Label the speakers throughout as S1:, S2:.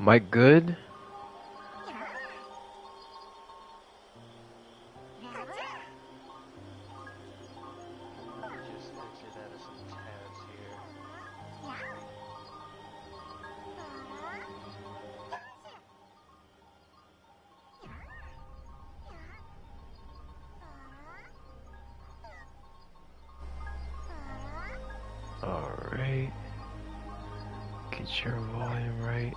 S1: Mic good?
S2: Just exit out of some tabs here.
S1: Alright. Get your volume right.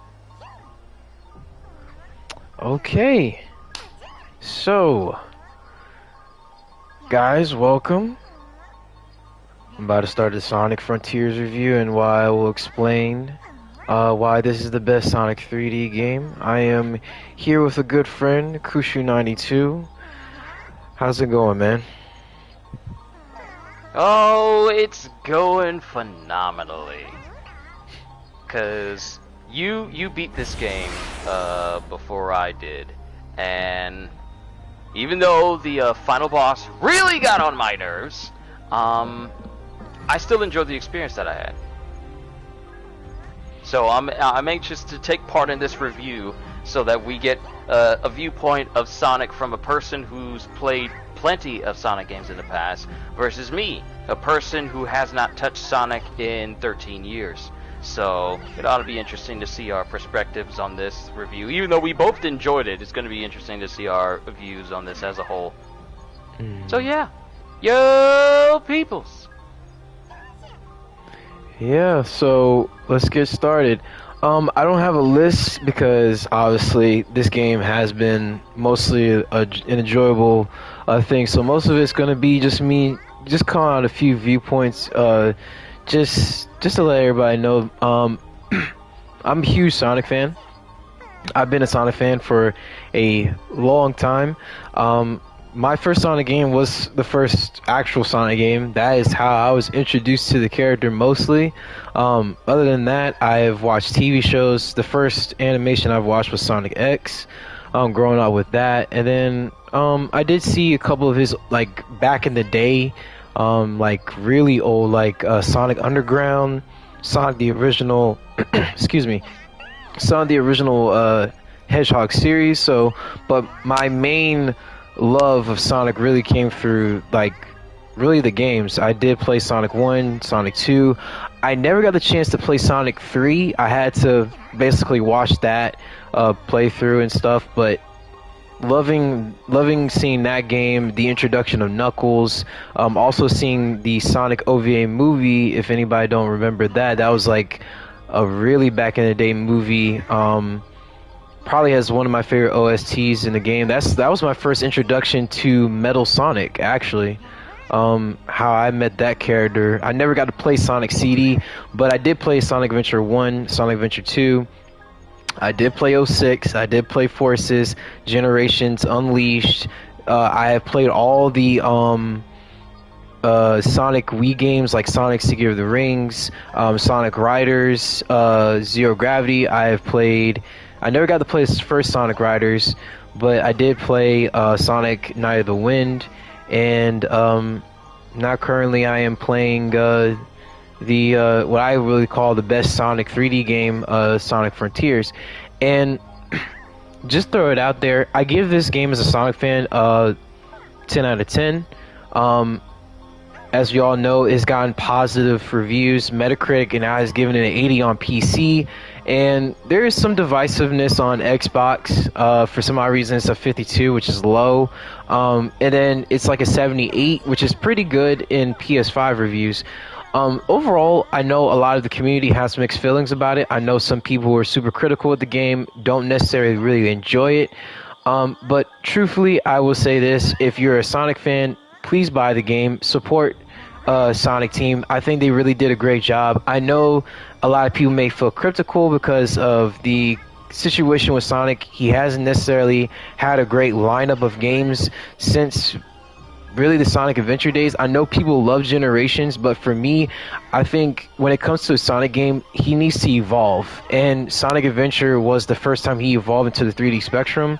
S1: Okay. So, guys, welcome. I'm about to start the Sonic Frontiers review and why I will explain why this is the best Sonic 3D game. I am here with a good friend, Kushu92. How's it going, man?
S2: Oh, it's going phenomenally. Cause you beat this game before I did, and even though the final boss really got on my nerves, I still enjoyed the experience that I had. So I'm anxious to take part in this review so that we get a viewpoint of Sonic from a person who's played plenty of Sonic games in the past versus me, a person who has not touched Sonic in 13 years. So it ought to be interesting to see our perspectives on this review. Even though we both enjoyed it, it's going to be interesting to see our views on this as a whole. So yeah, yo peoples.
S1: Yeah, so let's get started. I don't have a list because obviously this game has been mostly an enjoyable thing. So most of it's gonna be just me, just calling out a few viewpoints. Just to let everybody know, I'm a huge Sonic fan. I've been a Sonic fan for a long time. My first Sonic game was the first actual Sonic game. That is how I was introduced to the character mostly. Other than that, I've watched TV shows. The first animation I've watched was Sonic X, growing up with that. And then I did see a couple of his, like, back in the day, like, really old, like, Sonic Underground, Sonic the original, excuse me, Sonic the original Hedgehog series. So, but my main love of Sonic really came through, like, really the games. I did play Sonic 1, Sonic 2. I never got the chance to play Sonic 3. I had to basically watch that playthrough and stuff, but loving seeing that game, the introduction of Knuckles, also seeing the Sonic OVA movie. If anybody don't remember that, that was like a really back in the day movie. Probably has one of my favorite OSTs in the game. That was my first introduction to Metal Sonic, actually. How I met that character. I never got to play Sonic CD, but I did play Sonic Adventure 1, Sonic Adventure 2. I did play 06. I did play Forces, Generations, Unleashed. I have played all the Sonic Wii games like Sonic Secret of the Rings, Sonic Riders, Zero Gravity. I never got to play the first Sonic Riders, but I did play Sonic Night of the Wind, and now currently I am playing the what I really call the best Sonic 3D game, Sonic Frontiers. And just throw it out there, I give this game as a Sonic fan 10 out of 10. As you all know, it's gotten positive reviews. Metacritic and I has given it an 80 on PC, and there is some divisiveness on Xbox. For some odd reason, it's a 52, which is low, and then it's like a 78, which is pretty good in PS5 reviews. Overall, I know a lot of the community has mixed feelings about it. I know some people who are super critical of the game don't necessarily really enjoy it. But truthfully, I will say this: if you're a Sonic fan, please buy the game. Support Sonic Team. I think they really did a great job. I know a lot of people may feel critical because of the situation with Sonic. He hasn't necessarily had a great lineup of games since really the Sonic Adventure days. I know people love Generations, but for me, I think when it comes to a Sonic game, he needs to evolve. And Sonic Adventure was the first time he evolved into the 3D spectrum.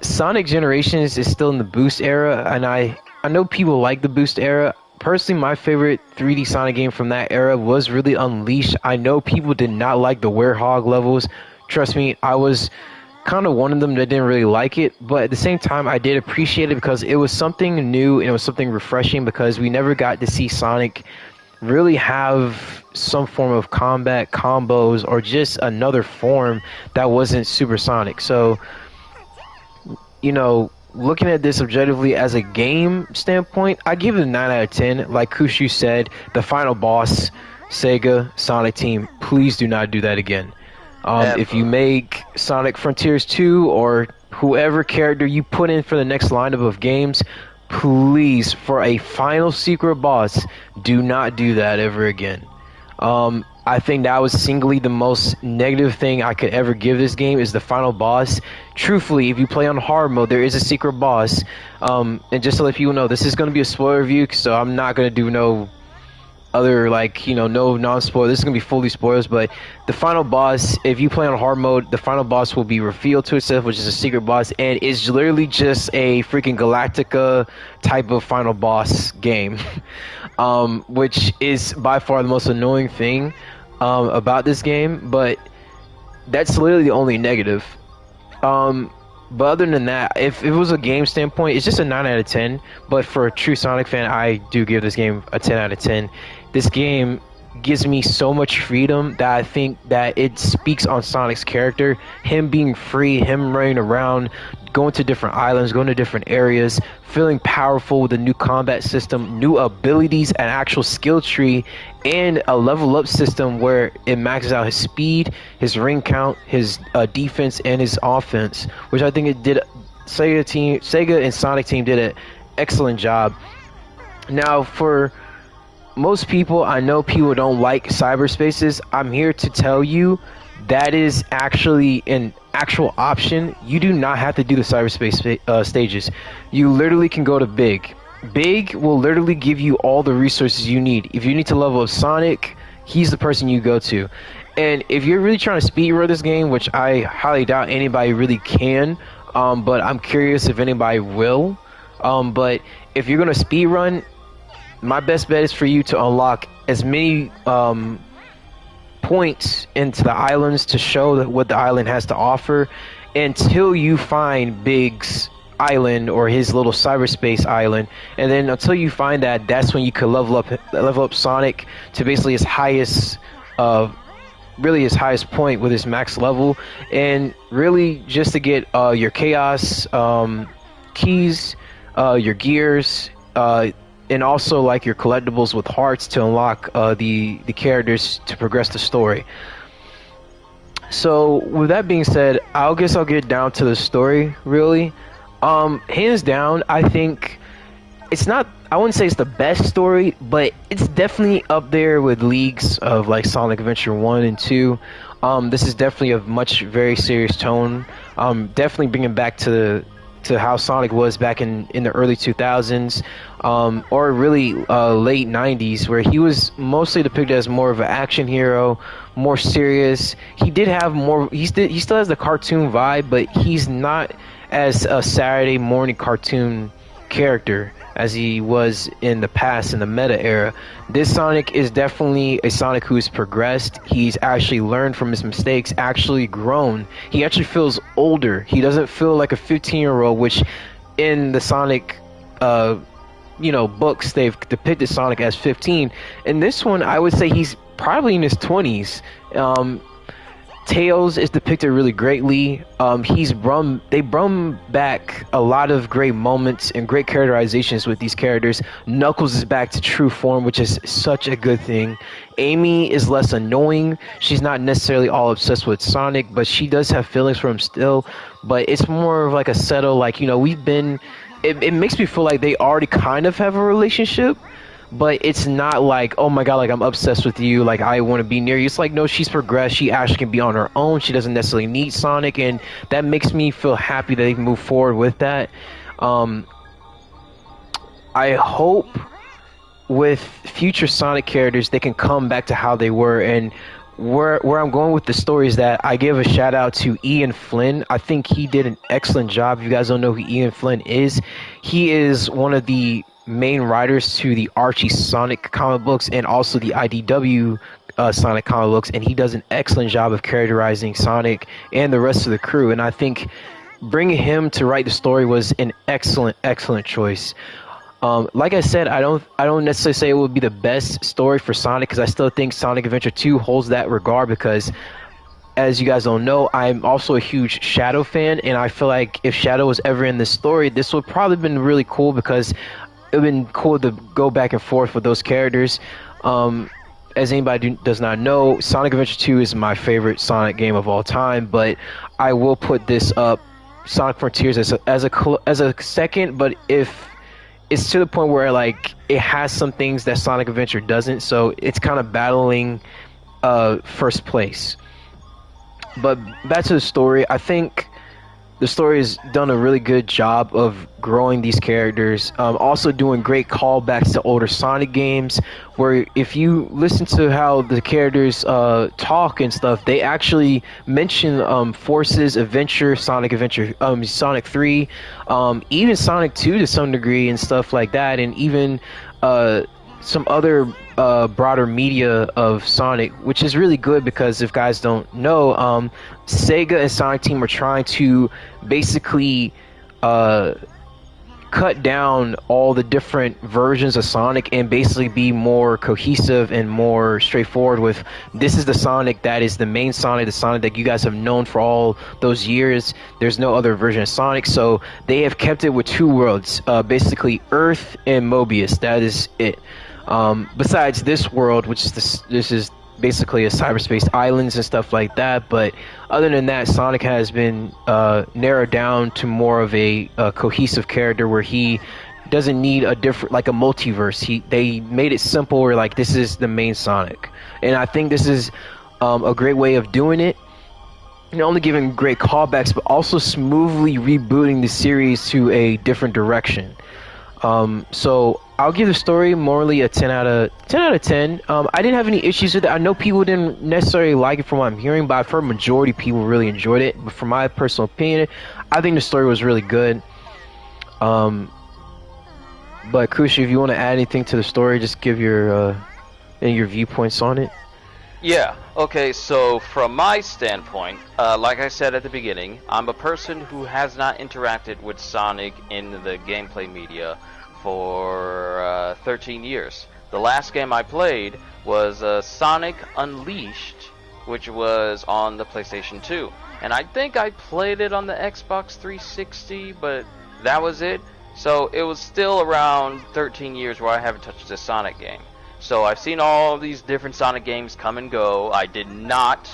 S1: Sonic Generations is still in the Boost era, and I know people like the Boost era. Personally, my favorite 3D Sonic game from that era was really Unleashed. I know people did not like the Werehog levels. trust me, I was kind of one of them that didn't really like it, but at the same time, I did appreciate it because it was something new and it was something refreshing because we never got to see Sonic really have some form of combat combos or just another form that wasn't supersonic. So, looking at this objectively as a game standpoint, I give it a 9 out of 10. Like Kushu said, the final boss, Sega, Sonic Team, please do not do that again. If you make Sonic Frontiers 2 or whoever character you put in for the next lineup of games, please, for a final secret boss, do not do that ever again. I think that was singly the most negative thing I could ever give this game is the final boss. Truthfully, if you play on hard mode, there is a secret boss. And just to let people know, this is going to be a spoiler review, so I'm not going to do no other, no non-spoiler. This is going to be fully spoilers, but the final boss, if you play on hard mode, the final boss will be revealed to itself, which is a secret boss, and it's literally just a freaking Galactica type of final boss game, which is by far the most annoying thing about this game, but that's literally the only negative. But other than that, if it was a game standpoint, it's just a 9 out of 10. But for a true Sonic fan, I do give this game a 10 out of 10. This game gives me so much freedom that I think that it speaks on Sonic's character. Him being free, him running around, going to different islands, going to different areas, feeling powerful with a new combat system, new abilities, an actual skill tree, and a level up system where it maxes out his speed, his ring count, his defense, and his offense, which I think it did. Sega and Sonic Team did an excellent job. Now, for most people, I know people don't like cyberspaces. I'm here to tell you that is actually an actual option. You do not have to do the cyberspace stages. You literally can go to Big. Big will literally give you all the resources you need. If you need to level up Sonic, he's the person you go to. And if you're really trying to speedrun this game, which I highly doubt anybody really can, but I'm curious if anybody will. But if you're going to speedrun, my best bet is for you to unlock as many points into the islands to show what the island has to offer until you find Big's island or his little cyberspace island, and then until you find that, that's when you could level up Sonic to basically his highest point with his max level, and really just to get your chaos keys, your gears, and also like your collectibles with hearts to unlock the characters to progress the story. So with that being said, I'll get down to the story really. Hands down, I think it's not, I wouldn't say it's the best story, but it's definitely up there with leagues of like Sonic Adventure 1 and 2. This is definitely a very serious tone. Definitely bringing back to how Sonic was back in the early 2000s, or really late 90s, where he was mostly depicted as more of an action hero, more serious. He did have more, he still has the cartoon vibe, but he's not as a Saturday morning cartoon character as he was in the past in the meta era. This Sonic is definitely a Sonic who's progressed. He's actually learned from his mistakes, actually grown. He actually feels older. He doesn't feel like a 15-year-old, which in the Sonic books they've depicted Sonic as 15. In this one, I would say he's probably in his 20s. Tails is depicted really greatly. They brought back a lot of great moments and great characterizations with these characters. Knuckles is back to true form, which is such a good thing. Amy is less annoying. She's not necessarily all obsessed with Sonic, but she does have feelings for him still. But it's more of like a settle, it makes me feel like they already kind of have a relationship. But it's not like, oh my god, like I'm obsessed with you, like I want to be near you. It's like, no, she's progressed. She actually can be on her own. She doesn't necessarily need Sonic, and that makes me feel happy that they can move forward with that. I hope with future Sonic characters they can come back to how they were, and where I'm going with the story is that I give a shout out to Ian Flynn. I think he did an excellent job. If you guys don't know who Ian Flynn is, he is one of the main writers to the Archie Sonic comic books and also the IDW Sonic comic books, and he does an excellent job of characterizing Sonic and the rest of the crew. And I think bringing him to write the story was an excellent choice. Like I said, I don't necessarily say it would be the best story for Sonic because I still think Sonic Adventure 2 holds that regard because, as you guys don't know, I'm also a huge Shadow fan, and I feel like if Shadow was ever in this story, this would probably been really cool because it would been cool to go back and forth with those characters. As anybody does not know, Sonic Adventure 2 is my favorite Sonic game of all time, but I will put this up, Sonic Frontiers, as a second. But if it's to the point where like it has some things that Sonic Adventure doesn't, so it's kind of battling first place. But back to the story, I think the story has done a really good job of growing these characters. Also doing great callbacks to older Sonic games, where if you listen to how the characters talk and stuff, they actually mention Forces, Adventure, Sonic Adventure, Sonic 3, even Sonic 2 to some degree and stuff like that, and even some other broader media of Sonic, which is really good because if guys don't know, Sega and Sonic Team are trying to basically cut down all the different versions of Sonic and basically be more cohesive and more straightforward with this is the Sonic that is the main Sonic, the Sonic that you guys have known for all those years. There's no other version of Sonic, so they have kept it with two worlds, basically Earth and Mobius. That is it. Besides this world, which is this is basically a cyberspace islands and stuff like that, but other than that, Sonic has been narrowed down to more of a cohesive character where he doesn't need a different, like a multiverse. They made it simple where like this is the main Sonic, and I think this is a great way of doing it. Not only giving great callbacks, but also smoothly rebooting the series to a different direction. So I'll give the story morally a 10 out of 10. I didn't have any issues with it. I know people didn't necessarily like it from what I'm hearing, but I've heard majority of people really enjoyed it. But from my personal opinion, I think the story was really good. But Kushi, if you want to add anything to the story, just give your viewpoints on it.
S2: Yeah, okay, so from my standpoint, like I said at the beginning, I'm a person who has not interacted with Sonic in the gameplay media for 13 years. The last game I played was Sonic Unleashed, which was on the PlayStation 2. And I think I played it on the Xbox 360, but that was it. So it was still around 13 years where I haven't touched a Sonic game. So I've seen all these different Sonic games come and go. I did not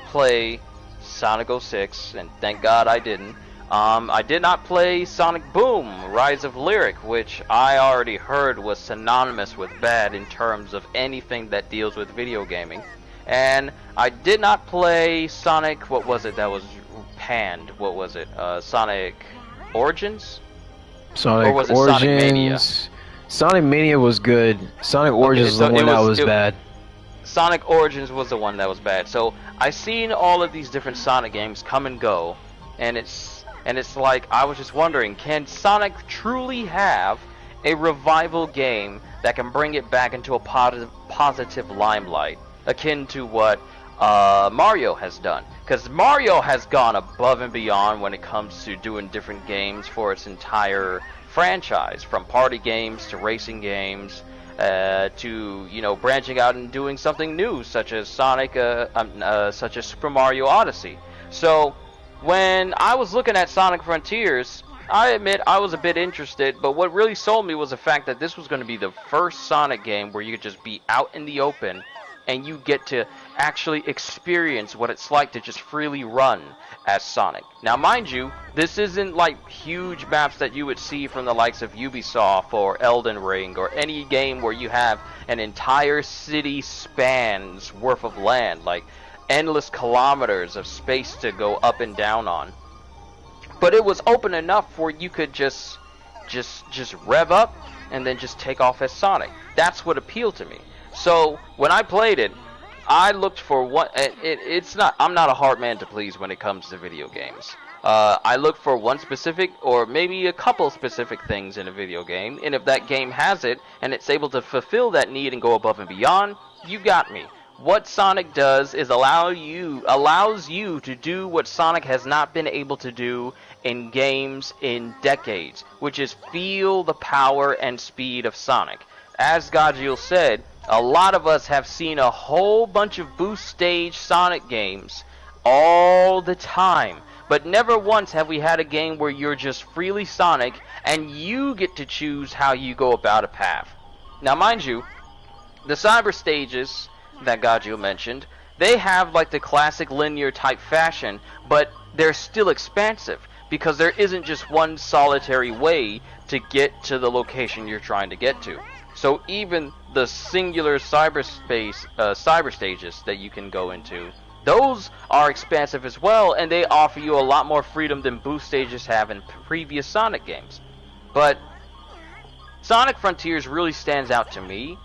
S2: play Sonic 06, and thank God I didn't. I did not play Sonic Boom, Rise of Lyric, which I already heard was synonymous with bad in terms of anything that deals with video gaming. And I did not play Sonic, what was it that was panned? What was it? Sonic Origins?
S1: Sonic
S2: or was it
S1: Origins.
S2: Sonic Mania?
S1: Sonic Mania was good. Sonic Origins was the one that was bad.
S2: Sonic Origins was the one that was bad. So I've seen all of these different Sonic games come and go, and it's like I was just wondering, can Sonic truly have a revival game that can bring it back into a positive limelight, akin to what Mario has done? Because Mario has gone above and beyond when it comes to doing different games for its entire franchise, from party games to racing games, to branching out and doing something new, such as such as Super Mario Odyssey. So when I was looking at Sonic Frontiers, I admit I was a bit interested, but what really sold me was the fact that this was going to be the first Sonic game where you could just be out in the open and you get to actually experience what it's like to just freely run as Sonic. Now, mind you, this isn't like huge maps that you would see from the likes of Ubisoft or Elden Ring or any game where you have an entire city spans worth of land, like endless kilometers of space to go up and down on. But it was open enough where you could just rev up and then just take off as Sonic. That's what appealed to me. So when I played it, I looked for what it's not. I'm not a hard man to please when it comes to video games. I look for one specific, or maybe a couple specific things in a video game, and if that game has it and it's able to fulfill that need and go above and beyond, you got me. What Sonic does is allows you to do what Sonic has not been able to do in games in decades, which is feel the power and speed of Sonic. As Gajeel said, a lot of us have seen a whole bunch of boost stage Sonic games all the time, but never once have we had a game where you're just freely Sonic and you get to choose how you go about a path. Now mind you, the cyber stages that Gajeel mentioned, they have like the classic linear type fashion, but they're still expansive because there isn't just one solitary way to get to the location you're trying to get to. So even the singular cyber stages that you can go into, those are expansive as well, and they offer you a lot more freedom than boost stages have in previous Sonic games. But Sonic Frontiers really stands out to me,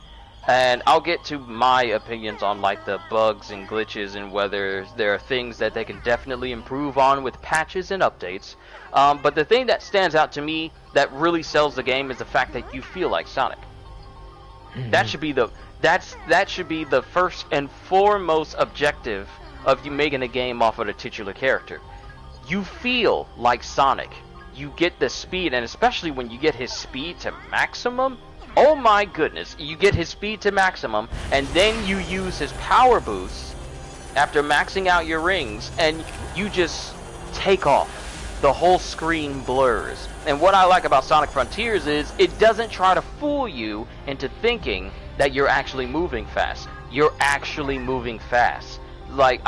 S2: and I'll get to my opinions on like the bugs and glitches and whether there are things that they can definitely improve on with patches and updates. But the thing that stands out to me that really sells the game is the fact that you feel like Sonic. That should be the first and foremost objective of you making a game off of a titular character. You feel like Sonic. You get the speed, and especially when you get his speed to maximum, oh my goodness, you get his speed to maximum, and then you use his power boost after maxing out your rings, and you just take off. The whole screen blurs. And what I like about Sonic Frontiers is it doesn't try to fool you into thinking that you're actually moving fast. You're actually moving fast. Like,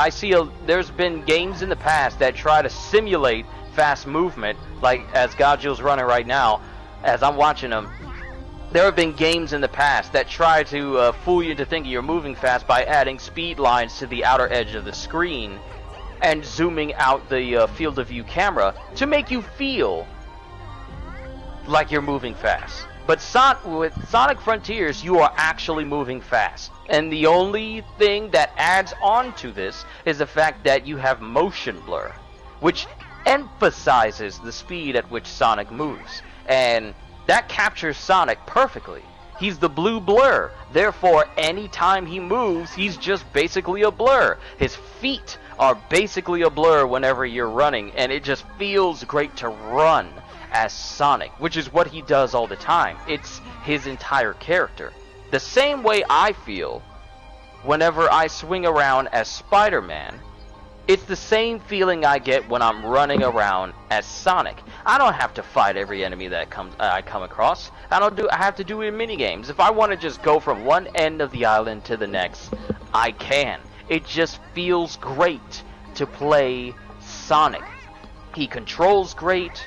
S2: there's been games in the past that try to simulate fast movement, like as Gajeel's running right now, as I'm watching him. There have been games in the past that try to fool you into thinking you're moving fast by adding speed lines to the outer edge of the screen and zooming out the field of view camera to make you feel like you're moving fast. But with Sonic Frontiers, you are actually moving fast. And the only thing that adds on to this is the fact that you have motion blur, which emphasizes the speed at which Sonic moves. And that captures Sonic perfectly. He's the blue blur. Therefore, anytime he moves, he's just basically a blur. His feet are basically a blur whenever you're running, and it just feels great to run as Sonic, which is what he does all the time. It's his entire character. The same way I feel whenever I swing around as Spider-Man, it's the same feeling I get when I'm running around as Sonic. I don't have to fight every enemy that I come across. I have to do it in minigames. If I want to just go from one end of the island to the next, I can. It just feels great to play Sonic. He controls great.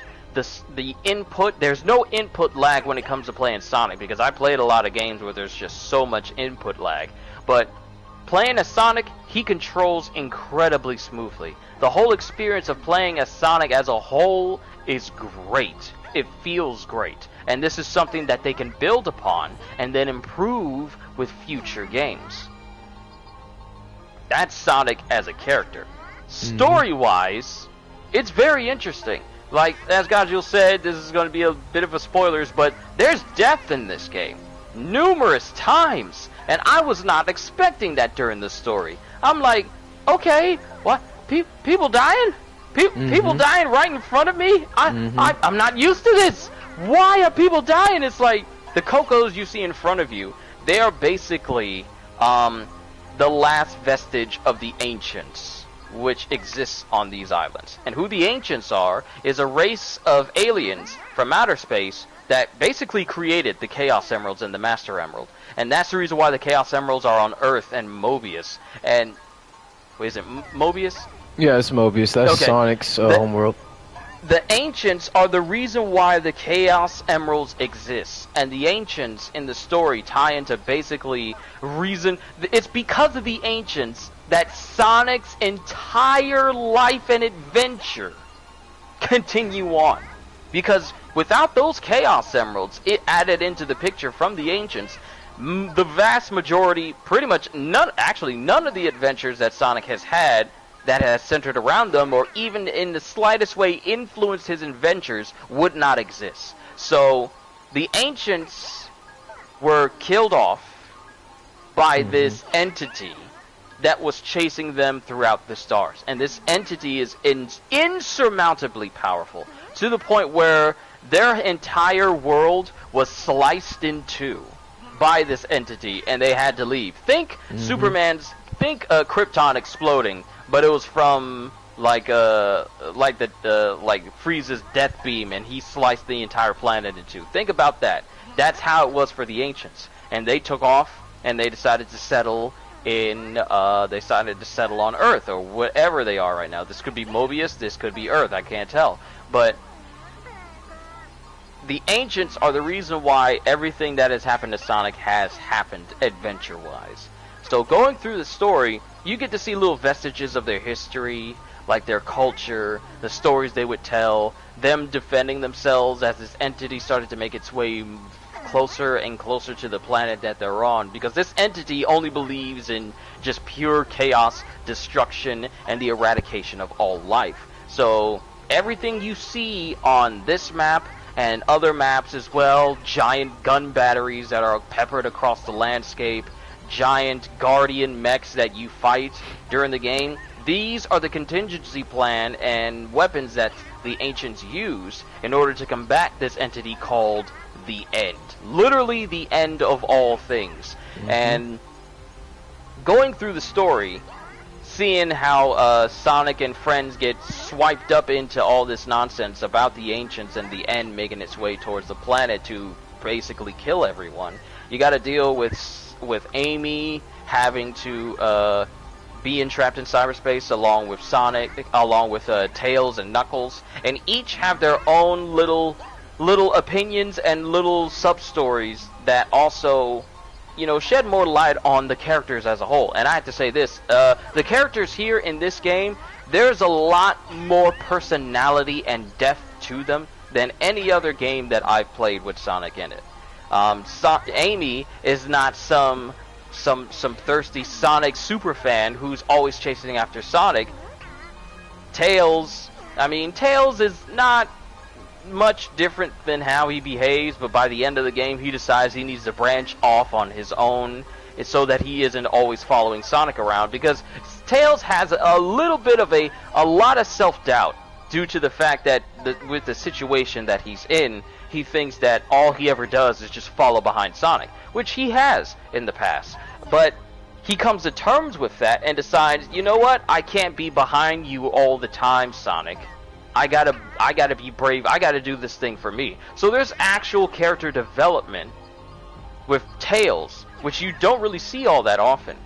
S2: The input, there's no input lag when it comes to playing Sonic, because I played a lot of games where there's just so much input lag. But playing as Sonic, he controls incredibly smoothly. The whole experience of playing as Sonic as a whole is great. It feels great. And this is something that they can build upon and then improve with future games. That's Sonic as a character. Story-wise, it's very interesting. Like, as Gajeel said, this is going to be a bit of a spoilers, but there's death in this game. Numerous times. And I was not expecting that during the story. I'm like, okay, what? People dying? People dying right in front of me? I'm not used to this. Why are people dying? It's like, the Cocos you see in front of you, they are basically the last vestige of the Ancients, which exists on these islands. And who the Ancients are is a race of aliens from outer space that basically created the Chaos Emeralds and the Master Emerald. And that's the reason why the Chaos Emeralds are on Earth and Mobius. And, wait, is it Mobius?
S1: Yeah, it's Mobius. That's okay. Sonic's homeworld.
S2: The Ancients are the reason why the Chaos Emeralds exist. And the Ancients in the story tie into basically reason. It's because of the Ancients that Sonic's entire life and adventure continue on. Because without those Chaos Emeralds, it added into the picture from the Ancients, the vast majority, pretty much none of the adventures that Sonic has had that has centered around them, or even in the slightest way influenced his adventures, would not exist. So, the Ancients were killed off by this entity that was chasing them throughout the stars. And this entity is insurmountably powerful, to the point where their entire world was sliced in two by this entity, and they had to leave. Think Krypton exploding, but it was from like Frieza's death beam, and he sliced the entire planet in two. Think about that. That's how it was for the ancients, and they took off, and they decided to settle on Earth, or whatever they are right now. This could be Mobius, this could be Earth, I can't tell. But the ancients are the reason why everything that has happened to Sonic has happened adventure-wise. So going through the story, you get to see little vestiges of their history, like their culture, the stories they would tell, them defending themselves as this entity started to make its way closer and closer to the planet that they're on, because this entity only believes in just pure chaos, destruction, and the eradication of all life. So everything you see on this map and other maps as well, giant gun batteries that are peppered across the landscape, giant guardian mechs that you fight during the game, these are the contingency plan and weapons that the ancients used in order to combat this entity called the End. Literally the end of all things. And going through the story, seeing how Sonic and friends get swiped up into all this nonsense about the ancients and the End making its way towards the planet to basically kill everyone, you got to deal with Amy having to be entrapped in cyberspace, along with Sonic, along with Tails and Knuckles, and each have their own little opinions and little sub-stories that also, shed more light on the characters as a whole. And I have to say this, the characters here in this game, there's a lot more personality and depth to them than any other game that I've played with Sonic in it. Amy is not some thirsty Sonic superfan who's always chasing after Sonic. Tails is not much different than how he behaves, but by the end of the game he decides he needs to branch off on his own so that he isn't always following Sonic around, because Tails has a little bit of a lot of self-doubt due to the fact that with the situation that he's in, he thinks that all he ever does is just follow behind Sonic, which he has in the past. But he comes to terms with that and decides, you know what, I can't be behind you all the time, Sonic. I gotta be brave. I gotta do this thing for me. So there's actual character development with Tails, which you don't really see all that often.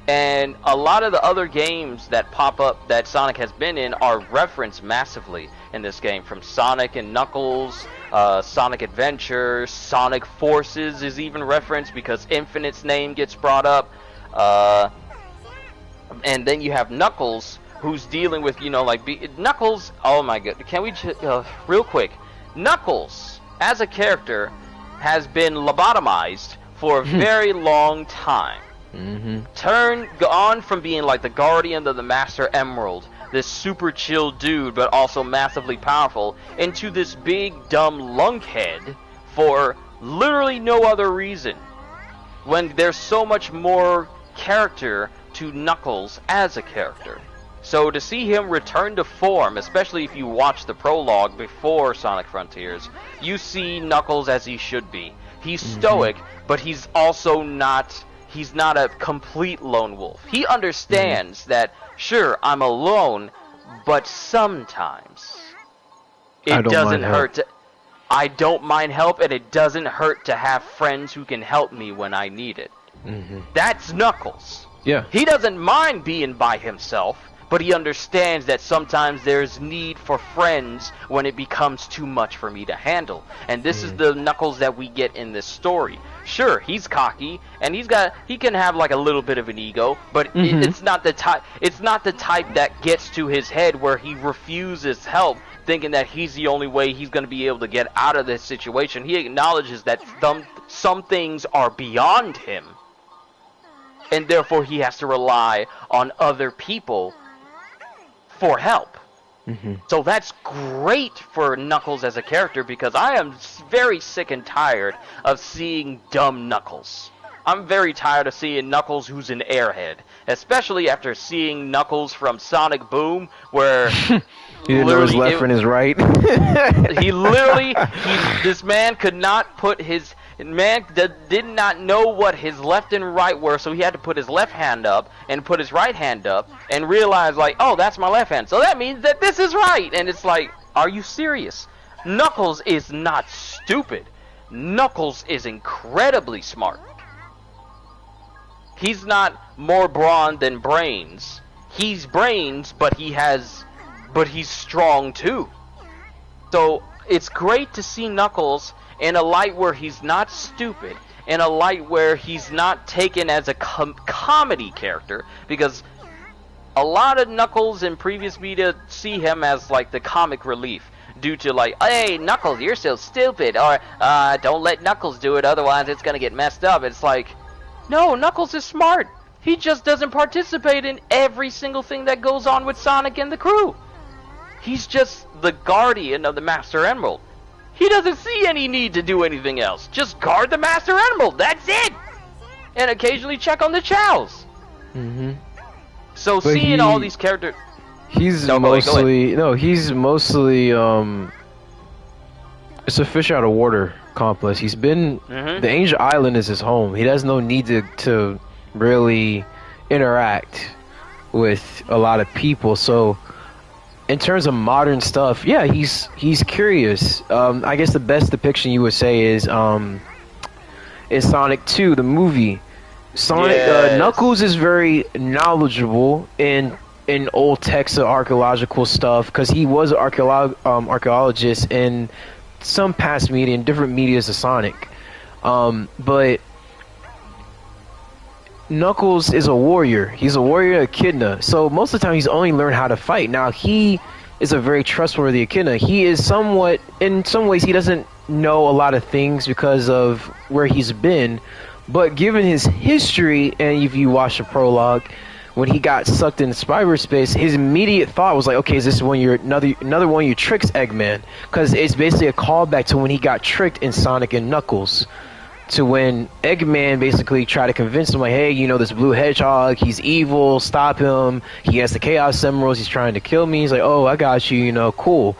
S2: And a lot of the other games that pop up that Sonic has been in are referenced massively in this game, from Sonic and Knuckles, Sonic Adventure, Sonic Forces is even referenced because Infinite's name gets brought up. And then you have Knuckles, who's dealing with, Knuckles, oh my god, can we real quick, Knuckles, as a character, has been lobotomized for a very long time. Gone from being like the guardian of the Master Emerald, this super chill dude, but also massively powerful, into this big, dumb lunkhead for literally no other reason, when there's so much more character to Knuckles as a character. So to see him return to form, especially if you watch the prologue before Sonic Frontiers, you see Knuckles as he should be. He's stoic, but he's also not a complete lone wolf. He understands that, sure, I'm alone, but sometimes it doesn't hurt. I don't mind help, and it doesn't hurt to have friends who can help me when I need it. That's Knuckles.
S1: Yeah.
S2: He doesn't mind being by himself, but he understands that sometimes there's need for friends when it becomes too much for me to handle. And this is the Knuckles that we get in this story. Sure, he's cocky, and he can have like a little bit of an ego, but it's not the type that gets to his head where he refuses help, thinking that he's the only way he's going to be able to get out of this situation. He acknowledges that some things are beyond him, and therefore he has to rely on other people for help. So that's great for Knuckles as a character, because I am very sick and tired of seeing dumb Knuckles. I'm very tired of seeing Knuckles who's an airhead, especially after seeing Knuckles from Sonic Boom, where
S1: You didn't know his left and his right.
S2: this man could not put his did not know what his left and right were, so he had to put his left hand up and put his right hand up and realize, like, oh, that's my left hand, so that means that this is right. And it's like, are you serious? Knuckles is not stupid. Knuckles is incredibly smart. He's not more brawn than brains. He's brains, but he's strong too. So it's great to see Knuckles in a light where he's not stupid, in a light where he's not taken as a comedy character, because a lot of Knuckles in previous media see him as like the comic relief, due to like, hey, Knuckles, you're so stupid, or don't let Knuckles do it, otherwise it's gonna get messed up. It's like, no, Knuckles is smart. He just doesn't participate in every single thing that goes on with Sonic and the crew. He's just the guardian of the Master Emerald. He doesn't see any need to do anything else. Just guard the Master Emerald, that's it! And occasionally check on the Chows.
S1: Mm-hmm.
S2: So but seeing all these characters...
S1: He's mostly it's a fish out of water complex. He's been the Angel Island is his home. He has no need to really interact with a lot of people. So in terms of modern stuff, yeah, he's curious. I guess the best depiction you would say is Sonic 2, the movie. Sonic Knuckles is very knowledgeable in old texts of archaeological stuff, because he was an archaeologist in some past media, in different medias of Sonic. But Knuckles is a warrior. He's a warrior echidna. So most of the time he's only learned how to fight. Now he is a very trustworthy echidna. He is somewhat, in some ways he doesn't know a lot of things because of where he's been. But given his history, and if you watch the prologue, when he got sucked into cyberspace, his immediate thought was like, okay, is this another one of your tricks, Eggman? Because it's basically a callback to when he got tricked in Sonic and Knuckles, to when Eggman basically tried to convince him, like, hey, you know, this blue hedgehog, he's evil, stop him, he has the Chaos Emeralds, he's trying to kill me. He's like, oh, I got you, you know, cool.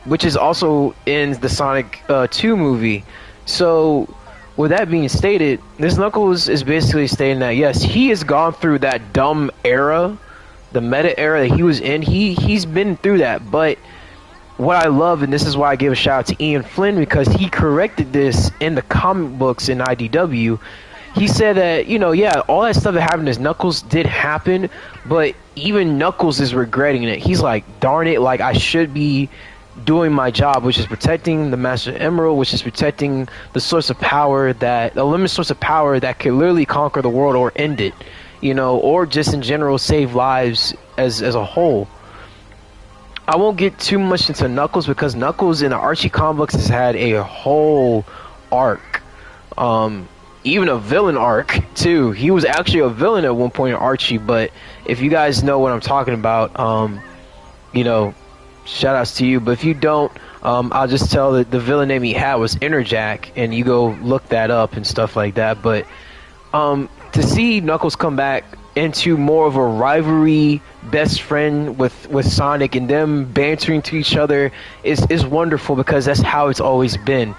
S1: Which is also in the Sonic 2 movie. So with that being stated, this Knuckles is basically stating that, yes, he has gone through that dumb era, the meta era that he was in. He's been through that. But what I love, and this is why I give a shout out to Ian Flynn, because he corrected this in the comic books in IDW. He said that, you know, yeah, all that stuff that happened to Knuckles did happen, but even Knuckles is regretting it. He's like, darn it, like, I should be doing my job, which is protecting the Master Emerald, which is protecting the source of power, that a limited source of power that could literally conquer the world or end it, you know, or just in general save lives as a whole. I won't get too much into Knuckles, because Knuckles in the Archie comics has had a whole arc, even a villain arc too. He was actually a villain at one point in Archie, but if you guys know what I'm talking about, you know, shout outs to you. But if you don't, I'll just tell that the villain name he had was Interjack, and you go look that up and stuff like that. But to see Knuckles come back into more of a rivalry, best friend with Sonic, and them bantering to each other is wonderful, because that's how it's always been.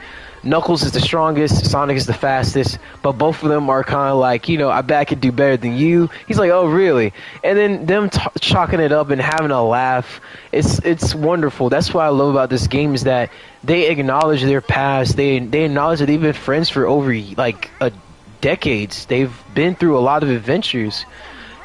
S1: Knuckles is the strongest, Sonic is the fastest, but both of them are kind of like, you know, I bet I could do better than you. He's like, oh, really? And then them chalking it up and having a laugh, it's wonderful. That's what I love about this game, is that they acknowledge their past. They acknowledge that they've been friends for over, like, decades. They've been through a lot of adventures,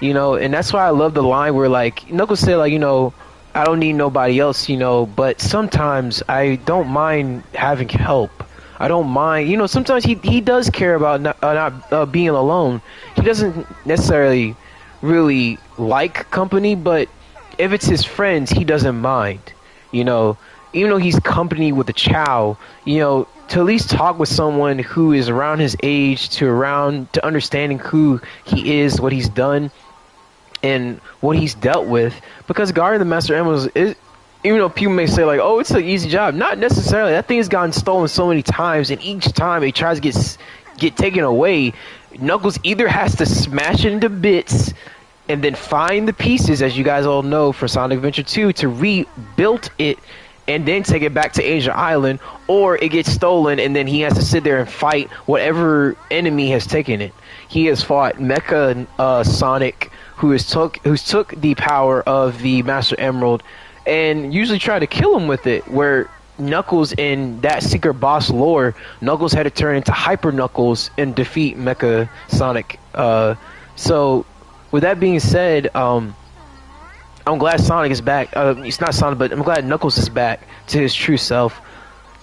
S1: you know, and that's why I love the line where, like, Knuckles said, like, you know, I don't need nobody else, you know, but sometimes I don't mind having help. I don't mind, you know, sometimes he does care about not being alone. He doesn't necessarily really like company, but if it's his friends, he doesn't mind, you know. Even though he's company with the Chow, you know, to at least talk with someone who is around his age, to understanding who he is, what he's done, and what he's dealt with. Because guarding the Master Emeralds is, even though people may say, like, oh, it's an easy job, not necessarily. That thing has gotten stolen so many times, and each time it tries to get get taken away, Knuckles either has to smash it into bits and then find the pieces, as you guys all know, for Sonic Adventure 2 to rebuild it and then take it back to Asia Island, or it gets stolen and then he has to sit there and fight whatever enemy has taken it. He has fought Mecha Sonic, who's took the power of the Master Emerald and usually try to kill him with it, where Knuckles in that secret boss lore, Knuckles had to turn into Hyper Knuckles and defeat Mecha Sonic. So with that being said, I'm glad Sonic is back. It's not Sonic, but I'm glad Knuckles is back to his true self.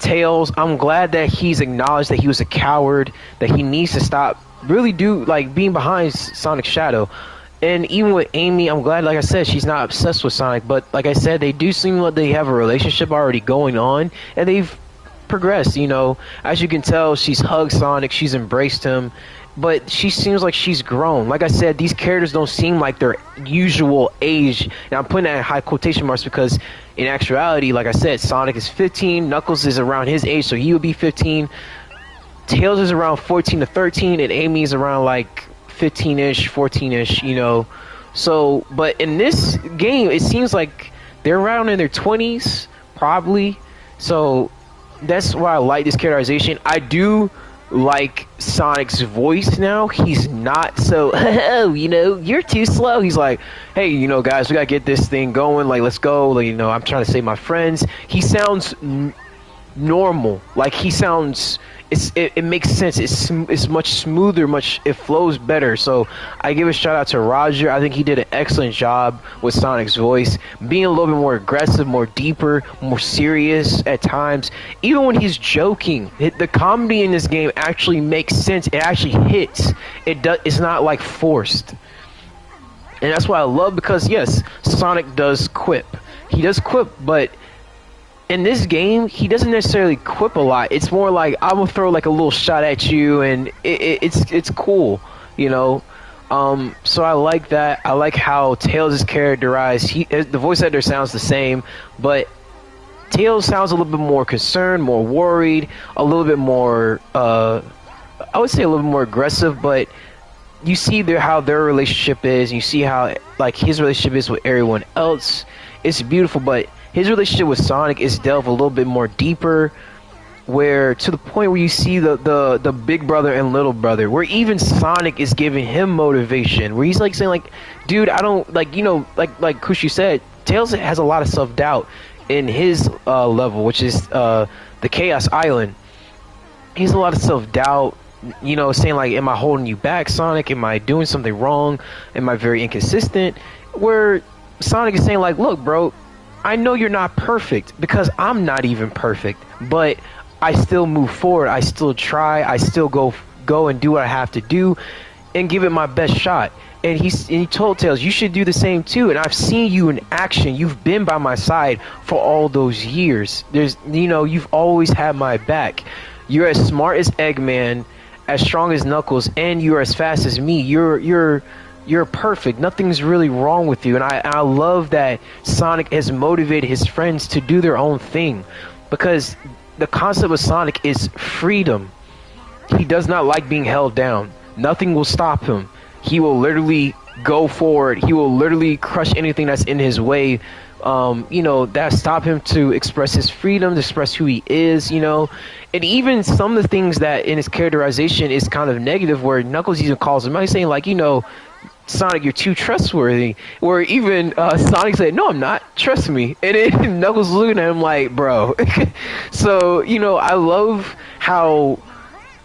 S1: Tails, I'm glad that he's acknowledged that he was a coward, that he needs to stop being behind Sonic's shadow. And even with Amy, I'm glad, like I said, she's not obsessed with Sonic. But like I said, they do seem like they have a relationship already going on, and they've progressed. As you can tell, she's hugged Sonic, she's embraced him. But she seems like she's grown. Like I said, these characters don't seem like their usual age. And I'm putting that in high quotation marks because in actuality, like I said, Sonic is 15, Knuckles is around his age, so he would be 15. Tails is around 14 to 13, and Amy is around like 15-ish, 14-ish, So, but in this game, it seems like they're around in their 20s, probably. So that's why I like this characterization. I do like Sonic's voice now. He's not so, you're too slow. He's like, hey, guys, we gotta get this thing going. Like, let's go. Like, I'm trying to save my friends. He sounds normal. Like, he sounds, it makes sense. It's much smoother, it flows better. So I give a shout out to Roger. I think he did an excellent job with Sonic's voice, being a little bit more aggressive, more deeper, more serious at times. Even when he's joking, the comedy in this game actually makes sense. It actually hits. It's not like forced. And that's why I love, because yes, Sonic does quip. He does quip, but in this game, he doesn't necessarily quip a lot. It's more like, I'm gonna throw like a little shot at you, and it's cool, So I like that. I like how Tails is characterized. The voice actor sounds the same, but Tails sounds a little bit more concerned, more worried, a little bit more, I would say a little bit more aggressive, but you see how their relationship is, and you see how like his relationship is with everyone else. It's beautiful, but his relationship with Sonic is delved a little bit more deeper, where to the point where you see the big brother and little brother, where even Sonic is giving him motivation, where he's like saying like, dude, I don't like Kushi said, Tails has a lot of self-doubt in his level, which is the Chaos Island. He has a lot of self-doubt, saying like, am I holding you back, Sonic? Am I doing something wrong? Am I very inconsistent? Where Sonic is saying like, look, bro, I know you're not perfect, because I'm not even perfect, but I still move forward. I still try. I still go and do what I have to do and give it my best shot. And he told Tails, you should do the same too. And I've seen you in action. You've been by my side for all those years. You've always had my back. You're as smart as Eggman, as strong as Knuckles, and you're as fast as me. You're perfect. Nothing's really wrong with you. And I love that Sonic has motivated his friends to do their own thing, because the concept of Sonic is freedom. He does not like being held down. Nothing will stop him. He will literally go forward. He will literally crush anything that's in his way, that stop him to express his freedom, to express who he is, And even some of the things that in his characterization is kind of negative, where Knuckles even calls him out, he's saying like, Sonic, you're too trustworthy. Where even Sonic said, no, I'm not. Trust me. And then Knuckles looking at him like, bro. So, I love how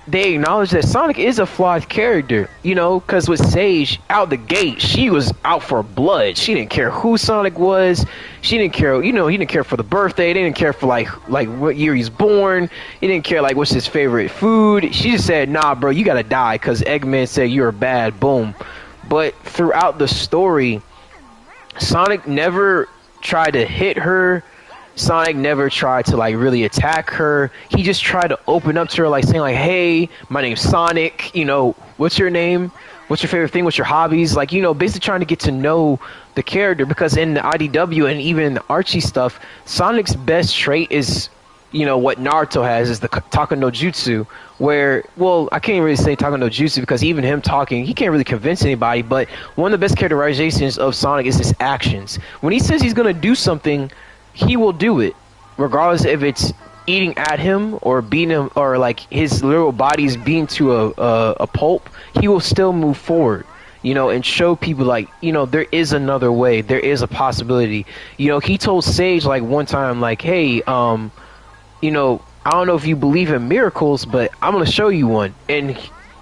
S1: they acknowledge that Sonic is a flawed character. Because with Sage, out the gate, she was out for blood. She didn't care who Sonic was. She didn't care, he didn't care for the birthday. They didn't care for, like what year he's born. He didn't care, like, what's his favorite food. She just said, nah, bro, you gotta die because Eggman said you're bad. Boom. But throughout the story, Sonic never tried to hit her. Sonic never tried to like really attack her. He just tried to open up to her, like saying like, hey, my name's Sonic, what's your name? What's your favorite thing? What's your hobbies? Like, basically trying to get to know the character, because in the IDW and even in the Archie stuff, Sonic's best trait is, what Naruto has is the Taka no Jutsu, where, well, I can't really say Taka no Jutsu because even him talking, he can't really convince anybody, but one of the best characterizations of Sonic is his actions. When he says he's going to do something, he will do it, regardless if it's eating at him or beating him, or like his literal body's being to a pulp. He will still move forward, and show people like, there is another way, there is a possibility. He told Sage like one time, like, hey, I don't know if you believe in miracles, but I'm gonna show you one. And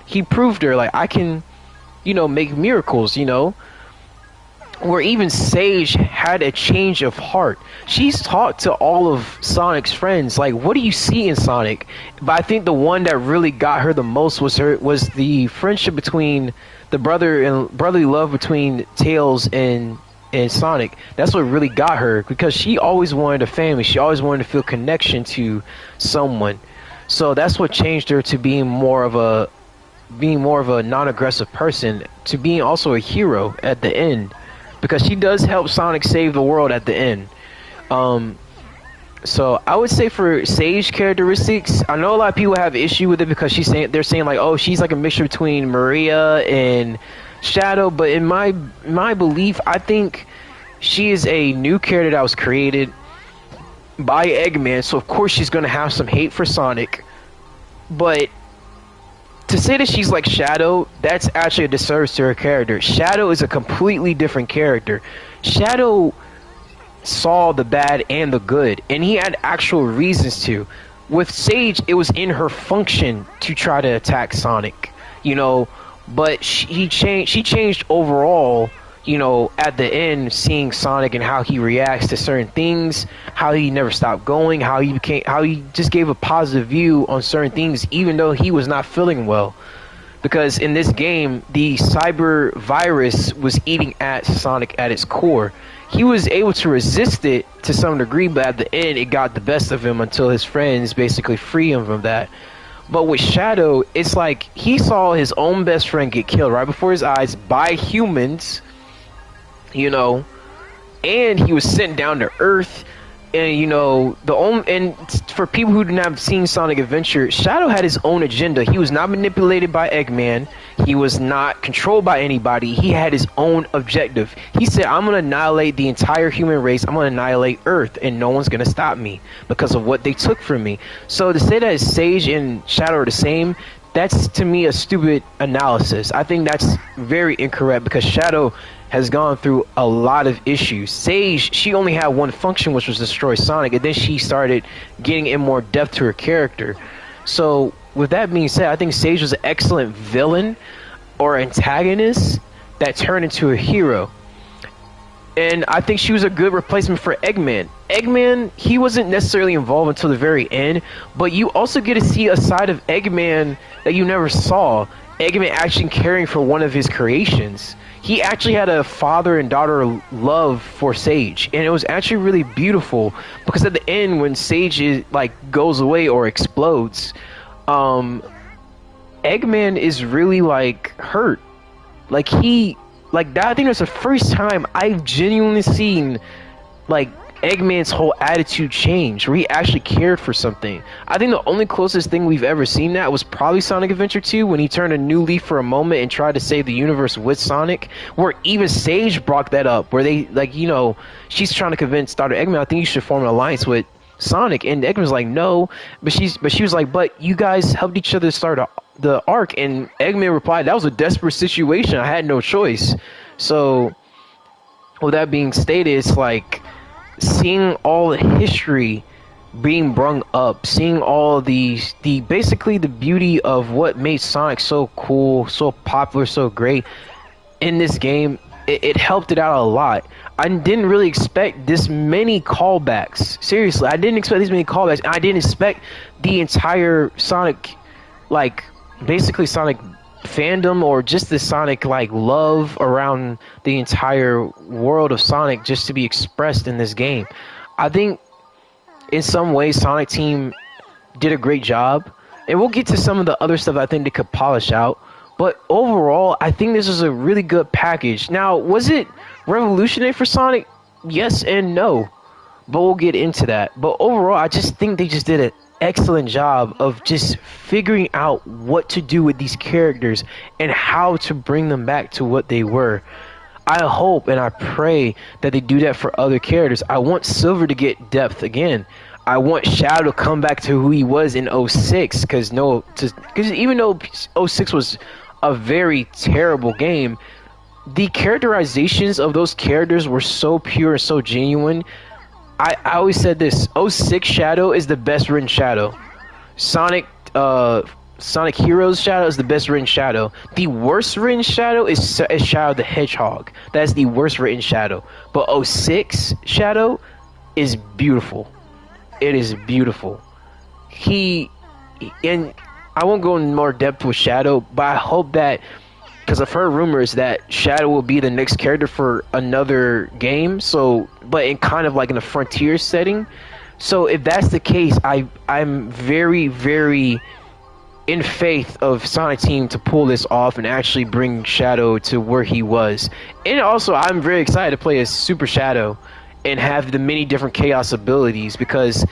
S1: he proved her, like, I can, make miracles, Where even Sage had a change of heart. She's talked to all of Sonic's friends, like, what do you see in Sonic? But I think the one that really got her the most was the friendship between the brotherly love between Tails and Sonic. That's what really got her, because she always wanted a family. She always wanted to feel connection to someone. So that's what changed her to being more of a non-aggressive person, to being also a hero at the end, because she does help Sonic save the world at the end. So I would say for Sage characteristics, I know a lot of people have issue with it because they're saying like, oh, she's like a mixture between Maria and Shadow, but in my belief, I think she is a new character that was created by Eggman, so of course she's gonna have some hate for Sonic. But to say that she's like Shadow, that's actually a disservice to her character. Shadow is a completely different character. Shadow saw the bad and the good, and he had actual reasons to. With Sage, it was in her function to try to attack Sonic, but she changed overall, at the end, seeing Sonic and how he reacts to certain things, how he never stopped going, how he just gave a positive view on certain things even though he was not feeling well. Because in this game, the cyber virus was eating at Sonic at its core. He was able to resist it to some degree, but at the end, it got the best of him until his friends basically free him from that. But with Shadow, it's like he saw his own best friend get killed right before his eyes by humans, and he was sent down to Earth. And for people who didn't have seen Sonic Adventure, Shadow had his own agenda. He was not manipulated by Eggman. He was not controlled by anybody. He had his own objective. He said, I'm going to annihilate the entire human race. I'm going to annihilate Earth, and no one's going to stop me because of what they took from me. So to say that Sage and Shadow are the same, that's to me a stupid analysis. I think that's very incorrect, because Shadow has gone through a lot of issues. Sage, she only had one function, which was destroy Sonic, and then she started getting in more depth to her character. So with that being said, I think Sage was an excellent villain or antagonist that turned into a hero. And I think she was a good replacement for Eggman. Eggman, he wasn't necessarily involved until the very end, but you also get to see a side of Eggman that you never saw. Eggman actually caring for one of his creations. He actually had a father and daughter love for Sage, and it was actually really beautiful, because at the end when Sage goes away or explodes, Eggman is really hurt. I think that's the first time I've genuinely seen Eggman's whole attitude change, where he actually cared for something. I think the only closest thing we've ever seen that was probably Sonic Adventure 2, when he turned a new leaf for a moment and tried to save the universe with Sonic, where even Sage brought that up, where they, she's trying to convince Dr. Eggman, I think you should form an alliance with Sonic, and Eggman's like, no, but she was like, but you guys helped each other start the arc, and Eggman replied, that was a desperate situation, I had no choice. So, with that being stated, it's seeing all the history being brung up, seeing all the basically the beauty of what made Sonic so cool, so popular, so great in this game, it helped it out a lot. I didn't really expect this many callbacks. Seriously, I didn't expect these many callbacks. I didn't expect the entire Sonic, basically Sonic fandom, or just the Sonic love around the entire world of Sonic just to be expressed in this game. I think in some ways Sonic Team did a great job, and we'll get to some of the other stuff I think they could polish out, but overall I think this is a really good package. Now, was it revolutionary for Sonic? Yes and no, but we'll get into that. But overall, I just think they just did an excellent job of just figuring out what to do with these characters and how to bring them back to what they were. I hope and I pray that they do that for other characters. I want Silver to get depth again. I want Shadow to come back to who he was in '06, because even though '06 was a very terrible game, the characterizations of those characters were so pure and so genuine. I always said this: '06 Shadow is the best written Shadow. Sonic Heroes Shadow is the best written Shadow. The worst written Shadow is Shadow the Hedgehog. That's the worst written Shadow. But '06 Shadow is beautiful. It is beautiful. And I won't go in more depth with Shadow, but I hope that, because I've heard rumors that Shadow will be the next character for another game. So, but in kind of like in a Frontier setting. So if that's the case, I'm very, very in faith of Sonic Team to pull this off and actually bring Shadow to where he was. And also, I'm very excited to play as Super Shadow and have the many different Chaos abilities, because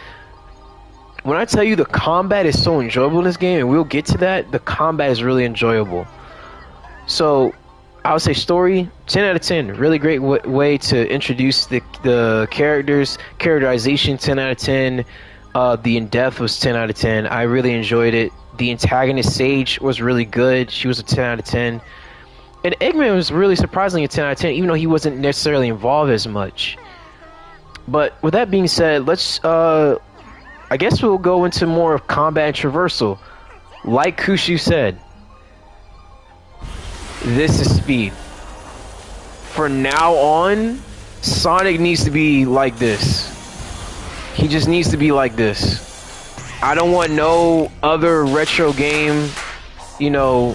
S1: when I tell you the combat is so enjoyable in this game, and we'll get to that, the combat is really enjoyable. So I would say story, 10 out of 10. Really great way to introduce the characters. Characterization, 10 out of 10. The in-depth was 10 out of 10. I really enjoyed it. The antagonist Sage was really good. She was a 10 out of 10. And Eggman was really surprisingly a 10 out of 10, even though he wasn't necessarily involved as much. But with that being said, let's I guess we'll go into more of combat and traversal. Like Kushu said, this is speed. For now on, Sonic needs to be like this. He just needs to be like this. I don't want no other retro game, you know,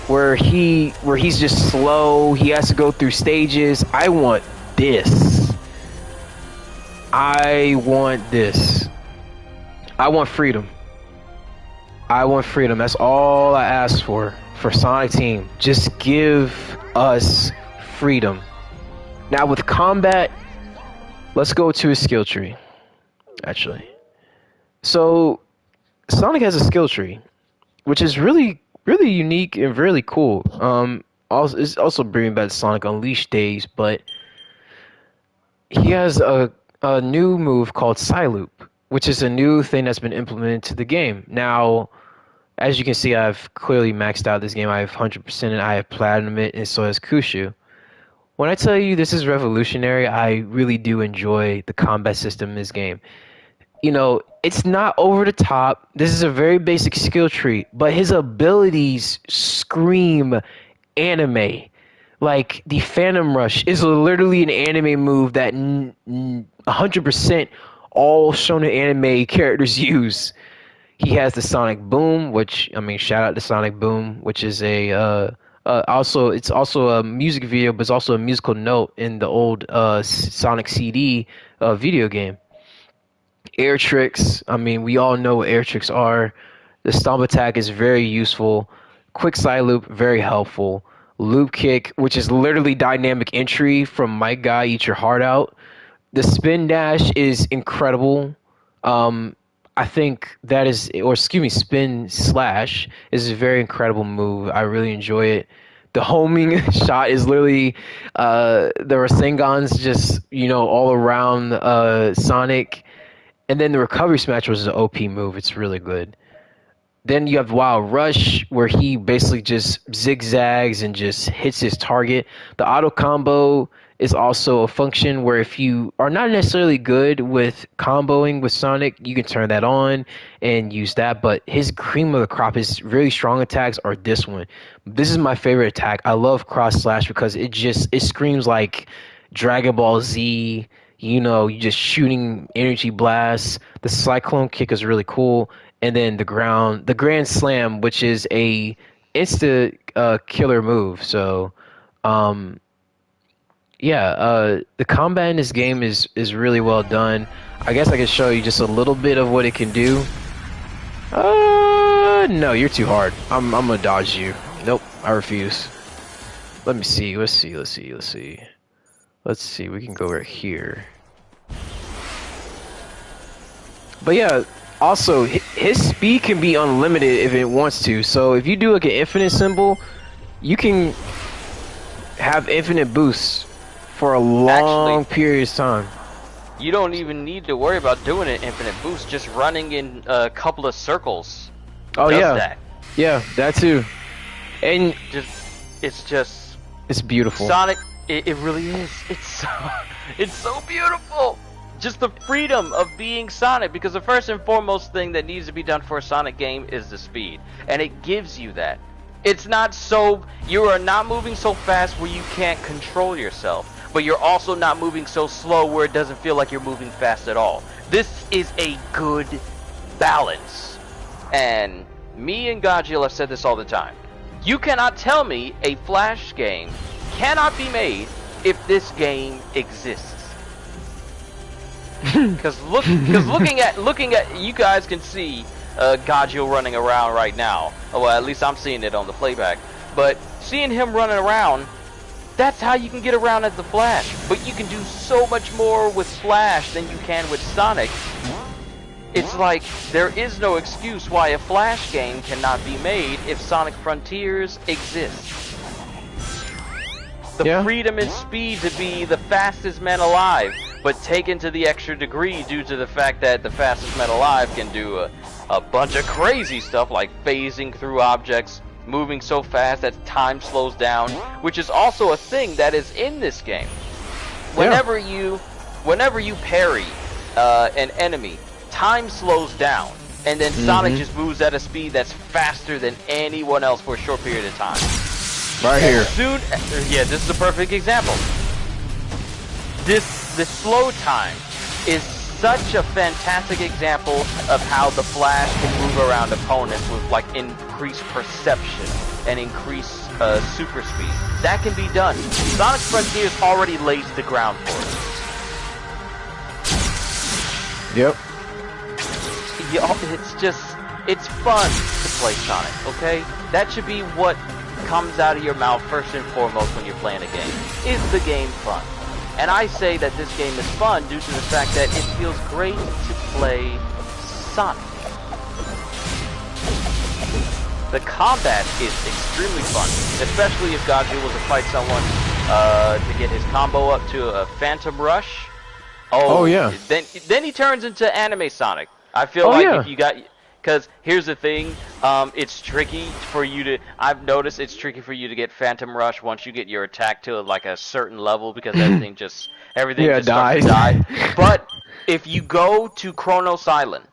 S1: where he's just slow, he has to go through stages. I want this. I want this. I want freedom. I want freedom. That's all I ask for Sonic Team. Just give us freedom. Now with combat, let's go to his skill tree, actually. So Sonic has a skill tree, which is really, really unique and really cool. It's also bringing back Sonic Unleashed days, but he has a new move called Psyloop, which is a new thing that's been implemented to the game. Now, as you can see, I've clearly maxed out this game. I have 100% and I have platinum it, and so has Kushu. When I tell you this is revolutionary, I really do enjoy the combat system in this game. You know, it's not over the top. This is a very basic skill tree, but his abilities scream anime. Like, the Phantom Rush is literally an anime move that 100% all shonen anime characters use. He has the Sonic Boom, which, I mean, shout out to Sonic Boom, which is it's also a music video, but it's also a musical note in the old Sonic CD video game. Air tricks, I mean, we all know what air tricks are. The Stomp Attack is very useful. Quick Side Loop, very helpful. Loop Kick, which is literally dynamic entry from My Guy, Eat Your Heart Out. The Spin Dash is incredible. I think that is, or excuse me, Spin Slash is a very incredible move. I really enjoy it. The homing shot is literally the Rasengans just, you know, all around Sonic. And then the Recovery Smash was an OP move. It's really good. Then you have Wild Rush, where he basically just zigzags and just hits his target. The auto combo is also a function where if you are not necessarily good with comboing with Sonic, you can turn that on and use that. But his cream of the crop, his really strong attacks are this one. This is my favorite attack. I love Cross Slash because it screams like Dragon Ball Z. You know, you just shooting energy blasts. The Cyclone Kick is really cool. And then the Grand Slam, which is a insta killer move. So, the combat in this game is really well done. I guess I can show you just a little bit of what it can do. No, you're too hard. I'm gonna dodge you. Nope, I refuse. Let me see. Let's see. We can go right here. But yeah, also his speed can be unlimited if it wants to. So if you do like an infinite symbol, you can have infinite boosts for a long
S2: Actually,
S1: period of time.
S2: you don't even need to worry about doing an infinite boost. Just running in a couple of circles
S1: Oh
S2: does
S1: yeah,
S2: that.
S1: yeah, that too. And
S2: It's just
S1: it's beautiful.
S2: Sonic. It really is. It's so beautiful. Just the freedom of being Sonic, because the first and foremost thing that needs to be done for a Sonic game is the speed, and it gives you that. It's not so, you are not moving so fast where you can't control yourself, but you're also not moving so slow where it doesn't feel like you're moving fast at all. This is a good balance. And me and Godzilla have said this all the time. You cannot tell me a Flash game cannot be made if this game exists. Because looking at you guys can see Godzilla running around right now. Well, at least I'm seeing it on the playback. But seeing him running around, that's how you can get around as the Flash. But you can do so much more with Flash than you can with Sonic. It's like there is no excuse why a Flash game cannot be made if Sonic Frontiers exists. The freedom and speed to be the fastest man alive, but taken to the extra degree due to the fact that the fastest man alive can do a bunch of crazy stuff like phasing through objects, moving so fast that time slows down, which is also a thing that is in this game. Whenever you parry an enemy, time slows down, and then Sonic just moves at a speed that's faster than anyone else for a short period of time.
S1: Right here.
S2: Yeah, this is a perfect example. The slow time is such a fantastic example of how the Flash can move around opponents with like increased perception and increased super speed. That can be done. Sonic Frontiers already lays the ground for it.
S1: Yep.
S2: It's fun to play Sonic, okay? That should be what comes out of your mouth first and foremost when you're playing a game. Is the game fun? And I say that this game is fun due to the fact that it feels great to play Sonic. The combat is extremely fun, especially if Godzilla was to fight someone to get his combo up to a Phantom Rush. Oh yeah. Then he turns into Anime Sonic. I feel if you got, because here's the thing, it's tricky for you to, I've noticed it's tricky for you to get Phantom Rush once you get your attack to like a certain level, because everything just starts to die. But if you go to Chronos Island,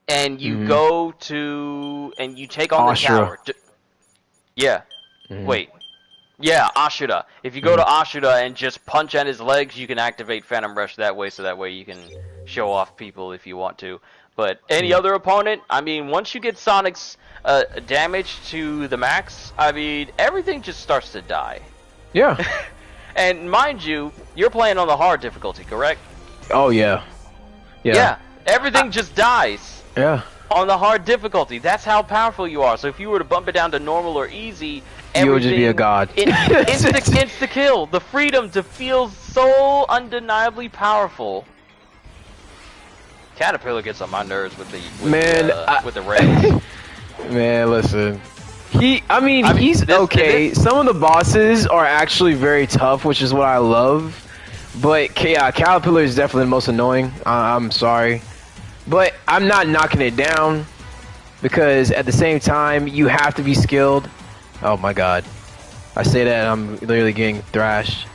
S2: and you go to, and you take on
S1: Ashura.
S2: the tower, Ashura. If you go to Ashura and just punch at his legs, you can activate Phantom Rush that way, so that way you can show off people if you want to. But any other opponent, I mean, once you get Sonic's damage to the max, I mean, everything just starts to die.
S1: Yeah.
S2: And mind you, you're playing on the hard difficulty, correct?
S1: Oh yeah.
S2: Yeah. Everything just dies.
S1: Yeah.
S2: On the hard difficulty. That's how powerful you are. So if you were to bump it down to normal or easy,
S1: you would just be a god.
S2: Insta kill. The freedom to feel so undeniably powerful. Caterpillar gets on my nerves with the rails.
S1: Man, listen. He's okay. Some of the bosses are actually very tough, which is what I love. But Caterpillar is definitely the most annoying. I'm sorry. But I'm not knocking it down, because at the same time, you have to be skilled. Oh my god. I say that, I'm literally getting thrashed.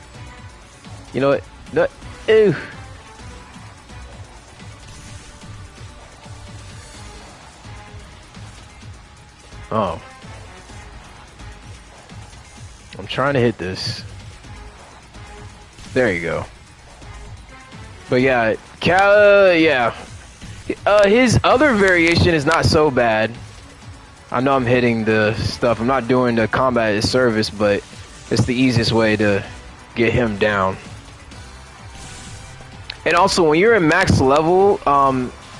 S1: You know what? No, ew. Oh. I'm trying to hit this. There you go. But yeah, his other variation is not so bad. I know I'm hitting the stuff. I'm not doing the combat as service, but it's the easiest way to get him down. And also, when you're at max level,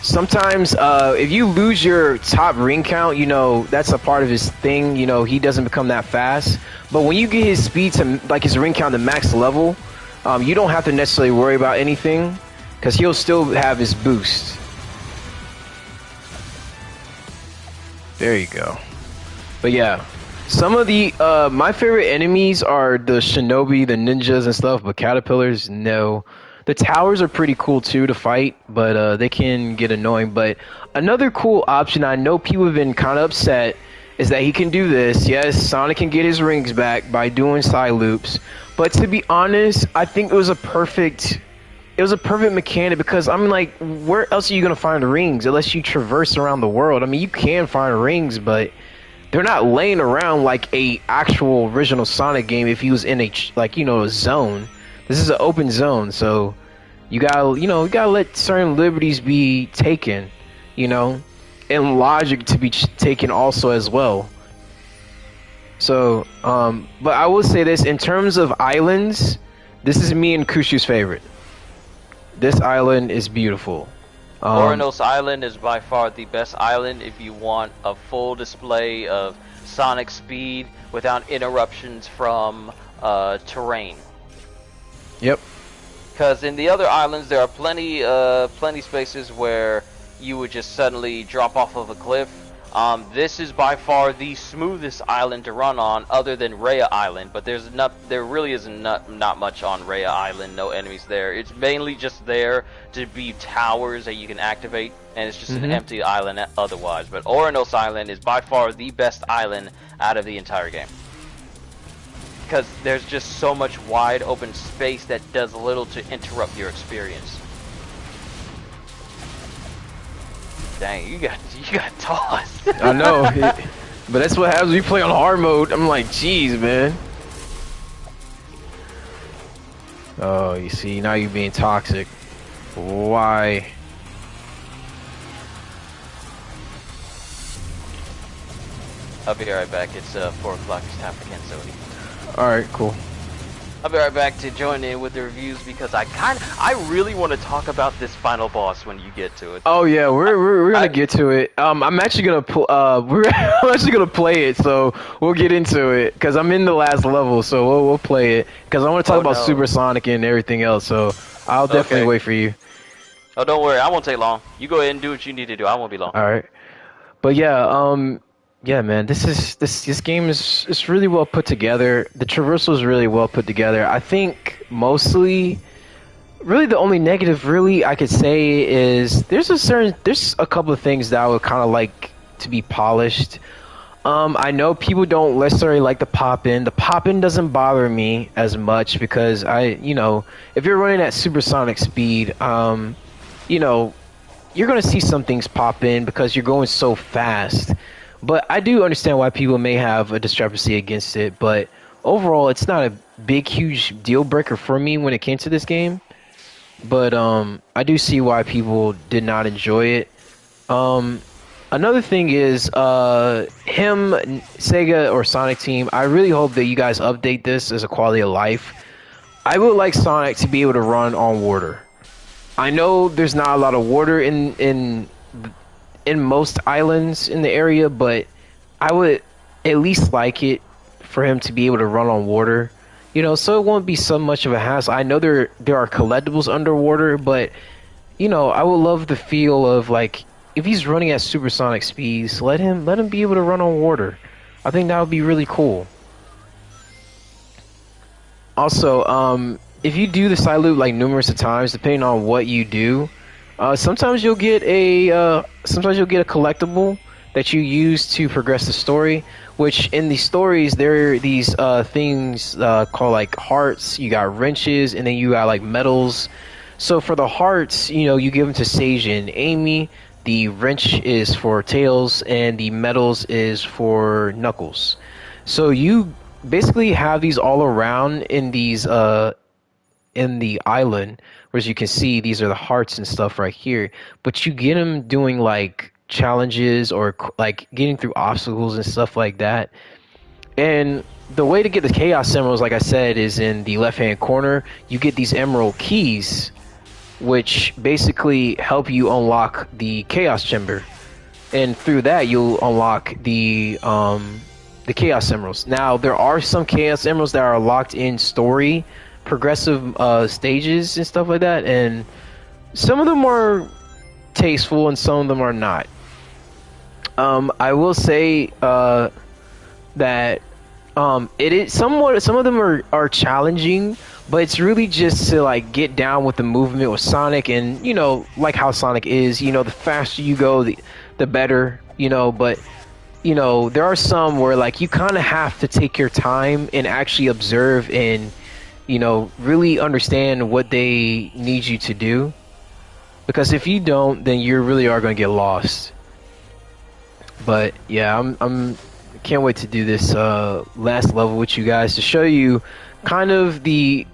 S1: sometimes if you lose your top ring count, you know, that's a part of his thing. You know, he doesn't become that fast. But when you get his speed to, like, his ring count to max level, you don't have to necessarily worry about anything, because he'll still have his boost. There you go. But yeah, some of the my favorite enemies are the shinobi, the ninjas and stuff, but caterpillars, no. The towers are pretty cool too to fight, but they can get annoying. But another cool option, I know people have been kind of upset, is that he can do this. Yes, Sonic can get his rings back by doing side loops. But to be honest, I think it was a perfect mechanic because I'm like, where else are you gonna find rings unless you traverse around the world? I mean, you can find rings, but they're not laying around like a actual original Sonic game. If he was in a a zone, this is an open zone, so you gotta let certain liberties be taken, and logic to be taken also as well. So, but I will say this in terms of islands, this is me and Kushu's favorite. This island is beautiful.
S2: Oranos Island is by far the best island if you want a full display of Sonic speed without interruptions from terrain.
S1: Yep.
S2: Because in the other islands there are plenty spaces where you would just suddenly drop off of a cliff. This is by far the smoothest island to run on, other than Rhea Island. But there really is not much on Rhea Island. No enemies there. It's mainly just there to be towers that you can activate, and it's just an empty island otherwise. But Oranos Island is by far the best island out of the entire game, because there's just so much wide open space that does little to interrupt your experience. Dang, you got tossed.
S1: I know, but that's what happens when you play on hard mode. I'm like, jeez, man. Oh, you see, now you're being toxic. Why?
S2: I'll be right back. It's 4 o'clock. It's time for Ken Sodi.
S1: All right, cool.
S2: I'll be right back to join in with the reviews because I really want to talk about this final boss when you get to it.
S1: Oh yeah, we're gonna get to it. I'm actually gonna I'm actually gonna play it, so we'll get into it because I'm in the last level, so we'll play it because I want to talk about Super Sonic and everything else. So I'll definitely wait for you.
S2: Oh, don't worry, I won't take long. You go ahead and do what you need to do. I won't be long.
S1: All right, but yeah, yeah, man, this game is really well put together. The traversal is really well put together. I think mostly, really the only negative really I could say is there's a couple of things that I would kind of like to be polished. I know people don't necessarily like the pop-in. The pop-in doesn't bother me as much because if you're running at supersonic speed, you're gonna see some things pop in because you're going so fast. But I do understand why people may have a discrepancy against it. But overall, it's not a big, huge deal breaker for me when it came to this game. But I do see why people did not enjoy it. Another thing is Sega or Sonic Team, I really hope that you guys update this as a quality of life. I would like Sonic to be able to run on water. I know there's not a lot of water in most islands in the area, but I would at least like it for him to be able to run on water, so it won't be so much of a hassle. I know there are collectibles underwater, but I would love the feel of like if he's running at supersonic speeds, let him be able to run on water. I think that would be really cool. Also, if you do the side loop like numerous of times, depending on what you do, sometimes you'll get a collectible that you use to progress the story. Which in the stories there are these things called like hearts. You got wrenches, and then you got like medals. So for the hearts, you give them to Sage and Amy. The wrench is for Tails, and the medals is for Knuckles. So you basically have these all around in these in the island. Whereas you can see these are the hearts and stuff right here, but you get them doing like challenges or like getting through obstacles and stuff like that. And the way to get the Chaos Emeralds, like I said, is in the left-hand corner. You get these emerald keys, which basically help you unlock the Chaos Chamber, and through that you'll unlock the Chaos Emeralds. Now there are some Chaos Emeralds that are locked in story progressive stages and stuff like that, and some of them are tasteful and some of them are not. I will say that it is somewhat. Some of them are challenging, but it's really just to like get down with the movement with Sonic, and like how Sonic is. The faster you go, the better. But there are some where like you kind of have to take your time and actually observe and really understand what they need you to do. Because if you don't, then you really are going to get lost. But yeah, I'm can't wait to do this last level with you guys to show you kind of the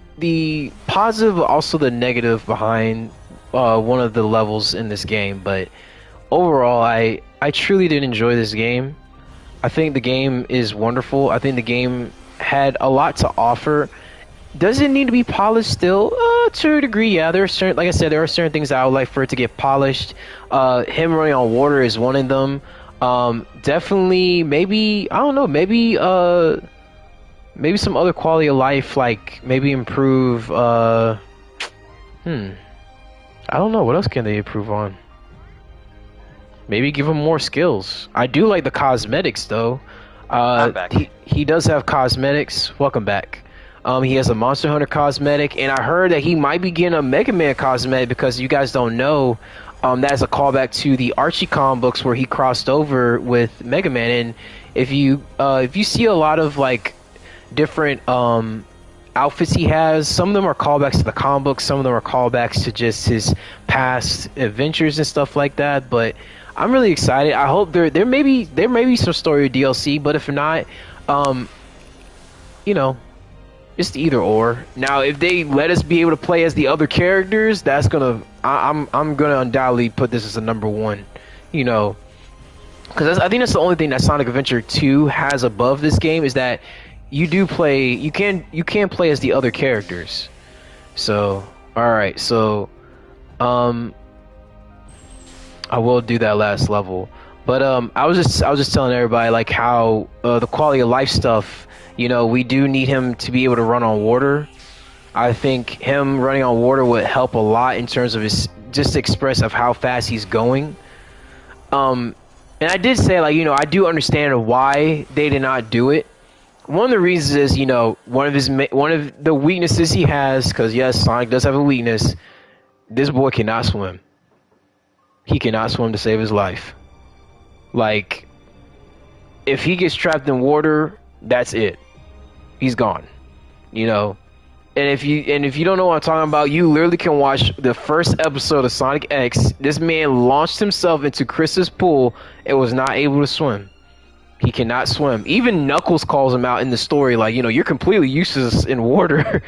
S1: positive, also the negative behind one of the levels in this game. But overall, I truly did enjoy this game. I think the game is wonderful. I think the game had a lot to offer. Does it need to be polished still? To a degree, yeah. There are certain, like I said, there are certain things I would like for it to get polished. Him running on water is one of them. Definitely, maybe I don't know, maybe some other quality of life, like maybe improve. I don't know, what else can they improve on? Maybe give him more skills. I do like the cosmetics though.
S2: I'm back.
S1: He does have cosmetics. Welcome back. He has a Monster Hunter cosmetic, and I heard that he might be getting a Mega Man cosmetic because you guys don't know. That's a callback to the Archie comic books where he crossed over with Mega Man. And if you see a lot of like different outfits he has, some of them are callbacks to the comic books, some of them are callbacks to just his past adventures and stuff like that. But I'm really excited. I hope there may be some story or DLC, but if not, it's either or. Now, if they let us be able to play as the other characters, that's I'm gonna undoubtedly put this as a number one. Because I think that's the only thing that Sonic Adventure 2 has above this game is that you can play as the other characters. So, all right, so I will do that last level. But I was just telling everybody like how the quality of life stuff. We do need him to be able to run on water. I think him running on water would help a lot in terms of his just express of how fast he's going. And I did say like I do understand why they did not do it. One of the reasons is one of the weaknesses he has, because yes, Sonic does have a weakness. This boy cannot swim. He cannot swim to save his life. Like, if he gets trapped in water, that's it. He's gone. And if you don't know what I'm talking about, you literally can watch the first episode of Sonic X. This man launched himself into Chris's pool and was not able to swim. He cannot swim. Even Knuckles calls him out in the story, like, you're completely useless in water.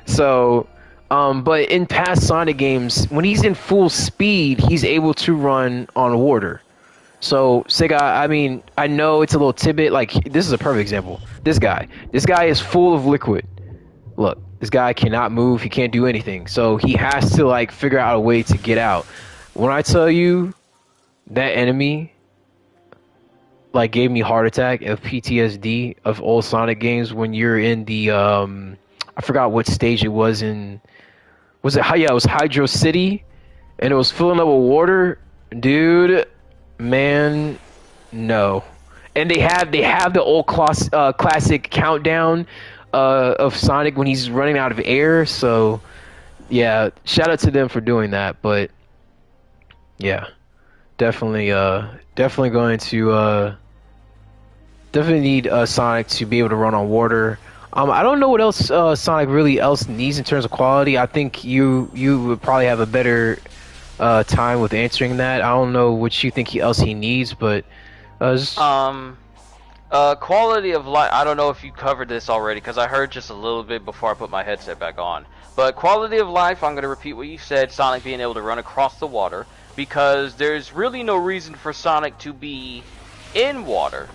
S1: So, but in past Sonic games, when he's in full speed, he's able to run on water. So, Sega, I mean, I know it's a little tidbit. Like, this is a perfect example. This guy is full of liquid. Look, this guy cannot move. He can't do anything. So he has to like figure out a way to get out. When I tell you that enemy like gave me heart attack of PTSD of old Sonic games when you're in the I forgot what stage it was in. Was it? Yeah, it was Hydro City, and it was filling up with water, dude. Man, no. And they have the old classic countdown of Sonic when he's running out of air. So yeah, shout out to them for doing that. But yeah, definitely going to definitely need Sonic to be able to run on water. I don't know what else Sonic really else needs in terms of quality. I think you would probably have a better time with answering that. I don't know what you think else he needs, but
S2: quality of life. I don't know if you covered this already because I heard just a little bit before I put my headset back on. But quality of life, I'm going to repeat what you said. Sonic being able to run across the water, because there's really no reason for Sonic to be in water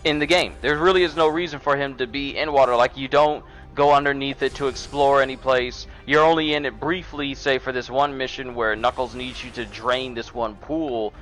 S2: in the game. There really is no reason for him to be in water. Like, you don't go underneath it to explore any place. You're only in it briefly, say for this one mission where Knuckles needs you to drain this one pool,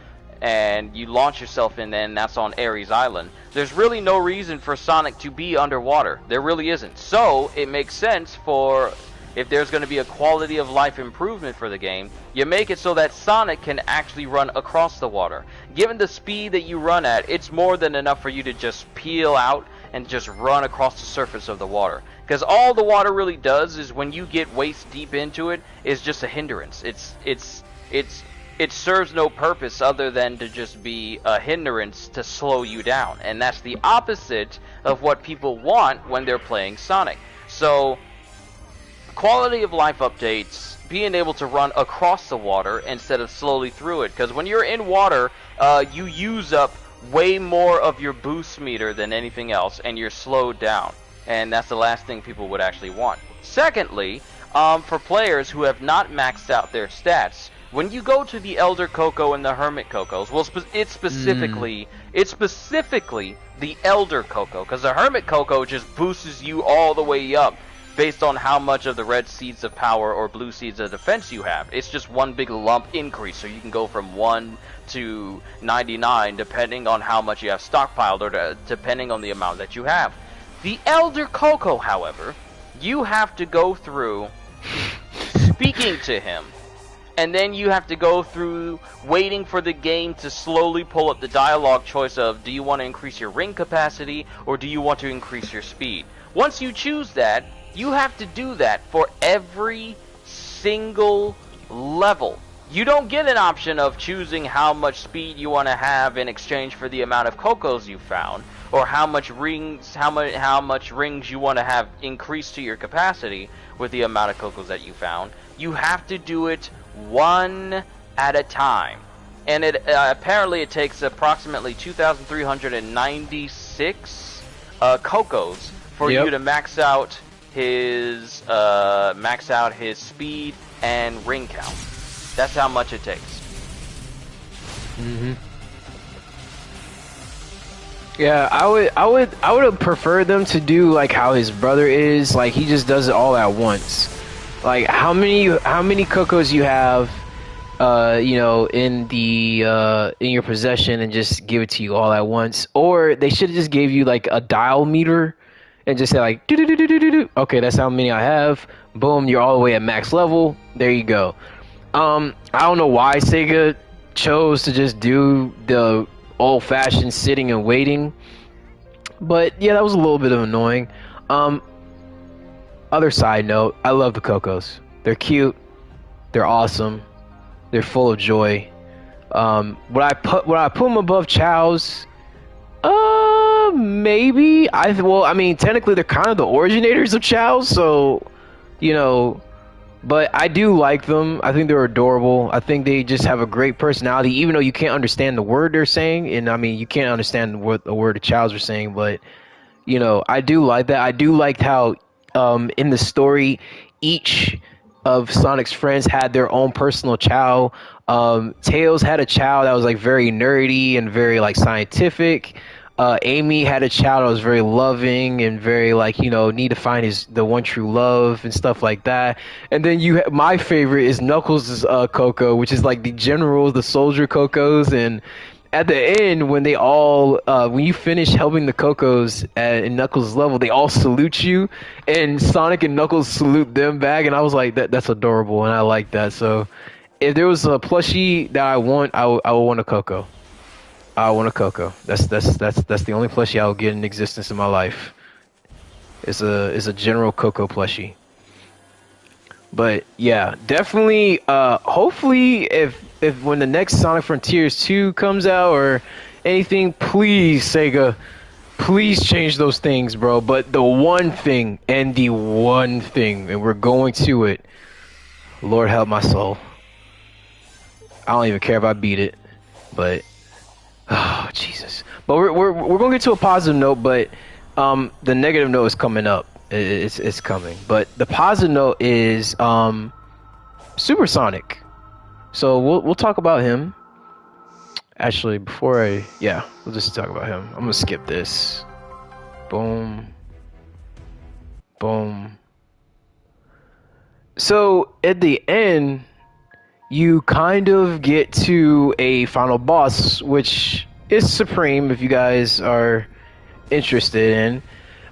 S2: and you launch yourself in, and that's on Ares Island. There's really no reason for Sonic to be underwater. There really isn't. So it makes sense for if there's going to be a quality of life improvement for the game, you make it so that Sonic can actually run across the water. Given the speed that you run at, it's more than enough for you to just peel out and just run across the surface of the water. Because all the water really does is, when you get waist deep into it, is just a hindrance. It serves no purpose other than to just be a hindrance to slow you down. And that's the opposite of what people want when they're playing Sonic. So, quality of life updates, being able to run across the water instead of slowly through it. Because when you're in water, you use up way more of your boost meter than anything else, and you're slowed down. And that's the last thing people would actually want. Secondly, for players who have not maxed out their stats, when you go to the Elder Coco and the Hermit Cocos, well, it's specifically the Elder Coco, because the Hermit Coco just boosts you all the way up based on how much of the red seeds of power or blue seeds of defense you have. It's just one big lump increase, so you can go from 1 to 99 depending on how much you have stockpiled, or depending on the amount that you have. The Elder Coco, however, you have to go through speaking to him, and then you have to go through waiting for the game to slowly pull up the dialogue choice of, do you want to increase your ring capacity or do you want to increase your speed? Once you choose that, you have to do that for every single level. You don't get an option of choosing how much speed you want to have in exchange for the amount of Cocos you found, or how much rings you want to have increased to your capacity with the amount of Cocos that you found. You have to do it one at a time, and it apparently it takes approximately 2,396 Cocos for you to max out his speed and ring count. That's how much it takes.
S1: Mm-hmm. Yeah, I would have preferred them to do like how his brother is. Like, he just does it all at once. Like, how many Cocos you have, you know, in your possession, and just give it to you all at once. Or they should have just gave you like a dial meter and just say like, do do do do do do. Okay, that's how many I have. Boom, you're all the way at max level. There you go. I don't know why Sega chose to just do the old-fashioned sitting and waiting, but yeah, that was a little bit of annoying. Other side note, I love the Cocos. They're cute, they're awesome, they're full of joy. Would I put them above Chao's? Maybe. I mean, technically they're kind of the originators of Chao's, so you know. But I do like them. I think they're adorable. I think they just have a great personality, even though you can't understand the word they're saying. And I mean, you can't understand what the word the Chows are saying, but you know, I do like that. I do like how in the story, each of Sonic's friends had their own personal Chow. Tails had a Chow that was like very nerdy and very like scientific. Amy had a child that was very loving and very like, you know, need to find the one true love and stuff like that. And then my favorite is Knuckles' Coco, which is like the generals, the soldier Cocos. And at the end, when they all when you finish helping the Cocos in Knuckles' level, they all salute you, and Sonic and Knuckles salute them back. And I was like, that's adorable, and I like that. So if there was a plushie that I want, I would want a Coco. I want a Coco. That's the only plushie I will get in existence in my life. It's a general Coco plushie. But yeah, definitely. Hopefully, if when the next Sonic Frontiers 2 comes out or anything, please Sega, please change those things, bro. But the one thing, and we're going to it. Lord help my soul. I don't even care if I beat it, but. Oh Jesus! But we're gonna get to a positive note, but the negative note is coming up. It's coming. But the positive note is Supersonic. So we'll talk about him. Actually, we'll just talk about him. I'm gonna skip this. Boom. Boom. So at the end, you kind of get to a final boss, which is Supreme if you guys are interested in.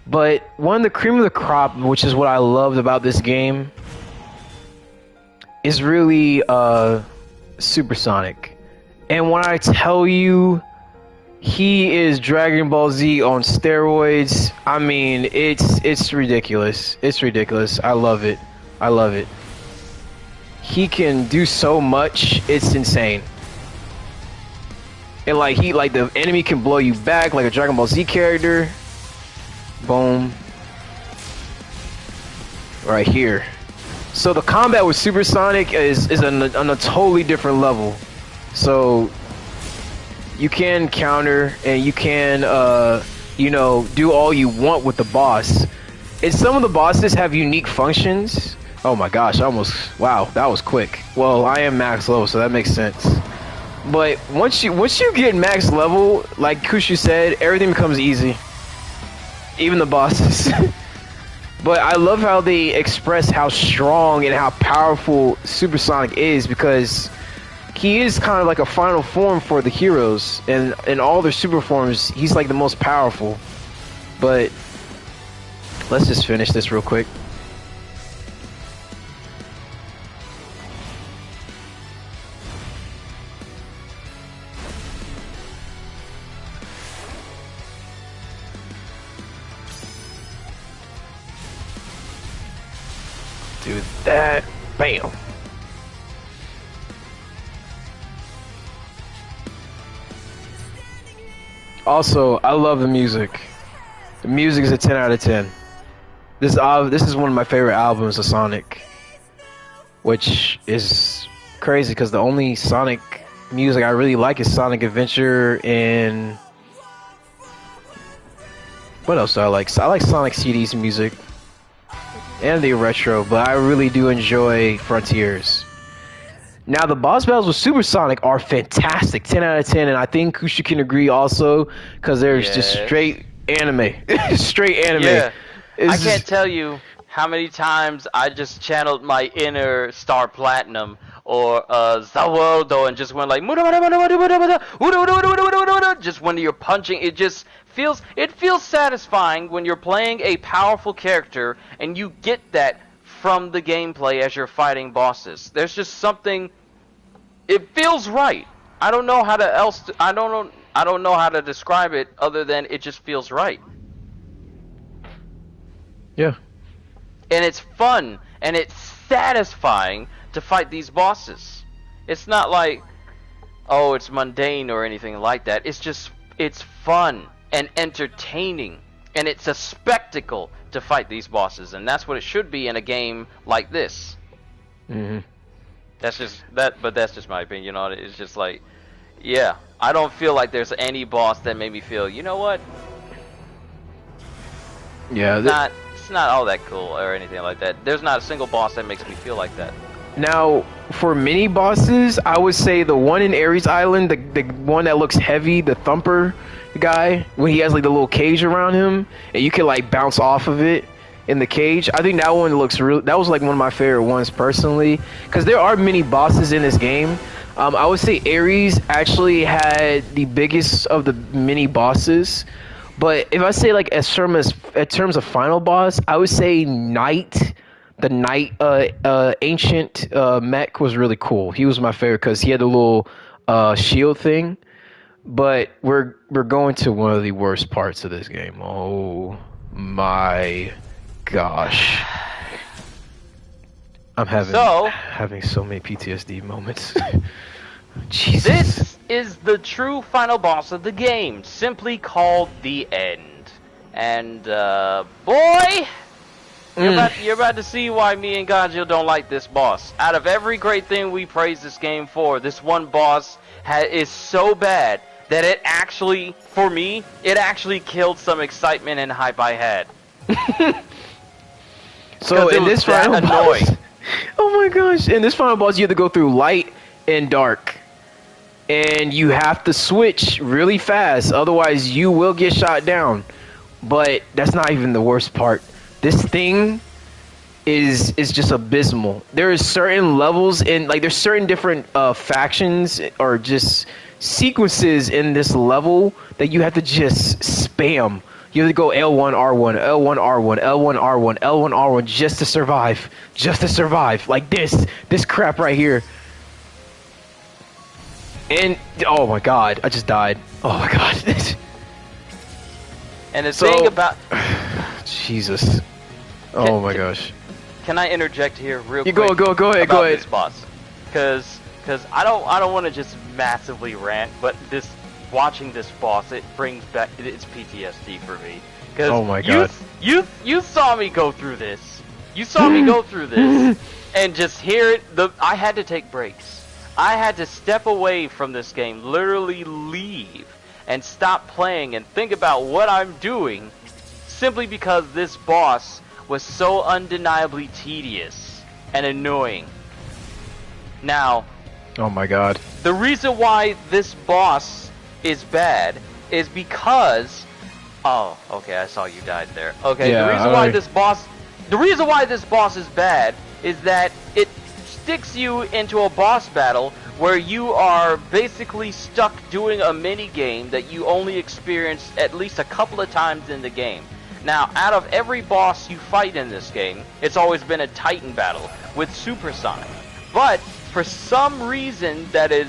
S1: But one of the cream of the crop, which is what I loved about this game, is really supersonic. And when I tell you he is Dragon Ball Z on steroids, I mean it's ridiculous. It's ridiculous. I love it. I love it. He can do so much. It's insane. And like the enemy can blow you back like a Dragon Ball Z character. Boom. Right here. So the combat with Supersonic is on a totally different level. So you can counter and you can you know, do all you want with the boss. And some of the bosses have unique functions. Oh my gosh, wow, that was quick. Well, I am max level, so that makes sense. But once you get max level, like Kushu said, everything becomes easy. Even the bosses. But I love how they express how strong and how powerful Supersonic is, because he is kind of like a final form for the heroes, and in all their super forms, he's like the most powerful. But let's just finish this real quick. Do that. Bam. Also, I love the music. The music is a 10 out of 10. This is one of my favorite albums of Sonic, which is crazy because the only Sonic music I really like is Sonic Adventure and what else do I like? I like Sonic CD's music and the retro, but I really do enjoy Frontiers. Now the boss battles with Supersonic are fantastic, 10 out of 10, and I think Kushu can agree also because there's just straight anime, straight anime.
S2: Yeah. I can't tell you how many times I just channeled my inner Star Platinum or Zawaldo and just went like just when you're punching, it feels satisfying when you're playing a powerful character and you get that from the gameplay as you're fighting bosses. There's just something, it feels right. I don't know how to describe it other than it just feels right.
S1: Yeah.
S2: And it's fun and it's satisfying to fight these bosses. It's not like, oh, it's mundane or anything like that. It's fun and entertaining, and it's a spectacle to fight these bosses, and that's what it should be in a game like this. That's just my opinion. You know, it's just like, yeah, I don't feel like there's any boss that made me feel, you know what?
S1: Yeah,
S2: it's not all that cool or anything like that. There's not a single boss that makes me feel like that.
S1: Now, for mini bosses, I would say the one in Ares Island, the one that looks heavy, the Thumper guy, when he has like the little cage around him, and you can like bounce off of it in the cage. I think that one looks real. That was like one of my favorite ones personally, because there are mini bosses in this game. I would say Ares actually had the biggest of the mini bosses. But if I say like in terms of final boss, I would say Knight. The Knight ancient mech was really cool. He was my favorite because he had the little shield thing. But we're going to one of the worst parts of this game. Oh my gosh. I'm having so many PTSD moments. Jesus.
S2: This is the true final boss of the game, simply called The End. And boy, you're about to see why me and Ganjil don't like this boss. Out of every great thing we praise this game for, this one boss is so bad that it actually, for me, it actually killed some excitement and hype I had.
S1: So in this final boss, oh my gosh, in this final boss you have to go through light and dark. And you have to switch really fast, otherwise you will get shot down. But that's not even the worst part. This thing is just abysmal. There is certain levels and like there's certain different factions or just sequences in this level that you have to just spam. You have to go L1 R1, L1 R1, L1 R1, L1 R1 just to survive. Just to survive. Like this crap right here. And oh my god, I just died. Oh my god.
S2: And the thing about
S1: Jesus. Oh my gosh.
S2: Can I interject here real quick?
S1: Go ahead,
S2: about this boss? Because I don't want to just massively rant, but watching this boss, it brings back it's PTSD for me. Because
S1: oh my god.
S2: You saw me go through this. You saw me go through this, and just hear it. I had to take breaks. I had to step away from this game, literally leave, and stop playing and think about what I'm doing, simply because this boss was so undeniably tedious and annoying. Now,
S1: oh my god.
S2: The reason why this boss is bad is because oh, okay, I saw you died there. Okay,
S1: yeah,
S2: the reason why this boss is bad is that it sticks you into a boss battle where you are basically stuck doing a mini game that you only experience at least a couple of times in the game. Now, out of every boss you fight in this game, it's always been a Titan battle with Super Sonic. But for some reason that is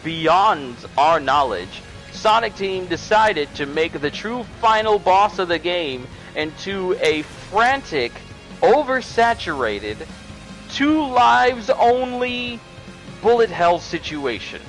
S2: beyond our knowledge, Sonic Team decided to make the true final boss of the game into a frantic, oversaturated, 2 lives only bullet hell situation.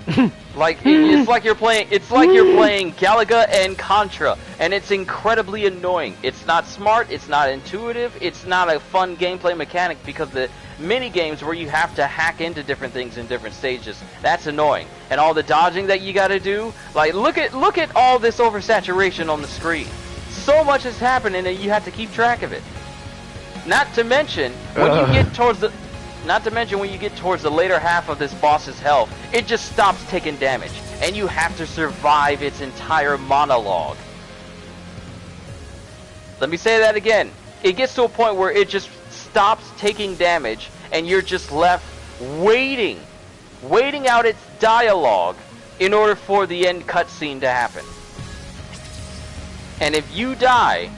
S2: It's like you're playing Galaga and Contra, and it's incredibly annoying. It's not smart, it's not intuitive, it's not a fun gameplay mechanic because the mini games where you have to hack into different things in different stages, that's annoying. And all the dodging that you gotta do, like look at all this oversaturation on the screen. So much is happening and you have to keep track of it. Not to mention when you get towards the later half of this boss's health, it just stops taking damage, and you have to survive its entire monologue. Let me say that again. It gets to a point where it just stops taking damage, and you're just left waiting out its dialogue in order for the end cutscene to happen. And if you die,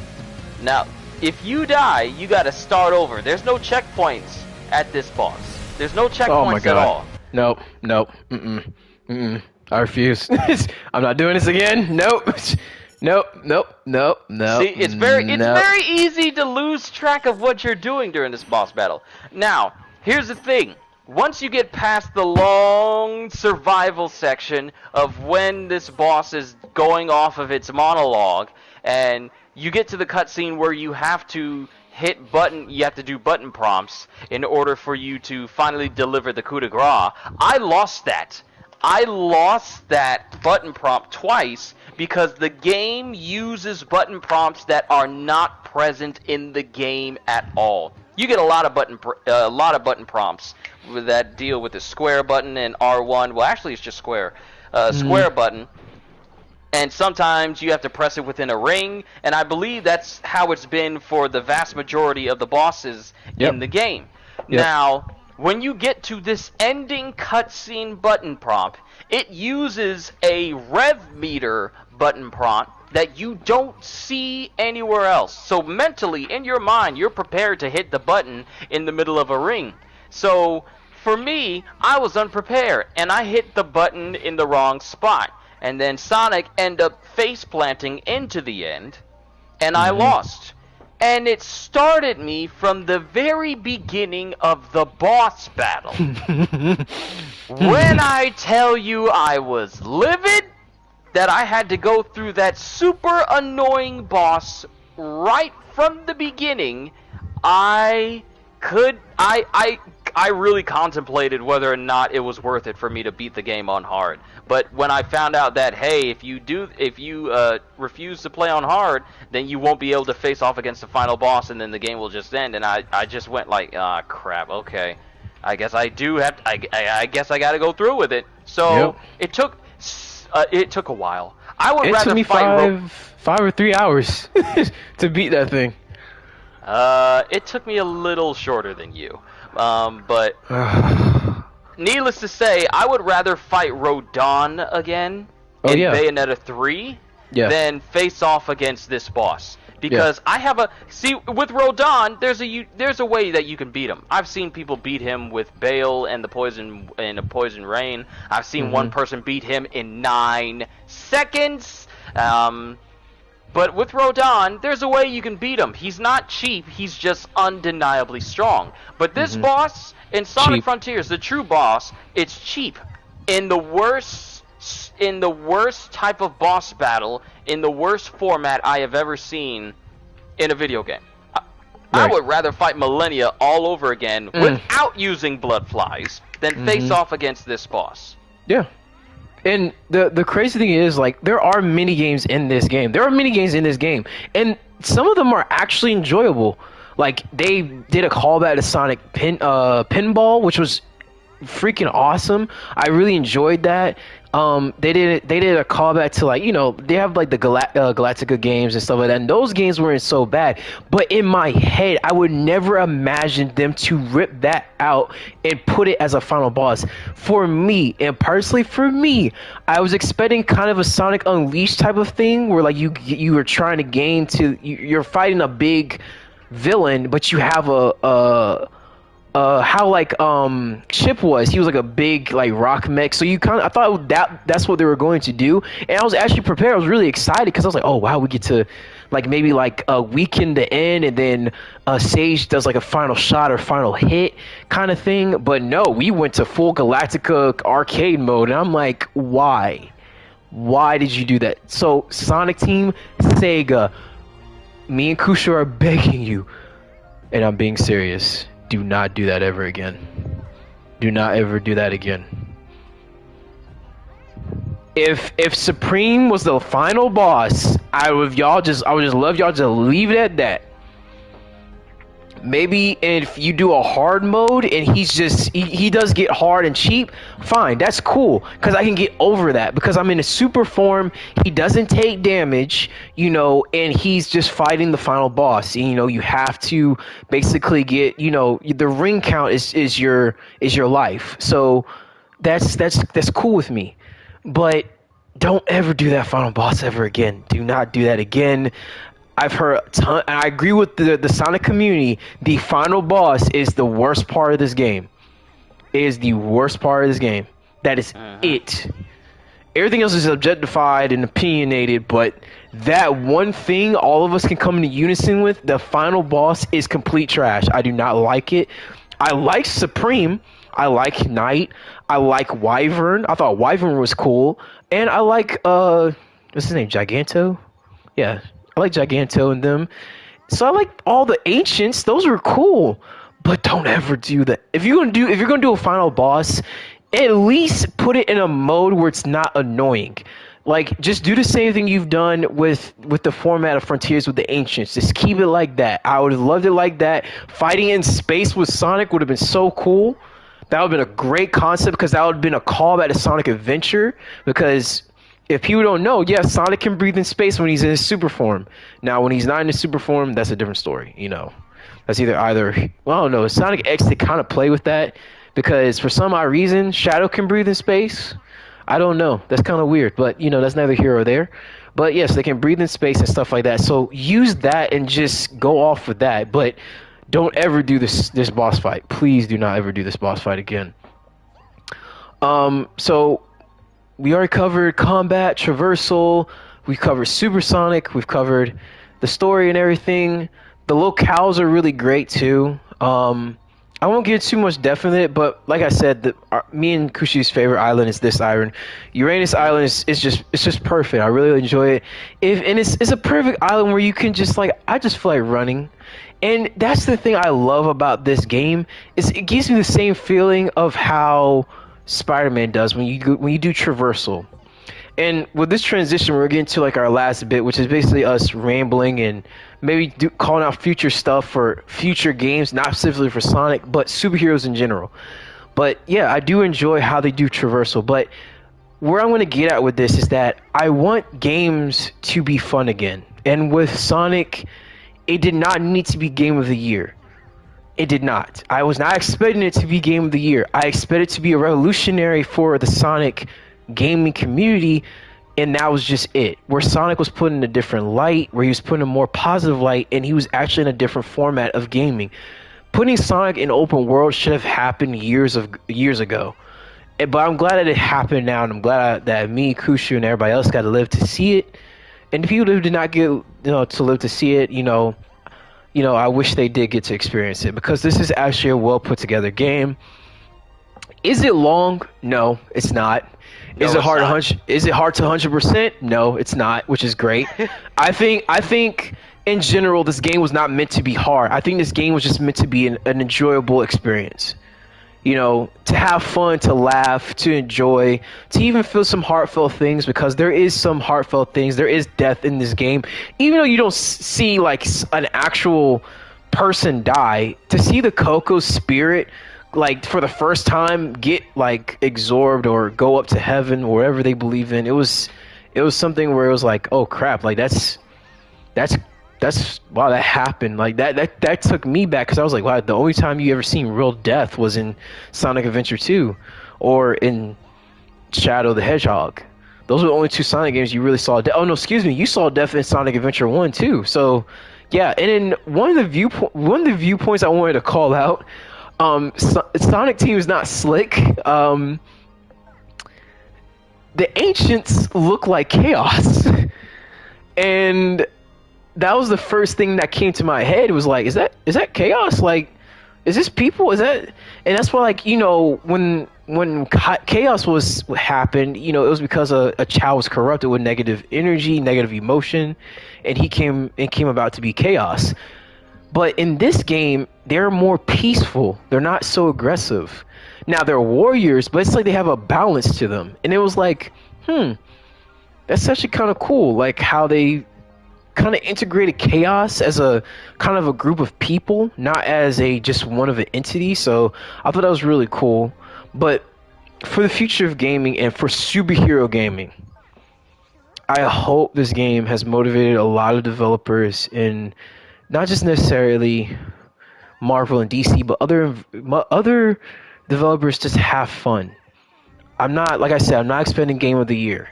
S2: you gotta start over. There's no checkpoints at this boss. There's no checkpoints at all.
S1: Nope. I refuse. I'm not doing this again. Nope. Nope.
S2: See, it's very easy to lose track of what you're doing during this boss battle. Now, here's the thing. Once you get past the long survival section of when this boss is going off of its monologue, and you get to the cutscene where you have to do button prompts in order for you to finally deliver the coup de grace. I lost that button prompt twice because the game uses button prompts that are not present in the game at all. You get a lot of button prompts that deal with the square button and R1. Well, actually, it's just square. Square button. And sometimes you have to press it within a ring, and I believe that's how it's been for the vast majority of the bosses in the game.
S1: Yep.
S2: Now, when you get to this ending cutscene button prompt, it uses a rev meter button prompt that you don't see anywhere else. So mentally, in your mind, you're prepared to hit the button in the middle of a ring. So, for me, I was unprepared, and I hit the button in the wrong spot. And then Sonic ended up face planting into the end, and I lost. And it started me from the very beginning of the boss battle. When I tell you I was livid that I had to go through that super annoying boss right from the beginning, I really contemplated whether or not it was worth it for me to beat the game on hard. But when I found out that, hey, if you refuse to play on hard, then you won't be able to face off against the final boss, and then the game will just end. And I just went like, ah, crap. Okay, I guess I do have. I guess I got to go through with it. So it took a while. I would rather
S1: took me
S2: fight
S1: 5 or 3 hours to beat that thing.
S2: It took me a little shorter than you. But needless to say, I would rather fight Rodon again in Bayonetta 3
S1: Yeah.
S2: than face off against this boss. Because I have with Rodon, there's a way that you can beat him. I've seen people beat him with Bale and a Poison Rain. I've seen one person beat him in 9 seconds. But with Rodon, there's a way you can beat him. He's not cheap. He's just undeniably strong. But this boss in Sonic Frontiers, the true boss, it's cheap. In the worst type of boss battle, in the worst format I have ever seen in a video game. I would rather fight Millennia all over again without using blood flies than face off against this boss.
S1: Yeah. And the crazy thing is, like, there are mini games in this game. And some of them are actually enjoyable. Like, they did a callback to Sonic Pinball, which was freaking awesome. I really enjoyed that. They did a callback to, like, you know, they have like the Galactica games and stuff like that, and those games weren't so bad. But in my head, I would never imagine them to rip that out and put it as a final boss. For me, and personally for me, I was expecting kind of a Sonic Unleashed type of thing, where like you were trying to gain you're fighting a big villain, but you have how like Chip was. He was like a big like rock mech. So I thought that's what they were going to do, and I was actually prepared. I was really excited because I was like, oh wow, we get to like maybe like weaken the end, and then Sage does like a final shot or final hit kind of thing. But no, we went to full Galactica arcade mode, and I'm like, why did you do that? So Sonic Team, Sega, me and Kusho are begging you, and I'm being serious. Do not do that ever again. Do not ever do that again. If Supreme was the final boss, I would just love y'all to leave it at that. Maybe if you do a hard mode and he does get hard and cheap, fine, that's cool, because I can get over that because I'm in a super form. He doesn't take damage, you know, and he's just fighting the final boss. And, you know, you have to basically get, you know, the ring count is your life. So that's cool with me. But don't ever do that final boss ever again. Do not do that again. I've heard a ton, and I agree with the Sonic community. The final boss is the worst part of this game. It is the worst part of this game. That is it. Everything else is objectified and opinionated, but that one thing all of us can come into unison with, the final boss, is complete trash. I do not like it. I like Supreme. I like Knight. I like Wyvern. I thought Wyvern was cool. And I like, what's his name, Giganto? Yeah. I like Giganto and them. So I like all the ancients. Those were cool. But don't ever do that. If you're gonna do a final boss, at least put it in a mode where it's not annoying. Like, just do the same thing you've done with the format of Frontiers with the ancients. Just keep it like that. I would have loved it like that. Fighting in space with Sonic would have been so cool. That would have been a great concept, because that would have been a callback to Sonic Adventure. Because if people don't know, yeah, Sonic can breathe in space when he's in his super form. Now, when he's not in his super form, that's a different story, you know. That's either, well, I don't know, Sonic X, they kind of play with that, because for some odd reason, Shadow can breathe in space. I don't know. That's kind of weird, but, you know, that's neither here or there. But, yes, they can breathe in space and stuff like that. So use that and just go off with that. But don't ever do this boss fight. Please do not ever do this boss fight again. So we already covered combat, traversal, we've covered Supersonic, we've covered the story and everything. The locales are really great too. I won't get too much depth in it, but like I said, me and Kushi's favorite island is this island. Uranus Island is just perfect. I really enjoy it. It's a perfect island where you can just, like, I just feel like running. And that's the thing I love about this game, is it gives me the same feeling of how Spider-Man does when you do traversal. And with this transition, we're getting to like our last bit, which is basically us rambling and maybe calling out future stuff for future games, not specifically for Sonic, but superheroes in general. But yeah, I do enjoy how they do traversal. But where I'm going to get at with this is that I want games to be fun again. And with Sonic, it did not need to be Game of the Year. It did not. I was not expecting it to be Game of the Year. I expected it to be a revolutionary for the Sonic gaming community, and that was just it. Where Sonic was put in a different light, where he was put in a more positive light, and he was actually in a different format of gaming. Putting Sonic in open world should have happened years ago. But I'm glad that it happened now, and I'm glad that me, Kushu, and everybody else got to live to see it. And the people who did not get, to live to see it, I wish they did get to experience it, because this is actually a well put together game. Is it long? No, it's not.
S2: No,
S1: Is it
S2: it's
S1: hard
S2: not.
S1: to Is it hard to 100%? No, it's not, which is great. I think in general this game was not meant to be hard. I think this game was just meant to be an enjoyable experience. To have fun, to laugh, to enjoy, to even feel some heartfelt things, because there is some heartfelt things. There is death in this game. Even though you don't see like an actual person die, to see the Coco spirit like for the first time get like absorbed or go up to heaven, wherever they believe in, it was something where it was like, oh crap, like that's wow, that happened. Like that took me back, because I was like, wow, the only time you ever seen real death was in Sonic Adventure 2 or in Shadow the Hedgehog. Those were the only two Sonic games you really saw death. Oh no, excuse me, you saw death in Sonic Adventure 1 too. So yeah, and in one of the viewpoints I wanted to call out, Sonic Team is not slick. The ancients look like Chaos. And that was the first thing that came to my head. It was like, is that Chaos? Like, is this people? Is that? And that's why, like, when Chaos was happened, it was because a child was corrupted with negative energy, negative emotion, and he came about to be Chaos. But in this game, they're more peaceful. They're not so aggressive. Now they're warriors, but it's like they have a balance to them. And it was like, that's actually kind of cool. Like how they kind of integrated Chaos as a kind of a group of people, not as just one of an entity. So I thought that was really cool. But for the future of gaming and for superhero gaming, I hope this game has motivated a lot of developers in not just necessarily Marvel and DC, but other developers just have fun. Like I said, I'm not expecting Game of the Year.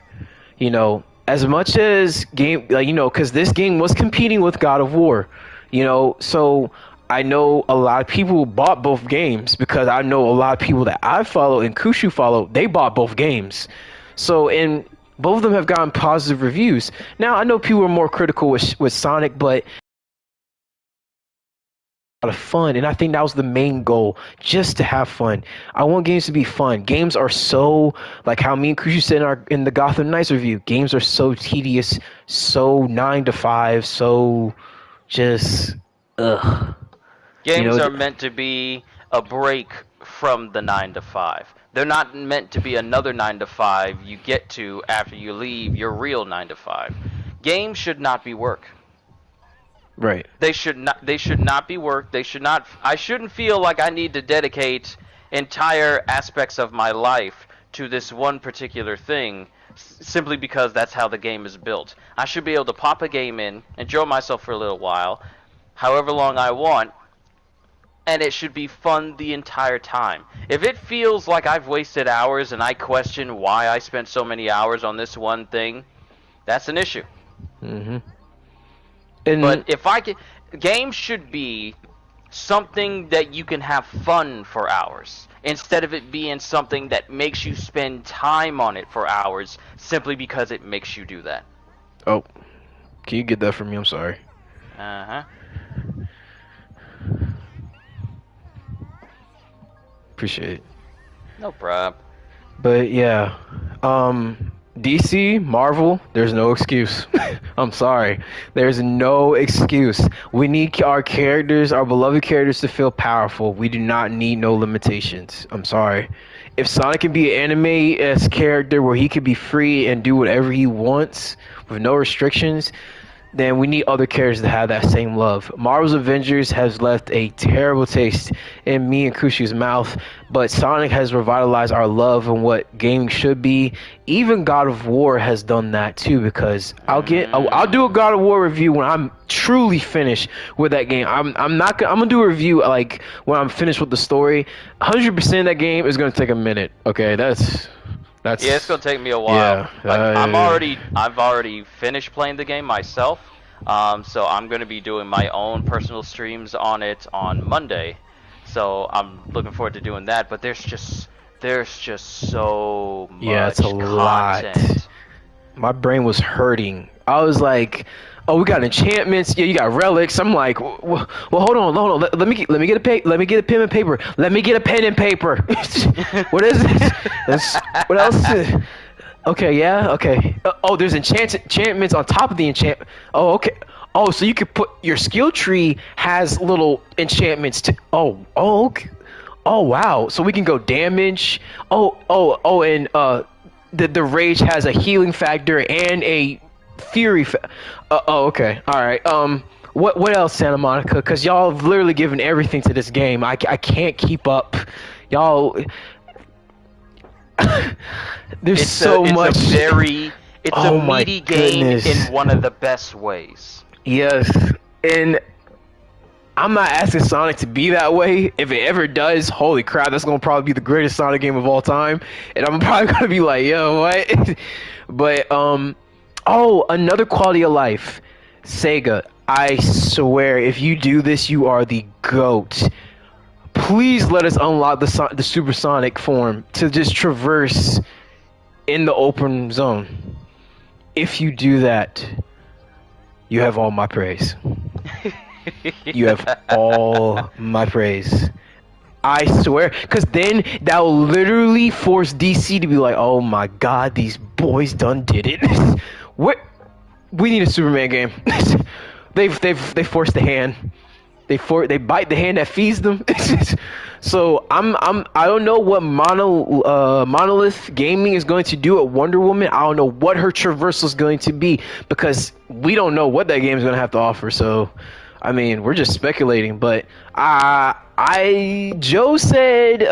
S1: As much as because this game was competing with God of War, so I know a lot of people bought both games, because I know a lot of people that I follow and Kushu follow, they bought both games. So, and both of them have gotten positive reviews. Now, I know people are more critical with Sonic, but a lot of fun, and I think that was the main goal, just to have fun. I want games to be fun. Games are so, like how me and Kushu said in the Gotham Knights review, games are so tedious, so 9 to 5, so just ugh.
S2: Games are meant to be a break from the 9 to 5. They're not meant to be another 9 to 5 you get to after you leave your real 9 to 5. Games should not be work.
S1: Right.
S2: They should not be work. They should not. I shouldn't feel like I need to dedicate entire aspects of my life to this one particular thing simply because that's how the game is built. I should be able to pop a game in, enjoy myself for a little while, however long I want, and it should be fun the entire time. If it feels like I've wasted hours and I question why I spent so many hours on this one thing, that's an issue.
S1: Mm-hmm.
S2: But if games should be something that you can have fun for hours, instead of it being something that makes you spend time on it for hours simply because it makes you do that.
S1: Oh, can you get that from me? I'm sorry.
S2: Uh-huh.
S1: Appreciate it.
S2: No problem.
S1: But yeah, DC, Marvel, there's no excuse. I'm sorry. There's no excuse. We need our characters, our beloved characters, to feel powerful. We do not need no limitations. I'm sorry. If Sonic can be an anime-esque character where he can be free and do whatever he wants with no restrictions, then we need other characters to have that same love. Marvel's Avengers has left a terrible taste in me and Kushu's mouth, but Sonic has revitalized our love and what gaming should be. Even God of War has done that too, because I'll do a God of War review when I'm truly finished with that game. I'm gonna do a review like when I'm finished with the story. 100% of that game is gonna take a minute. Okay, that's
S2: Yeah, it's
S1: That's
S2: gonna take me a while.
S1: yeah.
S2: Like I've already finished playing the game myself. So I'm gonna be doing my own personal streams on it on Monday. So I'm looking forward to doing that. But there's just so
S1: Yeah, it's a
S2: much
S1: lot.
S2: content.
S1: My brain was hurting. I was like, "Oh, we got enchantments. Yeah, you got relics." I'm like, "Well, hold on, hold on. Let me get a let me get a pen and paper. Let me get a pen and paper." What is this? What else? Okay, yeah, okay. Oh, there's enchantments on top of the enchantment. Oh, okay. Oh, so you could put your skill tree has little enchantments to. Oh, okay. Oh wow! So we can go damage. And the rage has a healing factor and a fury. Okay, all right. What else, Santa Monica? Because y'all have literally given everything to this game. I can't keep up. Y'all, there's so much.
S2: It's a
S1: Oh my
S2: meaty game
S1: goodness.
S2: in one of the best ways.
S1: Yes, and I'm not asking Sonic to be that way. If it ever does, holy crap, that's gonna probably be the greatest Sonic game of all time. And I'm probably gonna be like, yo, what? But oh, another quality of life. Sega, I swear, if you do this, you are the GOAT. Please let us unlock the supersonic form to just traverse in the open zone. If you do that, you have all my praise. You have all my praise. I swear, because then that will literally force DC to be like, "Oh my God, these boys done did it." What? We need a Superman game. They forced the hand. They bite the hand that feeds them. So I don't know what Monolith Gaming is going to do at Wonder Woman. I don't know what her traversal is going to be because we don't know what that game is going to have to offer. So, I mean, we're just speculating. But Joe said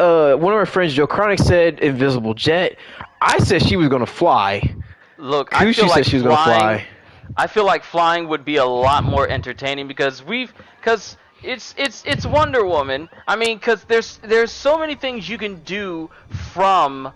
S1: one of our friends, Joe Chronic, said Invisible Jet. I said she was going to fly.
S2: Look,
S1: Kushi said she was going to fly.
S2: I feel like flying would be a lot more entertaining because it's Wonder Woman. I mean, because there's so many things you can do from.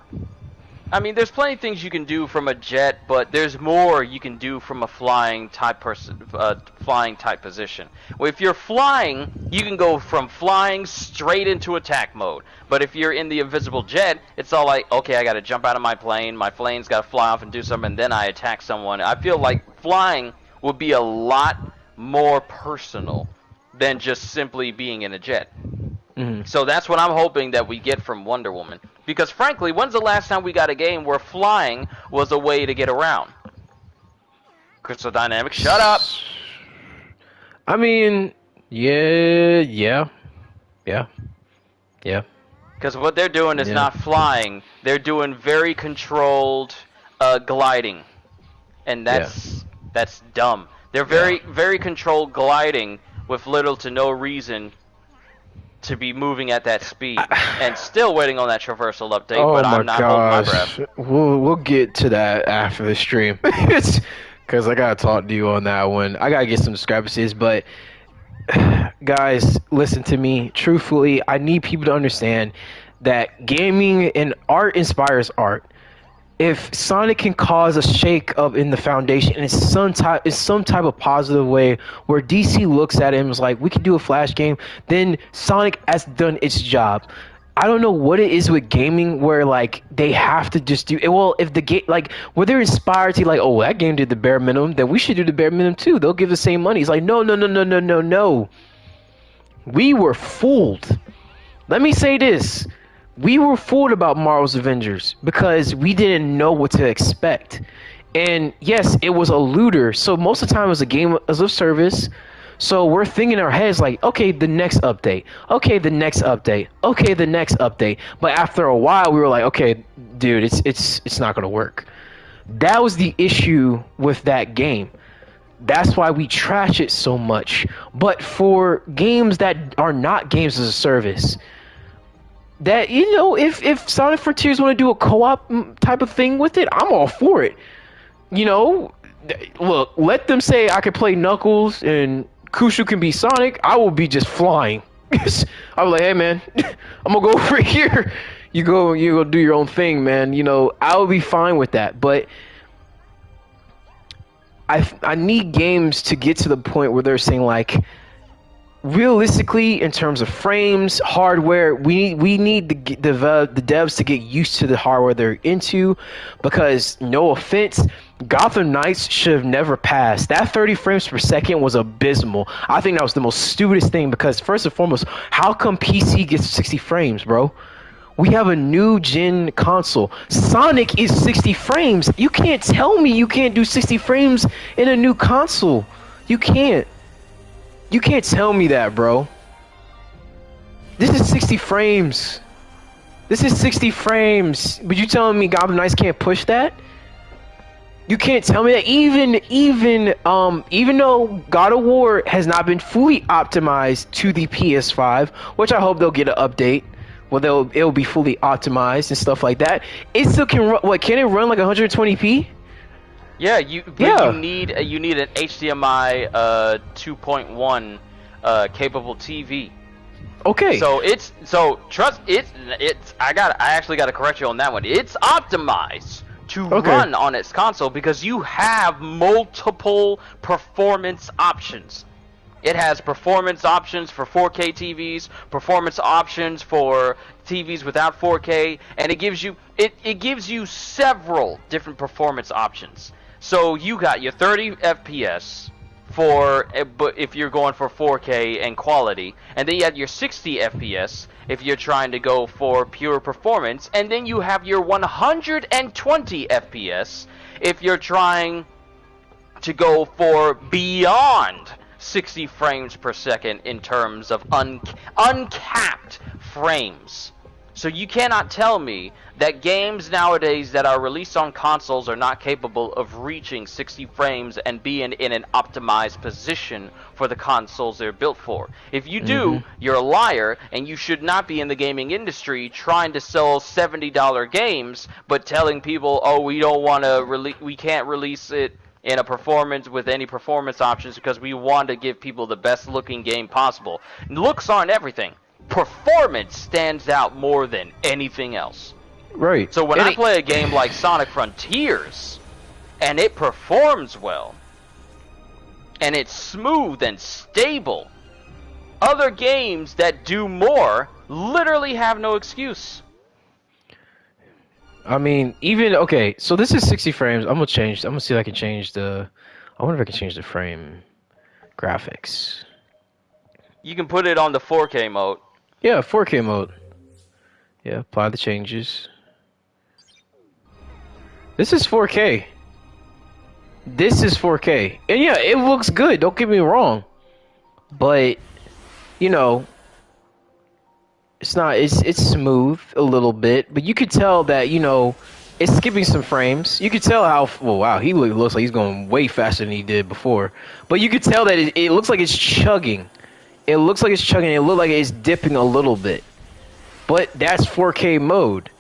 S2: I mean, there's plenty of things you can do from a jet, but there's more you can do from a flying type position. Well, if you're flying, you can go from flying straight into attack mode. But if you're in the invisible jet, it's all like, okay, I got to jump out of my plane's got to fly off and do something, and then I attack someone. I feel like flying would be a lot more personal than just simply being in a jet.
S1: Mm-hmm.
S2: So that's what I'm hoping that we get from Wonder Woman. Because frankly, when's the last time we got a game where flying was a way to get around? Crystal Dynamics, shut up!
S1: I mean, yeah.
S2: Because what they're doing is
S1: Yeah.
S2: not flying. They're doing very controlled gliding. And that's dumb. They're very controlled gliding with little to no reason to be moving at that speed, and still waiting on that traversal update.
S1: Oh
S2: but
S1: my
S2: I'm not holding my
S1: gosh,
S2: breath.
S1: we'll get to that after the stream. Because I gotta talk to you on that one. I gotta get some discrepancies, but guys, listen to me. Truthfully, I need people to understand that gaming and art inspires art. If Sonic can cause a shake up in the foundation in some type of positive way where DC looks at it and is like, we can do a Flash game, then Sonic has done its job. I don't know what it is with gaming where like they have to just do it. Well, if the game like where they're inspired to like, oh, that game did the bare minimum, then we should do the bare minimum too. They'll give the same money. It's like no. We were fooled. Let me say this. We were fooled about Marvel's Avengers because we didn't know what to expect. And yes, it was a looter. So most of the time it was a game as a service. So we're thinking in our heads like, okay, the next update. Okay, the next update. Okay, the next update. But after a while we were like, okay, dude, it's not going to work. That was the issue with that game. That's why we trash it so much. But for games that are not games as a service, that, you know, if Sonic Frontiers want to do a co-op type of thing with it, I'm all for it. You know, look, let them say I could play Knuckles and Kushu can be Sonic. I will be just flying. I'll be like, hey man, I'm gonna go over here. you go do your own thing, man. You know, I would be fine with that, but I need games to get to the point where they're saying like, realistically, in terms of frames, hardware, we need the devs to get used to the hardware they're into, because no offense, Gotham Knights should have never passed. That 30 frames per second was abysmal. I think that was the most stupidest thing, because first and foremost, how come PC gets 60 frames, bro? We have a new gen console. Sonic is 60 frames. You can't tell me you can't do 60 frames in a new console. You can't. You can't tell me that, bro. This is 60 frames. This is 60 frames. But you telling me Gotham Knights can't push that? You can't tell me that. Even though God of War has not been fully optimized to the PS5, which I hope they'll get an update. Well, it'll be fully optimized and stuff like that. It still can run. What, can it run like 120p?
S2: Yeah, you need an HDMI 2.1 capable TV.
S1: Okay.
S2: I actually got to correct you on that one. It's optimized to run on its console because you have multiple performance options. It has performance options for 4K TVs, performance options for TVs without 4K, and it gives you several different performance options. So you got your 30 FPS but if you're going for 4K and quality, and then you have your 60 FPS if you're trying to go for pure performance, and then you have your 120 FPS if you're trying to go for beyond 60 frames per second in terms of uncapped frames. So you cannot tell me that games nowadays that are released on consoles are not capable of reaching 60 frames and being in an optimized position for the consoles they're built for. If you do, you're a liar, and you should not be in the gaming industry trying to sell $70 games, but telling people, oh, we can't release it in a performance with any performance options because we want to give people the best looking game possible. Looks aren't everything. Performance stands out more than anything else.
S1: Right.
S2: So when I play a game like Sonic Frontiers and it performs well and it's smooth and stable, other games that do more literally have no excuse.
S1: I mean, okay, so this is 60 frames. I'm gonna see if I can change I wonder if I can change the frame graphics.
S2: You can put it on the 4K mode.
S1: Yeah, 4K mode. Yeah, apply the changes. This is 4K. This is 4K. And yeah, it looks good, don't get me wrong. But, you know, it's smooth a little bit, but you could tell that, you know, it's skipping some frames. You could tell how, well, wow, he looks like he's going way faster than he did before. But you could tell that it looks like it's chugging. It looks like it's chugging. It looks like it's dipping a little bit. But that's 4K mode.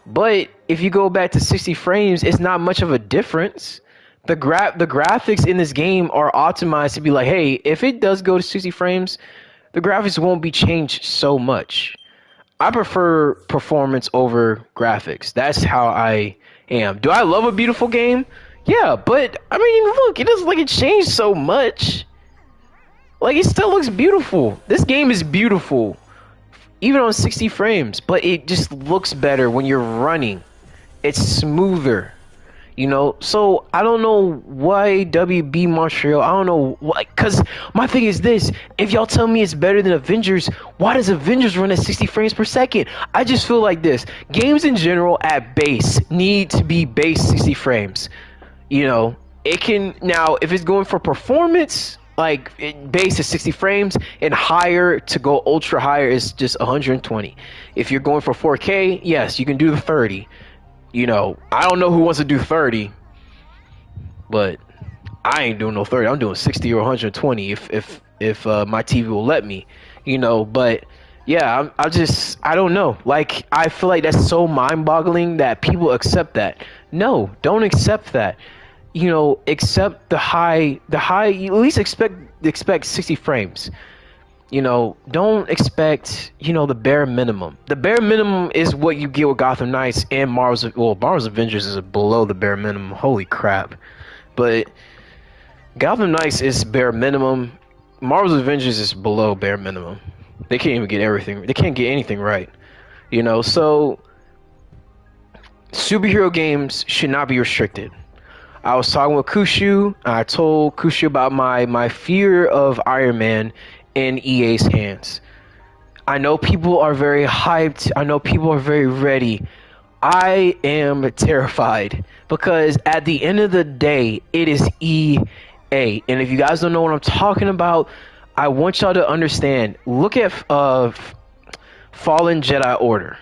S1: But if you go back to 60 frames, it's not much of a difference. The graphics in this game are optimized to be like, hey, if it does go to 60 frames, the graphics won't be changed so much. I prefer performance over graphics. That's how I am. Do I love a beautiful game? Yeah, but I mean, look, it doesn't like it changed so much. Like, it still looks beautiful. This game is beautiful, even on 60 frames, but it just looks better when you're running. It's smoother, you know? So, I don't know why WB Montreal, I don't know why, because my thing is this, if y'all tell me it's better than Avengers, why does Avengers run at 60 frames per second? I just feel like this. Games in general at base need to be base 60 frames. You know, it can, now, if it's going for performance, like base is 60 frames, and higher to go ultra higher is just 120. If you're going for 4K, yes, you can do the 30. You know, I don't know who wants to do 30, but I ain't doing no 30. I'm doing 60 or 120 if my TV will let me. You know, but yeah, I don't know. Like, I feel like that's so mind-boggling that people accept that. No, don't accept that. You know, accept the high, you at least expect 60 frames. don't expect, the bare minimum. The bare minimum is what you get with Gotham Knights and Marvel's Avengers is below the bare minimum. Holy crap. But Gotham Knights is bare minimum. Marvel's Avengers is below bare minimum. They can't even get everything. They can't get anything right. So superhero games should not be restricted. I was talking with Kushu. I told Kushu about my fear of Iron Man in EA's hands. I know people are very hyped. I know people are very ready. I am terrified because at the end of the day, it is EA. And if you guys don't know what I'm talking about, I want y'all to understand. Look at Fallen Jedi Order.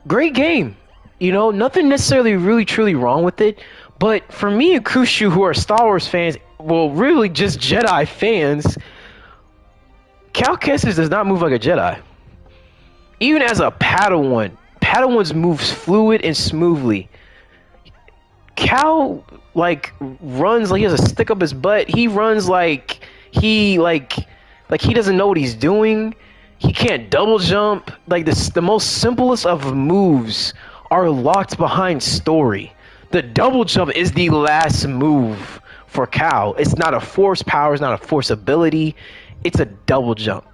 S1: Great game. Nothing necessarily really truly wrong with it. But for me and Kushu, who are Star Wars fans, well, really just Jedi fans, Cal Kestis does not move like a Jedi. Even as a Padawan, Padawans moves fluid and smoothly. Cal runs like he has a stick up his butt. He runs like he doesn't know what he's doing. He can't double jump. The most simplest of moves are locked behind story. The double jump is the last move for Cal. It's not a force power, it's not a force ability, it's a double jump.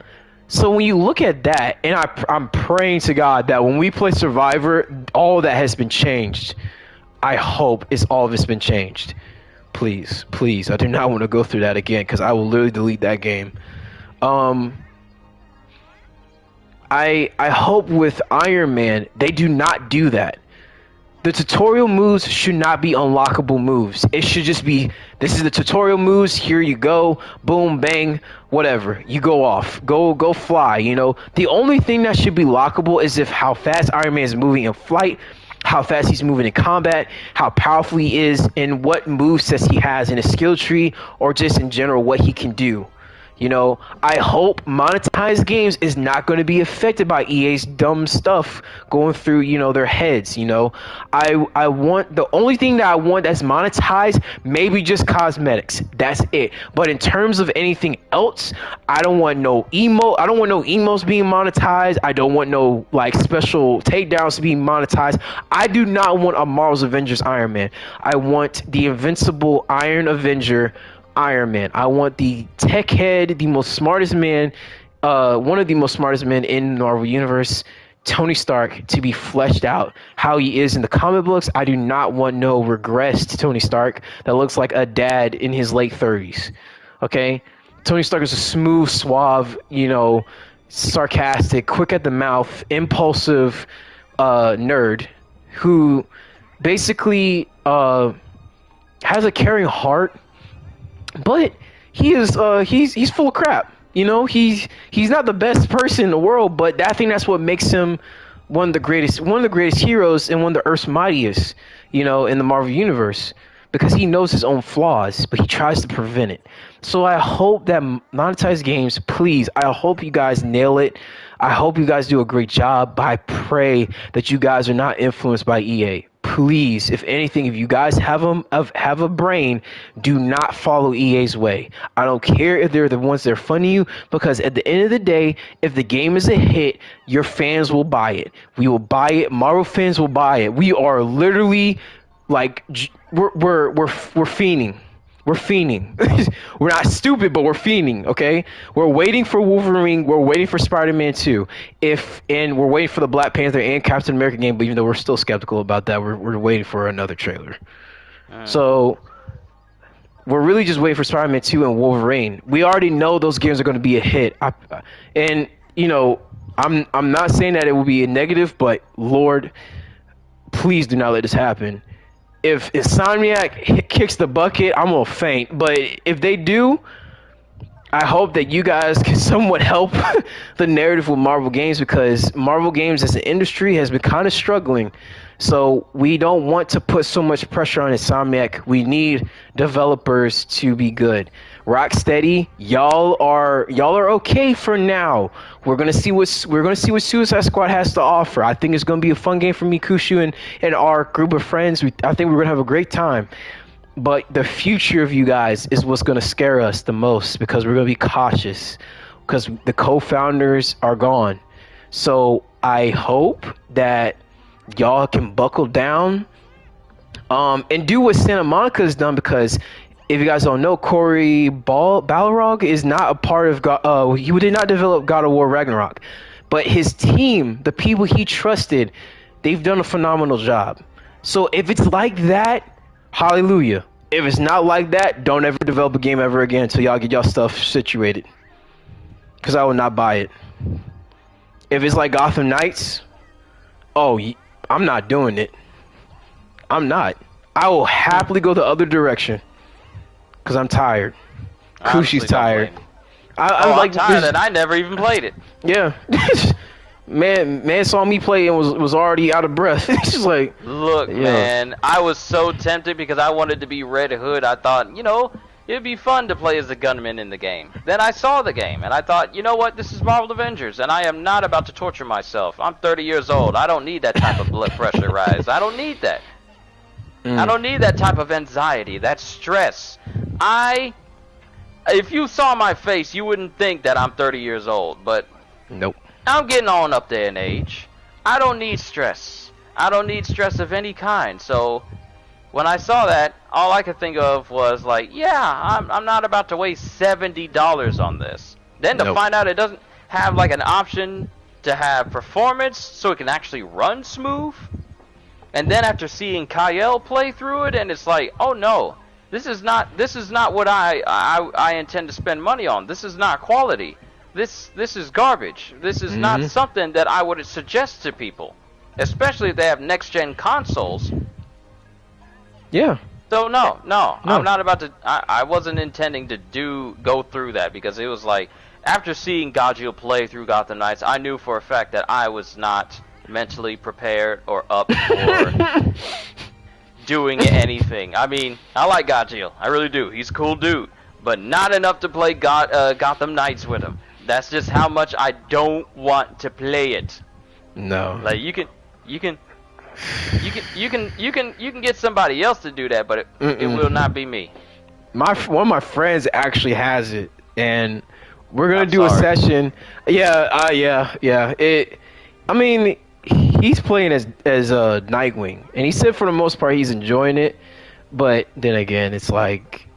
S1: So when you look at that, and I'm praying to God that when we play Survivor, all that has been changed. I hope all of it's been changed. Please, please, I do not want to go through that again because I will literally delete that game. I hope with Iron Man, they do not do that. The tutorial moves should not be unlockable moves. It should just be, this is the tutorial moves, here you go, boom, bang, whatever. You go off, go fly, The only thing that should be lockable is how fast Iron Man is moving in flight, how fast he's moving in combat, how powerful he is, and what movesets he has in his skill tree, or just in general what he can do. I hope monetized games is not going to be affected by EA's dumb stuff going through, their heads, I want, the only thing that I want that's monetized, maybe just cosmetics. That's it. But in terms of anything else, I don't want no emotes being monetized. I don't want no, special takedowns to be monetized. I do not want a Marvel's Avengers Iron Man. I want the invincible Iron Avenger Iron Man. I want the tech head, the most smartest man, one of the most smartest men in the Marvel Universe, Tony Stark, to be fleshed out how he is in the comic books. I do not want no regressed Tony Stark that looks like a dad in his late 30s. Okay? Tony Stark is a smooth, suave, sarcastic, quick at the mouth, impulsive nerd who basically has a caring heart. But he is he's full of crap. He's not the best person in the world, but I think that's what makes him one of the greatest heroes and one of the Earth's mightiest, in the Marvel universe, because he knows his own flaws, but he tries to prevent it. So I hope that monetized games, please, I hope you guys nail it. I hope you guys do a great job, but I pray that you guys are not influenced by EA. Please, if anything, if you guys have a brain, do not follow EA's way. I don't care if they're the ones that are funding you, because at the end of the day, if the game is a hit, your fans will buy it. We will buy it. Marvel fans will buy it. We are literally we're fiending. We're fiending. We're not stupid, but we're fiending, okay? We're waiting for Wolverine. We're waiting for Spider-Man 2. And we're waiting for the Black Panther and Captain America game, but even though we're still skeptical about that, we're waiting for another trailer. So we're really just waiting for Spider-Man 2 and Wolverine. We already know those games are going to be a hit. I'm not saying that it will be a negative, but Lord, please do not let this happen. If Insomniac kicks the bucket, I'm going to faint. But if they do, I hope that you guys can somewhat help the narrative with Marvel games, because Marvel games as an industry has been kind of struggling. So we don't want to put so much pressure on Insomniac. We need developers to be good. Rocksteady, y'all are okay for now. We're gonna see what Suicide Squad has to offer. I think it's gonna be a fun game for me, Kushu, and our group of friends. I think we're gonna have a great time. But the future of you guys is what's gonna scare us the most, because we're gonna be cautious because the co-founders are gone. So I hope that y'all can buckle down, and do what Santa Monica's done, because if you guys don't know, Corey Balrog is not a part of he did not develop God of War Ragnarok, but his team, the people he trusted, they've done a phenomenal job. So if it's like that, hallelujah. If it's not like that, don't ever develop a game ever again until y'all get y'all stuff situated, because I will not buy it. If it's like Gotham Knights, I'm not doing it. I'm not. I will happily go the other direction, because I'm tired. Kushi's tired.
S2: I'm tired and I never even played it.
S1: Yeah. man saw me play and was already out of breath. It's just like,
S2: look, man, I was so tempted because I wanted to be Red Hood. I thought, it'd be fun to play as the gunman in the game. Then I saw the game and I thought, you know what, this is Marvel Avengers and I am not about to torture myself. I'm 30 years old. I don't need that type of blood pressure rise. I don't need that. I don't need that type of anxiety, that stress. If you saw my face, you wouldn't think that I'm 30 years old, but
S1: nope.
S2: I'm getting on up there in age. I don't need stress. I don't need stress of any kind. So when I saw that, all I could think of was like, yeah, I'm not about to waste $70 on this. Then to find out it doesn't have like an option to have performance so it can actually run smooth. And then after seeing Kyle play through it, and it's like, oh no, this is not what I intend to spend money on. This is not quality. This is garbage. This is not something that I would suggest to people, especially if they have next gen consoles.
S1: Yeah.
S2: So no, I'm not about to. I wasn't intending to go through that, because it was like, after seeing Gagio play through Gotham Knights, I knew for a fact that I was not mentally prepared or up for doing anything. I mean, I like Gagio, I really do. He's a cool dude, but not enough to play Gotham Knights with him. That's just how much I don't want to play it.
S1: No.
S2: Like you can get somebody else to do that, but it will not be me.
S1: One of my friends actually has it, and we're gonna do a session. Yeah. I mean, he's playing as Nightwing, and he said for the most part he's enjoying it. But then again, it's like,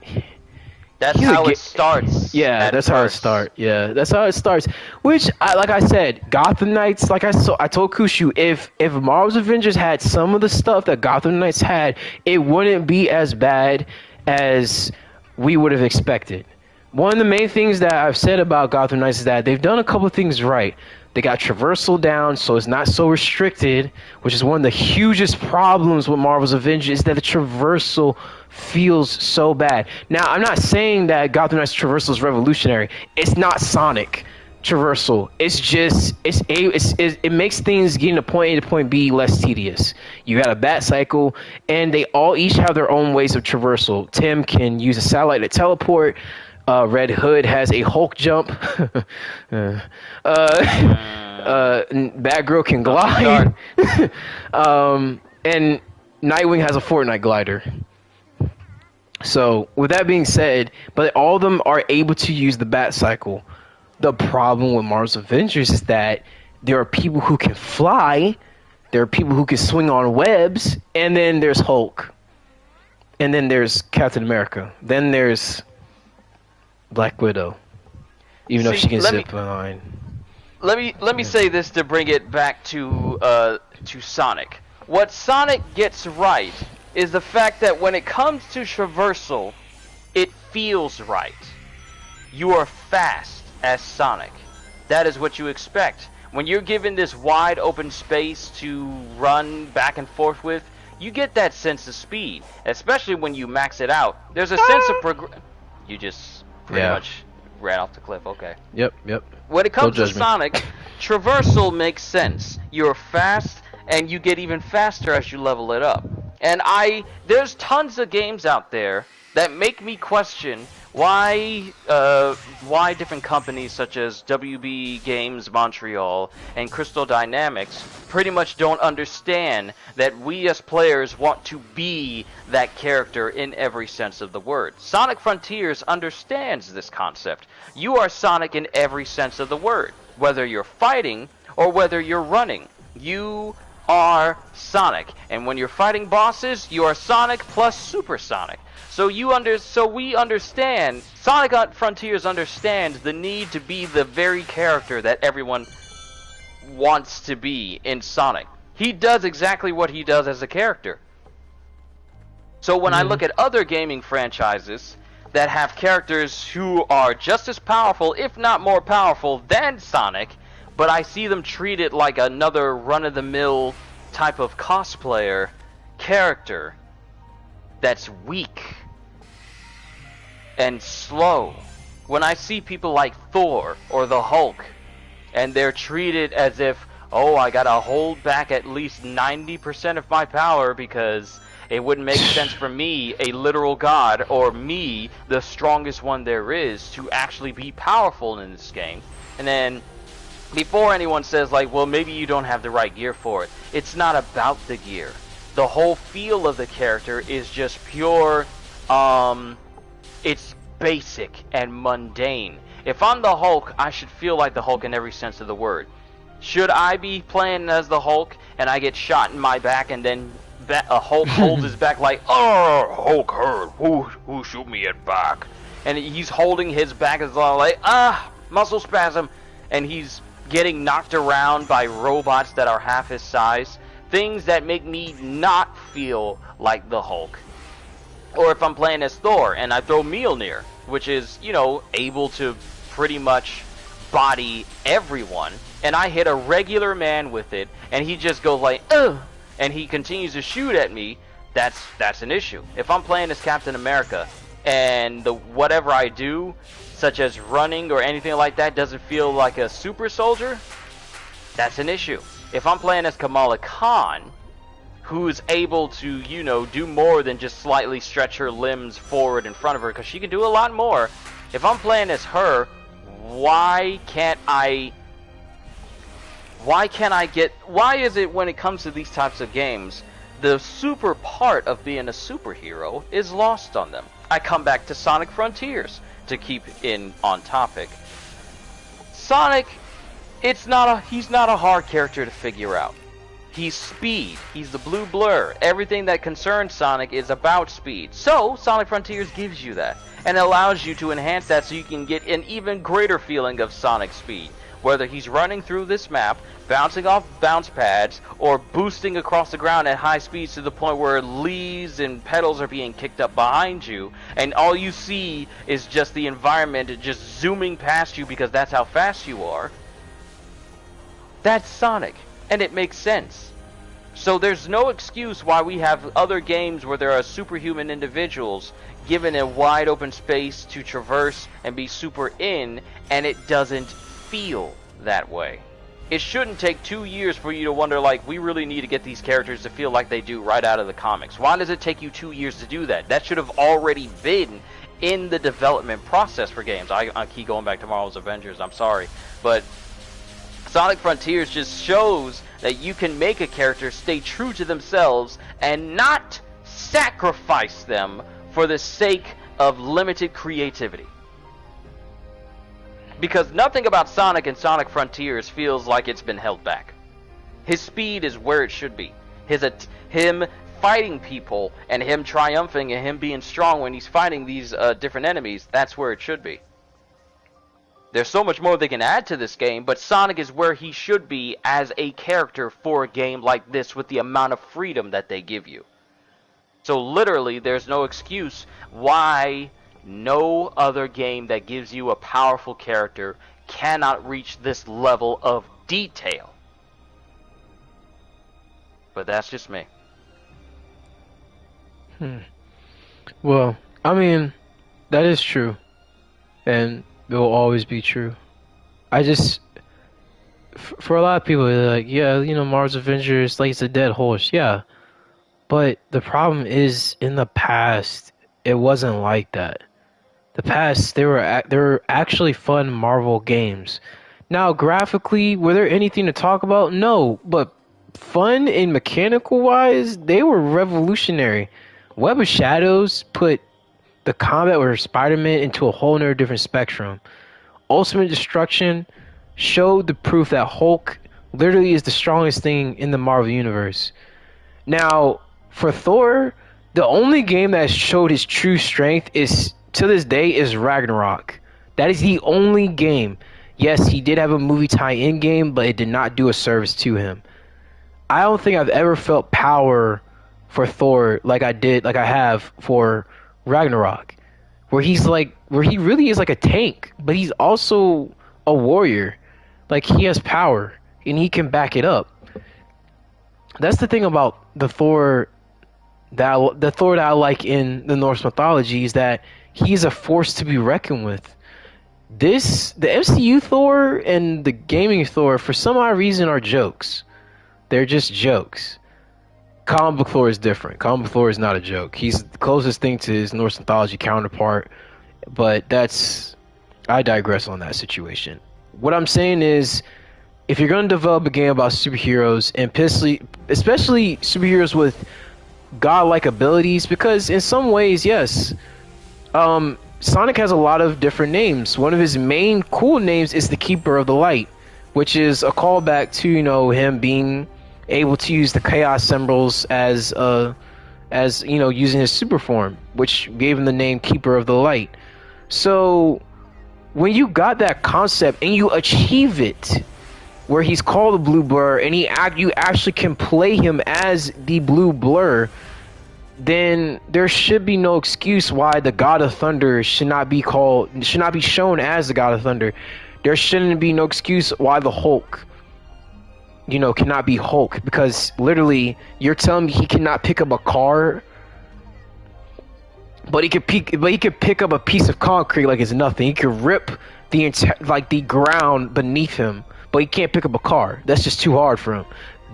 S2: that's how it starts.
S1: Yeah, that's how it starts. Yeah, that's how it starts. Which, like I said, Gotham Knights. Like I told Kushu, if Marvel's Avengers had some of the stuff that Gotham Knights had, it wouldn't be as bad as we would have expected. One of the main things that I've said about Gotham Knights is that they've done a couple of things right. They got traversal down, so it's not so restricted, which is one of the hugest problems with Marvel's Avengers, is that the traversal feels so bad. Now, I'm not saying that Gotham Knights traversal is revolutionary. It's not Sonic traversal. It's just, it makes things getting to point A to point B less tedious. You got a bat cycle, and they all each have their own ways of traversal. Tim can use a satellite to teleport. Red Hood has a Hulk jump. Batgirl can glide. And Nightwing has a Fortnite glider. So, with that being said, but all of them are able to use the bat cycle. The problem with Marvel's Avengers is that there are people who can fly, there are people who can swing on webs, and then there's Hulk. And then there's Captain America. Then there's Black Widow, even though she can zip line.
S2: Let me say this to bring it back to Sonic. What Sonic gets right is the fact that when it comes to traversal, it feels right. You are fast as Sonic. That is what you expect. When you're given this wide open space to run back and forth with, you get that sense of speed, especially when you max it out. There's a sense of You just pretty much ran off the cliff. Okay.
S1: Yep.
S2: When it comes to Sonic, traversal makes sense. You're fast, and you get even faster as you level it up. And there's tons of games out there that make me question why different companies such as WB Games Montreal and Crystal Dynamics pretty much don't understand that we as players want to be that character in every sense of the word. Sonic Frontiers understands this concept. You are Sonic in every sense of the word, whether you're fighting or whether you're running. You are Sonic, and when you're fighting bosses, you are Sonic plus Super Sonic. So we understand, Sonic Frontiers understands the need to be the very character that everyone wants to be in Sonic. He does exactly what he does as a character. So when I look at other gaming franchises that have characters who are just as powerful, if not more powerful than Sonic, but I see them treated like another run-of-the-mill type of cosplayer character that's weak and slow. When I see people like Thor or the Hulk, and they're treated as if, oh, I gotta hold back at least 90% of my power because it wouldn't make sense for me, a literal god, or me, the strongest one there is, to actually be powerful in this game. And then, before anyone says, like, well, maybe you don't have the right gear for it, it's not about the gear. The whole feel of the character is just pure, it's basic and mundane. If I'm the Hulk, I should feel like the Hulk in every sense of the word. Should I be playing as the Hulk and I get shot in my back and then a Hulk holds his back like, oh, Hulk hurt, who shoot me at back? And he's holding his back as like, muscle spasm, and he's getting knocked around by robots that are half his size. Things that make me not feel like the Hulk. Or if I'm playing as Thor and I throw Mjolnir, which is, you know, able to pretty much body everyone, and I hit a regular man with it, and he just goes like, ugh, and he continues to shoot at me, that's an issue. If I'm playing as Captain America, and whatever I do, such as running or anything like that, doesn't feel like a super soldier, that's an issue. If I'm playing as Kamala Khan, who's able to, you know, do more than just slightly stretch her limbs forward in front of her, because she can do a lot more. If I'm playing as her, why is it when it comes to these types of games, the super part of being a superhero is lost on them? I come back to Sonic Frontiers to keep on topic. Sonic, he's not a hard character to figure out. He's speed. He's the blue blur. Everything that concerns Sonic is about speed. So, Sonic Frontiers gives you that, and allows you to enhance that so you can get an even greater feeling of Sonic speed. Whether he's running through this map, bouncing off bounce pads, or boosting across the ground at high speeds to the point where leaves and petals are being kicked up behind you, and all you see is just the environment just zooming past you because that's how fast you are. That's Sonic, and it makes sense. So there's no excuse why we have other games where there are superhuman individuals given a wide open space to traverse and be super in, and it doesn't feel that way. It shouldn't take 2 years for you to wonder, like, we really need to get these characters to feel like they do right out of the comics. Why does it take you 2 years to do that? That should have already been in the development process for games. I keep going back to Marvel's Avengers, I'm sorry. But Sonic Frontiers just shows that you can make a character stay true to themselves and not sacrifice them for the sake of limited creativity. Because nothing about Sonic and Sonic Frontiers feels like it's been held back. His speed is where it should be. Him fighting people and him triumphing and him being strong when he's fighting these different enemies, that's where it should be. There's so much more they can add to this game, but Sonic is where he should be as a character for a game like this with the amount of freedom that they give you. So literally, there's no excuse why no other game that gives you a powerful character cannot reach this level of detail. But that's just me.
S1: Well, I mean, that is true. And it will always be true. I just, for a lot of people, they're like, yeah, you know, Marvel's Avengers, like, it's a dead horse. Yeah. But the problem is, in the past, it wasn't like that. The past, there were actually fun Marvel games. Now, graphically, were there anything to talk about? No, but fun and mechanical wise, they were revolutionary. Web of Shadows put the combat with Spider-Man into a whole nother different spectrum. Ultimate Destruction showed the proof that Hulk literally is the strongest thing in the Marvel universe. Now, for Thor, the only game that showed his true strength is to this day is Ragnarok. That is the only game. Yes, he did have a movie tie-in game, but it did not do a service to him. I don't think I've ever felt power for Thor like I have for Ragnarok, where he really is like a tank, but he's also a warrior. Like he has power and he can back it up. That's the thing about the Thor that I like in the Norse mythology is that he's a force to be reckoned with. The MCU Thor and the gaming Thor, for some odd reason, are jokes. They're just jokes. Comic book Thor is different. Comic book Thor is not a joke. He's the closest thing to his Norse mythology counterpart, but I digress on that situation. What I'm saying is, if you're going to develop a game about superheroes, and especially superheroes with godlike abilities, because in some ways, yes, Sonic has a lot of different names. One of his main cool names is the Keeper of the Light, which is a callback to him being able to use the Chaos symbols as using his super form, which gave him the name Keeper of the Light. So when you got that concept and you achieve it, where he's called the Blue Blur and you actually can play him as the Blue Blur, then there should be no excuse why the God of Thunder should not be shown as the God of Thunder. There shouldn't be no excuse why the Hulk, cannot be Hulk, because literally you're telling me he cannot pick up a car, but he could pick up a piece of concrete like it's nothing. He could rip the ground beneath him, but he can't pick up a car. That's just too hard for him.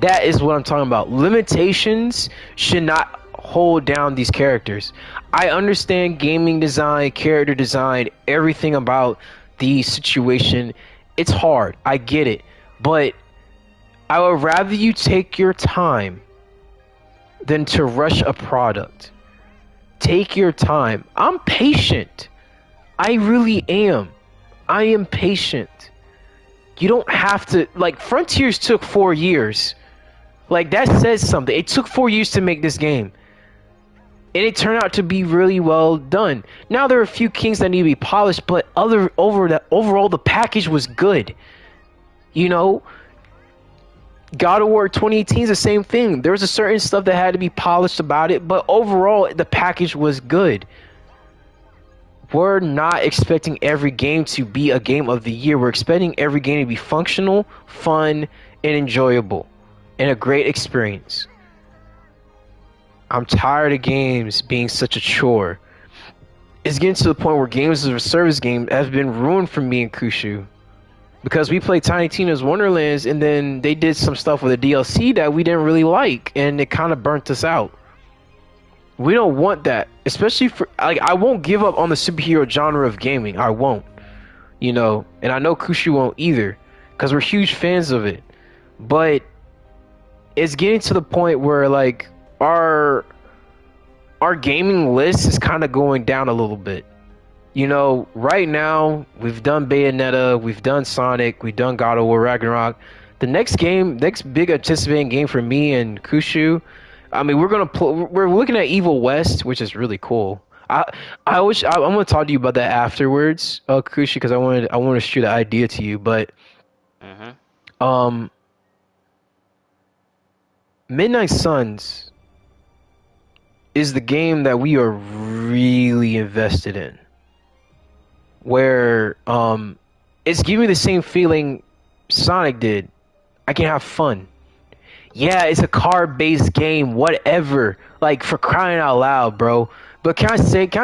S1: That is what I'm talking about. Limitations should not hold down these characters. I understand gaming design, character design, everything about the situation. It's hard. I get it. But I would rather you take your time than to rush a product. Take your time. I'm patient. I really am. I am patient. You don't have to, Frontiers took 4 years. That says something. It took 4 years to make this game. And it turned out to be really well done. Now there are a few kinks that need to be polished, but overall the package was good. God of War 2018 is the same thing. There was a certain stuff that had to be polished about it, but overall the package was good. We're not expecting every game to be a game of the year. We're expecting every game to be functional, fun, and enjoyable, and a great experience. I'm tired of games being such a chore. It's getting to the point where games as a service game have been ruined for me and Kushu. Because we played Tiny Tina's Wonderlands, and then they did some stuff with the DLC that we didn't really like, and it kind of burnt us out. We don't want that, especially for I won't give up on the superhero genre of gaming. I won't, and I know Kushu won't either, because we're huge fans of it. But it's getting to the point where our gaming list is kind of going down a little bit. Right now we've done Bayonetta, we've done Sonic, we've done God of War Ragnarok. The next big anticipating game for me and Kushu, we're looking at Evil West, which is really cool. I'm gonna talk to you about that afterwards, Kushu, because I want to shoot an idea to you. But Midnight Suns is the game that we are really invested in, where it's giving me the same feeling Sonic did. I can have fun. Yeah, it's a card-based game, whatever. For crying out loud, bro. But can I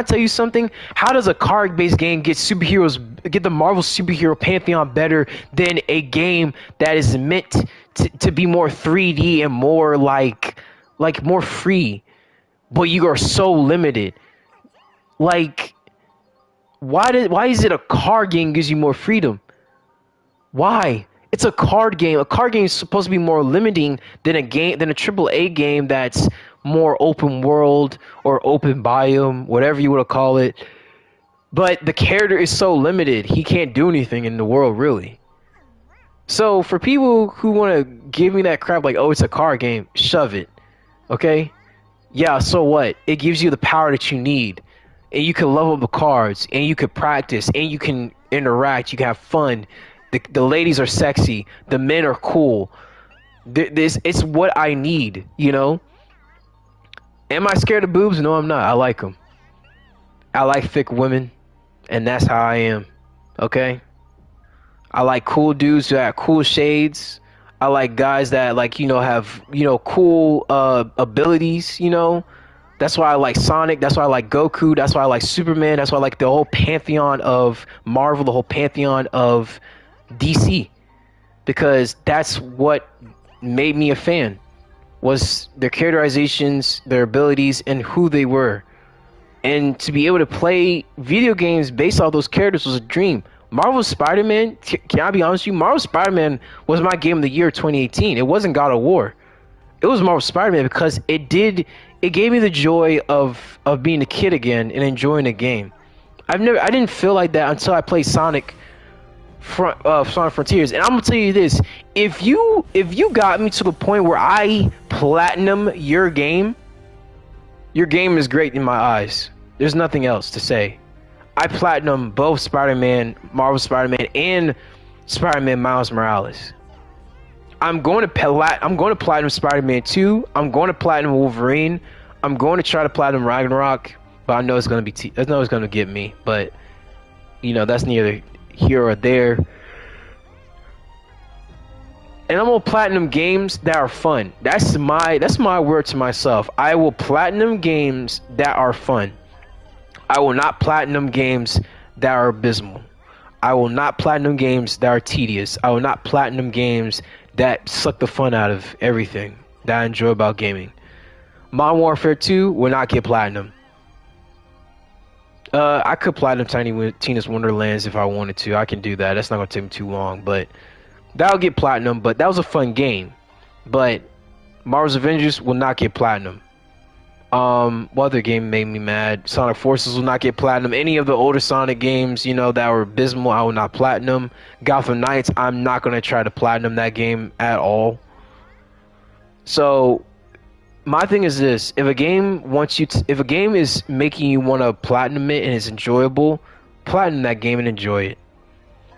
S1: tell you something? How does a card-based game get the Marvel superhero pantheon better than a game that is meant to be more 3D and more like more free, but you are so limited. Like, why is it a card game gives you more freedom? Why? It's a card game. A card game is supposed to be more limiting than a triple A game that's more open world or open biome, whatever you want to call it. But the character is so limited, he can't do anything in the world really. So for people who want to give me that crap like, oh, it's a card game, shove it. Okay? Yeah, so what? It gives you the power that you need. And you can level up the cards, and you can practice, and you can interact, you can have fun. The ladies are sexy, the men are cool. It's what I need, you know? Am I scared of boobs? No, I'm not. I like them. I like thick women, and that's how I am. Okay? I like cool dudes that have cool shades. I like guys that like, have, cool abilities, That's why I like Sonic, that's why I like Goku, that's why I like Superman, that's why I like the whole pantheon of Marvel, the whole pantheon of DC. Because that's what made me a fan. Was their characterizations, their abilities, and who they were. And to be able to play video games based off those characters was a dream. Marvel Spider-Man, can I be honest with you? Marvel Spider-Man was my game of the year 2018. It wasn't God of War. It was Marvel Spider-Man because it gave me the joy of being a kid again and enjoying the game. I didn't feel like that until I played Sonic Frontiers. And I'm gonna tell you this: if you got me to the point where I platinum your game is great in my eyes. There's nothing else to say. I platinum both Spider-Man, Marvel Spider-Man, and Spider-Man Miles Morales. I'm going to platinum Spider-Man 2. I'm going to platinum Wolverine. I'm going to try to platinum Ragnarok, but I know it's going to get me. But that's neither here or there. And I'm gonna platinum games that are fun. That's my word to myself. I will platinum games that are fun. I will not platinum games that are abysmal. I will not platinum games that are tedious. I will not platinum games that suck the fun out of everything that I enjoy about gaming. Modern Warfare 2 will not get platinum. I could platinum Tiny Tina's Wonderlands if I wanted to. I can do that. That's not gonna take me too long, but that'll get platinum. But that was a fun game. But Marvel's Avengers will not get platinum. What other game made me mad? Sonic Forces will not get platinum. Any of the older Sonic games, that were abysmal, I will not platinum. Gotham Knights, I'm not gonna try to platinum that game at all. So, my thing is this: if a game is making you want to platinum it and it's enjoyable, platinum that game and enjoy it.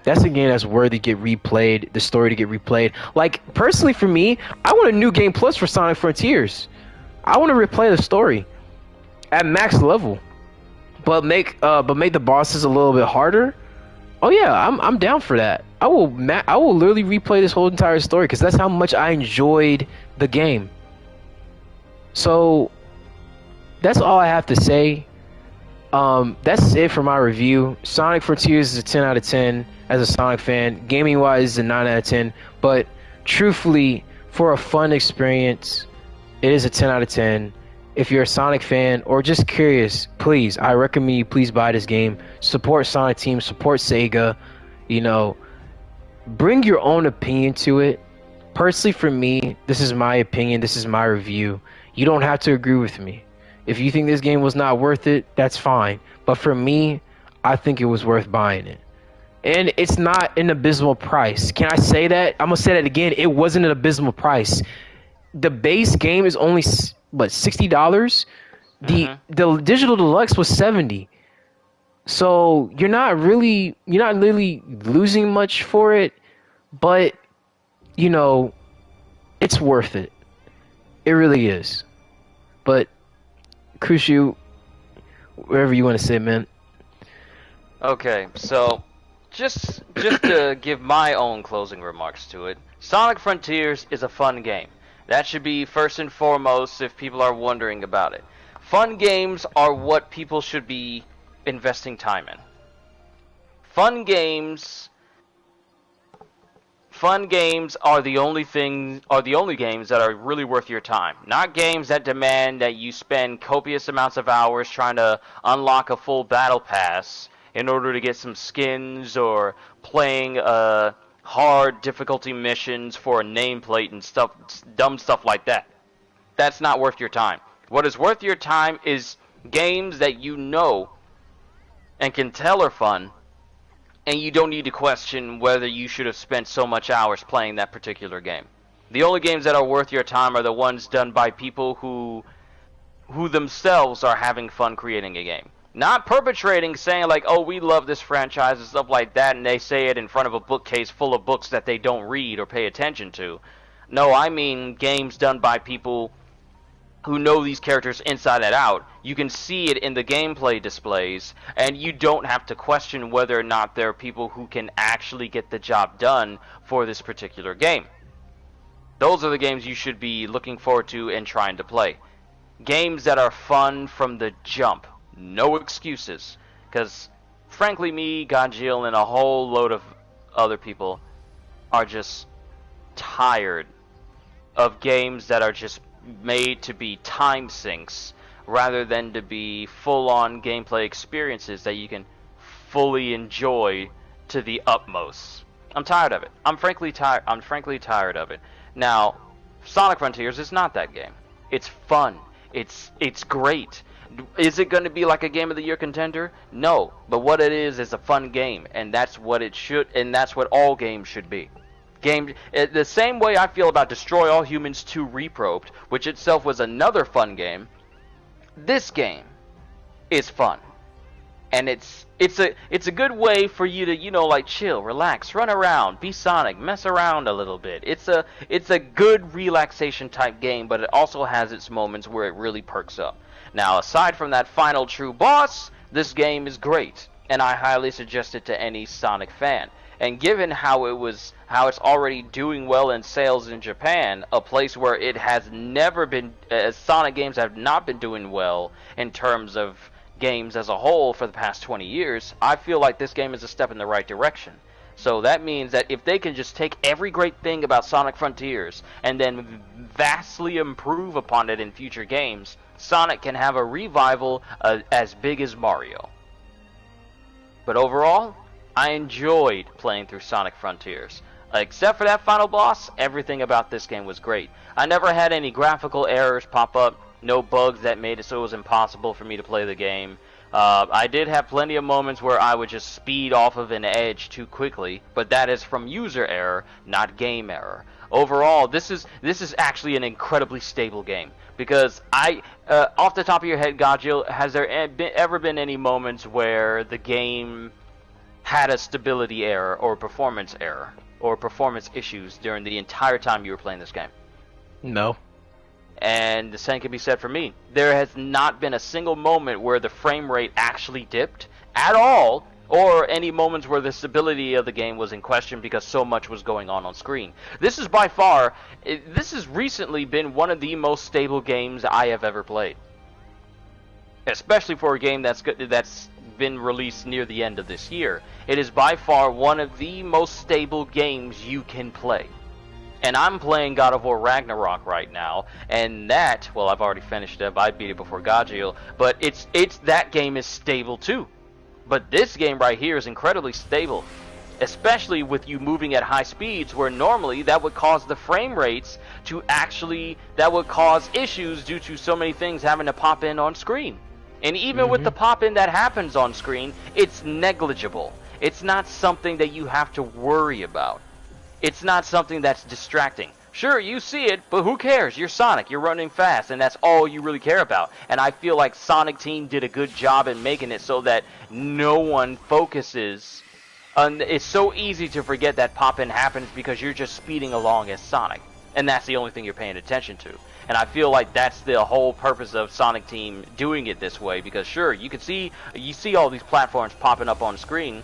S1: That's a game that's worthy to get replayed, the story to get replayed. Like, personally for me, I want a new game plus for Sonic Frontiers. I want to replay the story at max level, but make the bosses a little bit harder. Oh yeah, I'm down for that. I will literally replay this whole entire story because that's how much I enjoyed the game. So that's all I have to say. That's it for my review. Sonic Frontiers is a 10 out of 10 as a Sonic fan. Gaming wise, is a 9 out of 10. But truthfully, for a fun experience, it is a 10 out of 10. If you're a Sonic fan or just curious, please, I recommend you please buy this game. Support Sonic Team, support Sega. Bring your own opinion to it. Personally, for me, this is my opinion. This is my review. You don't have to agree with me. If you think this game was not worth it, that's fine. But for me, I think it was worth buying it. And it's not an abysmal price. Can I say that? I'm going to say that again. It wasn't an abysmal price. The base game is only, $60? The digital deluxe was $70. So you're not really losing much for it, but it's worth it. It really is. But Kushu, wherever you want to say, man.
S2: Okay, so just to give my own closing remarks to it, Sonic Frontiers is a fun game. That should be first and foremost if people are wondering about it. Fun games are what people should be investing time in. Fun games Fun games are the only games that are really worth your time. Not games that demand that you spend copious amounts of hours trying to unlock a full battle pass in order to get some skins or playing hard difficulty missions for a nameplate and stuff, dumb stuff like that. That's not worth your time. What is worth your time is games that you know and can tell are fun, and you don't need to question whether you should have spent so much hours playing that particular game. The only games that are worth your time are the ones done by people who themselves are having fun creating a game. Not perpetrating, saying like, oh, we love this franchise and stuff like that, and they say it in front of a bookcase full of books that they don't read or pay attention to. No, I mean games done by people who know these characters inside and out. You can see it in the gameplay displays, and you don't have to question whether or not there are people who can actually get the job done for this particular game. Those are the games you should be looking forward to and trying to play. Games that are fun from the jump. No excuses. Because, frankly, me, Godjill, and a whole load of other people are just tired of games that are just made to be time sinks rather than to be full-on gameplay experiences that you can fully enjoy to the utmost. I'm tired of it. I'm frankly tired of it. Now, Sonic Frontiers is not that game. It's fun. It's great. Is it going to be like a Game of the Year contender? No, but what it is a fun game, and that's what it should, and that's what all games should be. The same way I feel about Destroy All Humans 2 Reprobed, which itself was another fun game. This game is fun, and it's a good way for you to like chill, relax, run around, be Sonic, mess around a little bit. It's a good relaxation type game, but it also has its moments where it really perks up. Now, aside from that final true boss, this game is great, and I highly suggest it to any Sonic fan. And given how it's already doing well in sales in Japan, a place where it has never been, Sonic games have not been doing well in terms of games as a whole for the past 20 years, I feel like this game is a step in the right direction. So that means that if they can just take every great thing about Sonic Frontiers and then vastly improve upon it in future games, Sonic can have a revival as big as Mario. But overall, I enjoyed playing through Sonic Frontiers. Except for that final boss, everything about this game was great. I never had any graphical errors pop up, no bugs that made it so it was impossible for me to play the game. I did have plenty of moments where I would just speed off of an edge too quickly, but that is from user error, not game error. Overall, this is actually an incredibly stable game. Because off the top of your head, Godjill, has there ever been any moments where the game had a stability error or performance error or performance issues during the entire time you were playing this game?
S1: No.
S2: And the same can be said for me. There has not been a single moment where the frame rate actually dipped at all, or any moments where the stability of the game was in question because so much was going on screen. This has recently been one of the most stable games I have ever played. Especially for a game that's been released near the end of this year. It is by far one of the most stable games you can play. And I'm playing God of War Ragnarok right now, and that, well, I've already finished it. I beat it before Godjill, but that game is stable too. But this game right here is incredibly stable, especially with you moving at high speeds, where normally that would cause the frame rates that would cause issues due to so many things having to pop in on screen. And even with the pop-in that happens on screen, it's negligible. It's not something that you have to worry about. It's not something that's distracting. Sure, you see it, but who cares? You're Sonic, you're running fast, and that's all you really care about. And I feel like Sonic Team did a good job in making it so that no one focuses. It's so easy to forget that pop-in happens because you're just speeding along as Sonic. And that's the only thing you're paying attention to. And I feel like that's the whole purpose of Sonic Team doing it this way. Because sure, you see all these platforms popping up on screen.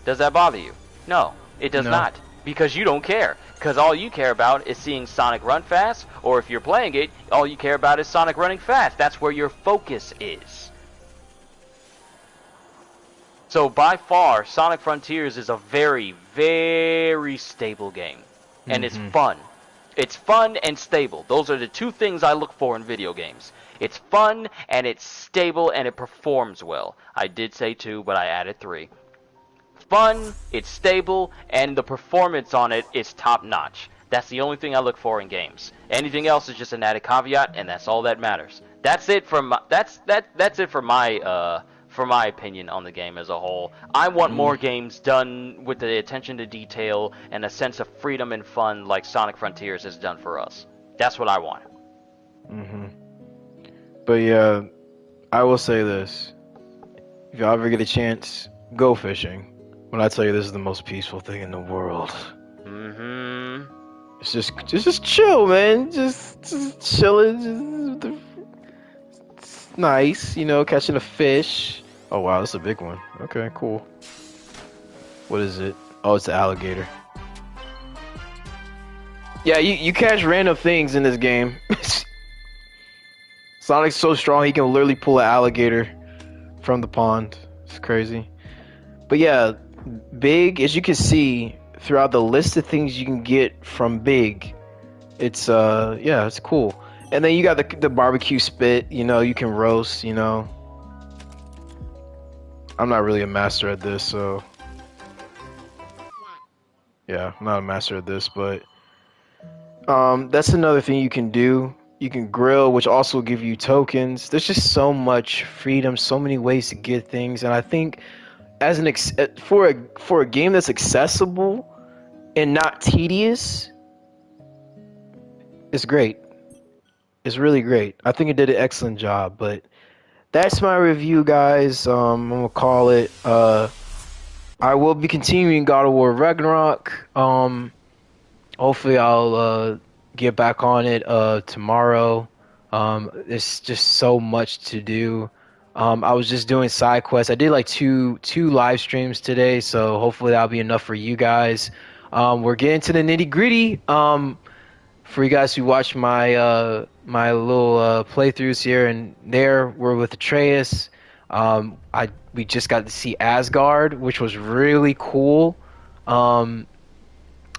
S2: Does that bother you? No, it does not. Because you don't care. Because all you care about is seeing Sonic run fast. Or if you're playing it, all you care about is Sonic running fast. That's where your focus is. So by far, Sonic Frontiers is a very, very stable game, and it's
S1: Mm-hmm.
S2: fun. It's fun and stable. Those are the two things I look for in video games. It's fun and it's stable and it performs well. I did say 2, but I added 3. Fun, it's stable, and the performance on it is top notch. That's the only thing I look for in games. Anything else is just an added caveat, and that's all that matters. That's it that's it for my opinion on the game as a whole. I want more games done with the attention to detail and a sense of freedom and fun like Sonic Frontiers has done for us. That's what I want.
S1: Mm-hmm. But yeah, I will say this: if y'all ever get a chance, go fishing. When I tell you this is the most peaceful thing in the world,
S2: Mm-hmm.
S1: it's just chill, man. Just chilling. It's nice, you know, catching a fish. Oh wow, that's a big one. Okay, cool. What is it? Oh, it's an alligator. Yeah, you catch random things in this game. Sonic's so strong he can literally pull an alligator from the pond. It's crazy. But yeah, Big, as you can see throughout the list of things you can get from Big, it's yeah, it's cool. And then you got the barbecue spit, you know, you can roast, you know. I'm not really a master at this, so yeah, I'm not a master at this, but that's another thing you can do. You can grill, which also give you tokens. There's just so much freedom, so many ways to get things, and I think as for a game that's accessible and not tedious, it's great. It's really great. I think it did an excellent job. But that's my review, guys. I'm gonna call it. I will be continuing God of War Ragnarok. Hopefully I'll get back on it tomorrow. It's just so much to do. I was just doing side quests. I did like two live streams today, so hopefully that'll be enough for you guys. We're getting to the nitty gritty. For you guys who watch my my little playthroughs here and there, we're with Atreus. We just got to see Asgard, which was really cool. And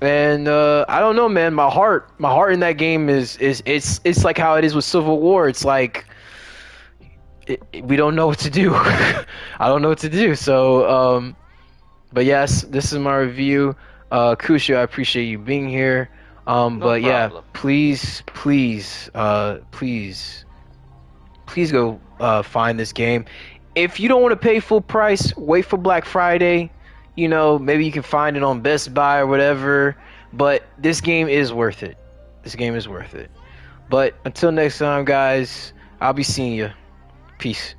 S1: I don't know, man. My heart in that game is it's like how it is with Civil War. It's like we don't know what to do. I don't know what to do. So, but yes, this is my review. Kusha, I appreciate you being here. But yeah,
S2: problem.
S1: please go find this game. If you don't want to pay full price, wait for Black Friday. You know, maybe you can find it on Best Buy or whatever. But this game is worth it. This game is worth it. But until next time, guys, I'll be seeing you. Peace.